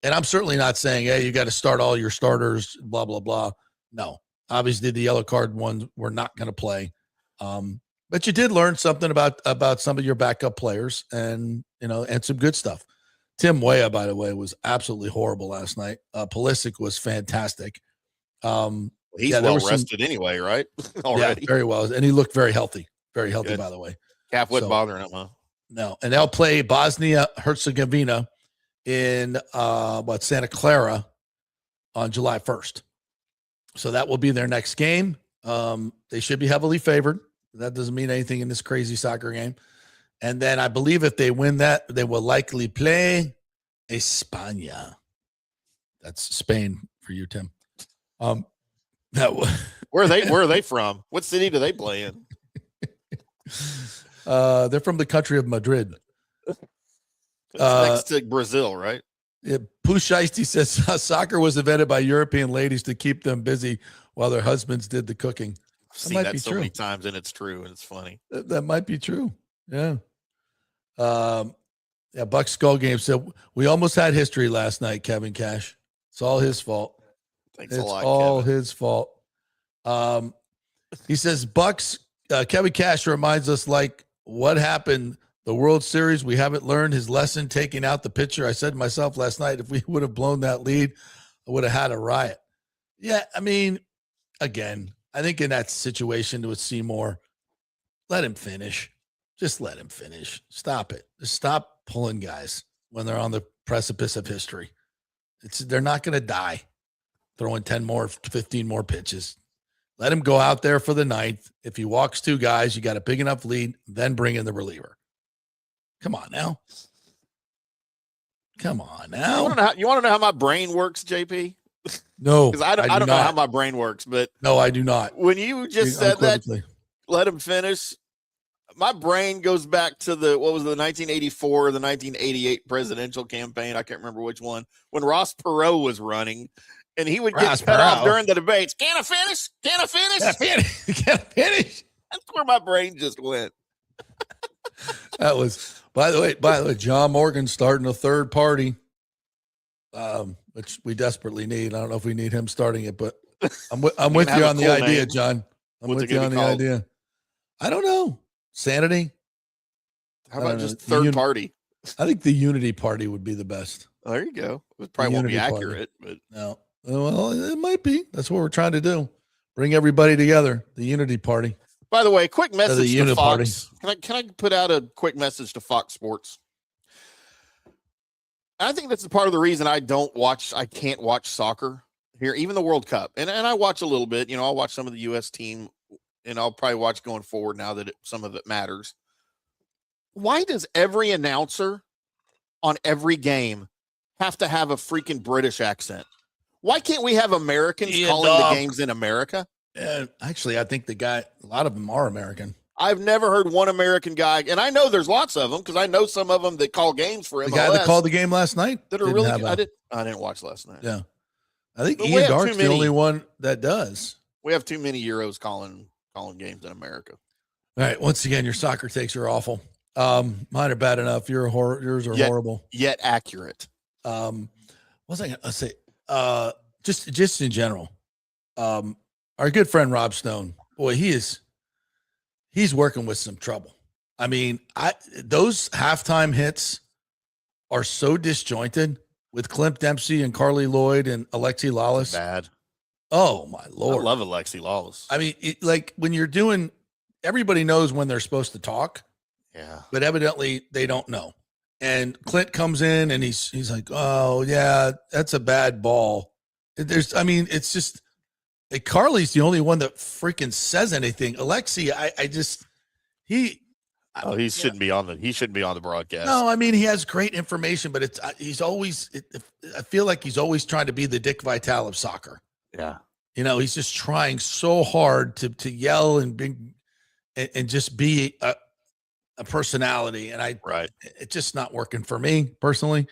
[SPEAKER 2] And I'm certainly not saying, hey, you got to start all your starters, blah, blah, blah. No. Obviously, the yellow card ones were not going to play. But you did learn something about some of your backup players and some good stuff. Tim Weah, by the way, was absolutely horrible last night. Pulisic was fantastic.
[SPEAKER 3] He's well rested anyway, right? Already.
[SPEAKER 2] Yeah, very well. And he looked very healthy. Very healthy,
[SPEAKER 3] Good.
[SPEAKER 2] by the way.
[SPEAKER 3] Calf wasn't bothering him, huh?
[SPEAKER 2] No. And they'll play Bosnia-Herzegovina in Santa Clara on July 1st. So that will be their next game. They should be heavily favored. That doesn't mean anything in this crazy soccer game. And then I believe if they win that, they will likely play España. That's Spain for you, Tim.
[SPEAKER 3] Where are they from? What city do they play in?
[SPEAKER 2] They're from the country of Madrid.
[SPEAKER 3] Next to Brazil, right?
[SPEAKER 2] Yeah, Pusheisty says soccer was invented by European ladies to keep them busy while their husbands did the cooking.
[SPEAKER 3] I've seen that so many times, and it's true, and it's funny.
[SPEAKER 2] That might be true. Yeah. Bucs Skull Game said we almost had history last night, Kevin Cash. It's all his fault.
[SPEAKER 3] Thanks a lot,
[SPEAKER 2] It's all
[SPEAKER 3] Kevin.
[SPEAKER 2] his fault. He says Bucs. Kevin Cash reminds us like what happened the World Series. We haven't learned his lesson taking out the pitcher. I said to myself last night, if we would have blown that lead, I would have had a riot. Yeah, I mean, again, I think in that situation with Seymour, let him finish. Just let him finish. Stop it. Just stop pulling guys when they're on the precipice of history. They're not going to die throwing 10 more, 15 more pitches. Let him go out there for the ninth. If he walks two guys, you got a big enough lead, then bring in the reliever. Come on now. Come on now.
[SPEAKER 3] You want to know how my brain works, JP?
[SPEAKER 2] No,
[SPEAKER 3] because I don't know how my brain works, but
[SPEAKER 2] no, I do not.
[SPEAKER 3] When you just said that, let him finish. My brain goes back to the 1984 or the 1988 presidential campaign. I can't remember which one. When Ross Perot was running, and he would get cut off during the debates. Can I finish? Can I finish?
[SPEAKER 2] Can I finish?
[SPEAKER 3] That's where my brain just went.
[SPEAKER 2] That was, by the way, John Morgan starting a third party, which we desperately need. I don't know if we need him starting it, but I'm with you on the idea, John. I'm with you on the idea. I don't know. Sanity.
[SPEAKER 3] How about just third party?
[SPEAKER 2] I think the Unity Party would be the best.
[SPEAKER 3] Oh, there you go. It probably won't be accurate, but
[SPEAKER 2] no. Well, it might be. That's what we're trying to do. Bring everybody together. The Unity Party.
[SPEAKER 3] By the way, quick message to Fox.
[SPEAKER 2] Party.
[SPEAKER 3] Can I put out a quick message to Fox Sports? I think that's part of the reason I can't watch soccer here, even the World Cup. And I watch a little bit. I'll watch some of the U.S. team, and I'll probably watch going forward now that some of it matters. Why does every announcer on every game have to have a freaking British accent? Why can't we have Americans calling the games in America?
[SPEAKER 2] Actually, I think a lot of them are American.
[SPEAKER 3] I've never heard one American guy, and I know there's lots of them because I know some of them that call games for MLS.
[SPEAKER 2] The guy that called the game last night
[SPEAKER 3] that are really good. I didn't watch last night.
[SPEAKER 2] Yeah, I think Ian Dark's the only one that does.
[SPEAKER 3] We have too many Euros calling games in America.
[SPEAKER 2] All right, once again, your soccer takes are awful. Mine are bad enough. Yours are horrible.
[SPEAKER 3] Yet accurate.
[SPEAKER 2] What was I gonna say? Just in general. our good friend Rob Stone, boy, he's working with some trouble. I mean, those halftime hits are so disjointed with Clint Dempsey and Carly Lloyd and Alexi Lawless.
[SPEAKER 3] Bad.
[SPEAKER 2] Oh my Lord.
[SPEAKER 3] I love Alexi Lawless.
[SPEAKER 2] I mean, like when you're doing, everybody knows when they're supposed to talk.
[SPEAKER 3] Yeah.
[SPEAKER 2] But evidently they don't know. And Clint comes in and he's like, oh yeah, that's a bad ball. It's just like Carly's the only one that freaking says anything. Alexi, he shouldn't be on the broadcast. No, I mean, he has great information, but I feel like he's always trying to be the Dick Vitale of soccer.
[SPEAKER 3] Yeah.
[SPEAKER 2] He's just trying so hard to yell and just be a personality. And it's just not working for me personally.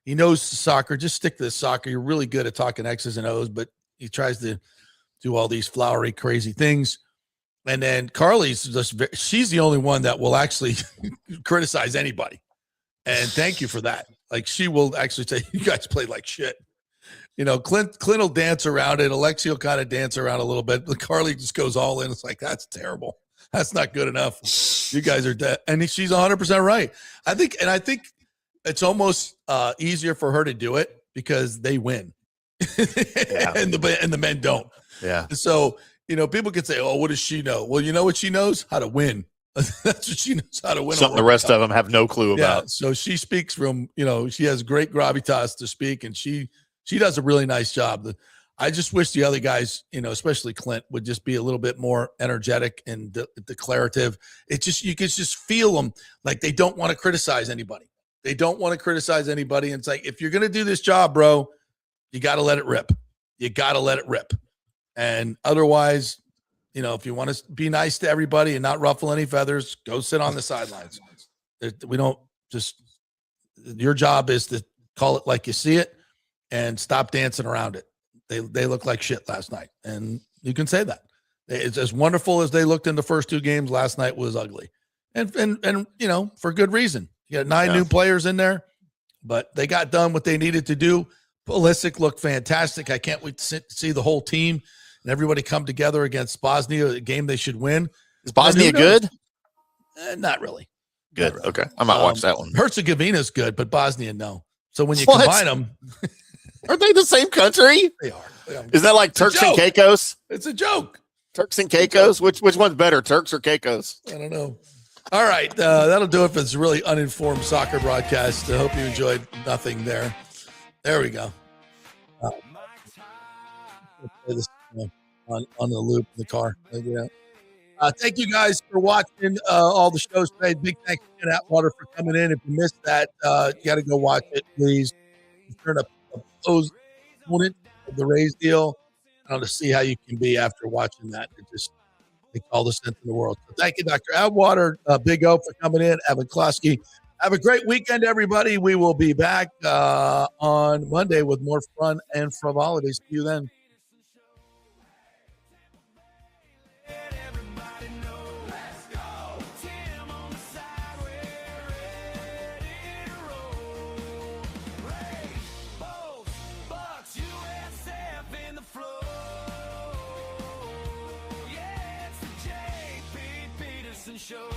[SPEAKER 2] He knows soccer, just stick to the soccer. You're really good at talking X's and O's, but he tries to do all these flowery, crazy things. And then Carly's she's the only one that will actually criticize anybody. And thank you for that. Like, she will actually say, you guys played like shit. Clint will dance around it. Alexi will kind of dance around a little bit, but Carly just goes all in. It's like, that's terrible. That's not good enough. You guys are dead. And she's 100% right. I think it's almost easier for her to do it because they win.
[SPEAKER 3] Yeah.
[SPEAKER 2] and the men don't.
[SPEAKER 3] Yeah.
[SPEAKER 2] So, people could say, oh, what does she know? Well, you know what she knows? How to win. That's what she knows, how to win.
[SPEAKER 3] Something the rest of them have no clue about.
[SPEAKER 2] So she speaks from, she has great gravitas to speak, and she does a really nice job. I just wish the other guys, especially Clint, would just be a little bit more energetic and declarative. You could just feel them like they don't want to criticize anybody. They don't want to criticize anybody. And it's like, if you're going to do this job, bro, you got to let it rip. And otherwise, if you want to be nice to everybody and not ruffle any feathers, go sit on the sidelines. Your job is to call it like you see it and stop dancing around it. They look like shit last night. And you can say that. It's as wonderful as they looked in the first two games. Last night was ugly. And for good reason. You got 9 new players in there, but they got done what they needed to do. Pulisic looked fantastic. I can't wait to see the whole team and everybody come together against Bosnia, a game they should win.
[SPEAKER 3] Is Bosnia good?
[SPEAKER 2] Not really.
[SPEAKER 3] Good.
[SPEAKER 2] Not really.
[SPEAKER 3] Okay. I might watch that one.
[SPEAKER 2] Herzegovina's good, but Bosnia, no. So when you combine them.
[SPEAKER 3] Aren't they the same country?
[SPEAKER 2] They are.
[SPEAKER 3] Is that like Turks and Caicos?
[SPEAKER 2] It's a joke.
[SPEAKER 3] Turks and Caicos? Which one's better, Turks or Caicos?
[SPEAKER 2] I don't know. All right. That'll do it for this really uninformed soccer broadcast. I hope you enjoyed nothing there. There we go. Play this on the loop in the car. Thank you guys for watching all the shows today. Big thanks to Atwater for coming in. If you missed that, you got to go watch it, please. Turn up opposed opponent of the Rays deal. I don't know, to see how you can be after watching that. It just makes all the sense in the world. So thank you, Dr. Atwater, Big O for coming in, Evan Closky. Have a great weekend, everybody. We will be back on Monday with more fun and frivolity. See you then.
[SPEAKER 1] Show.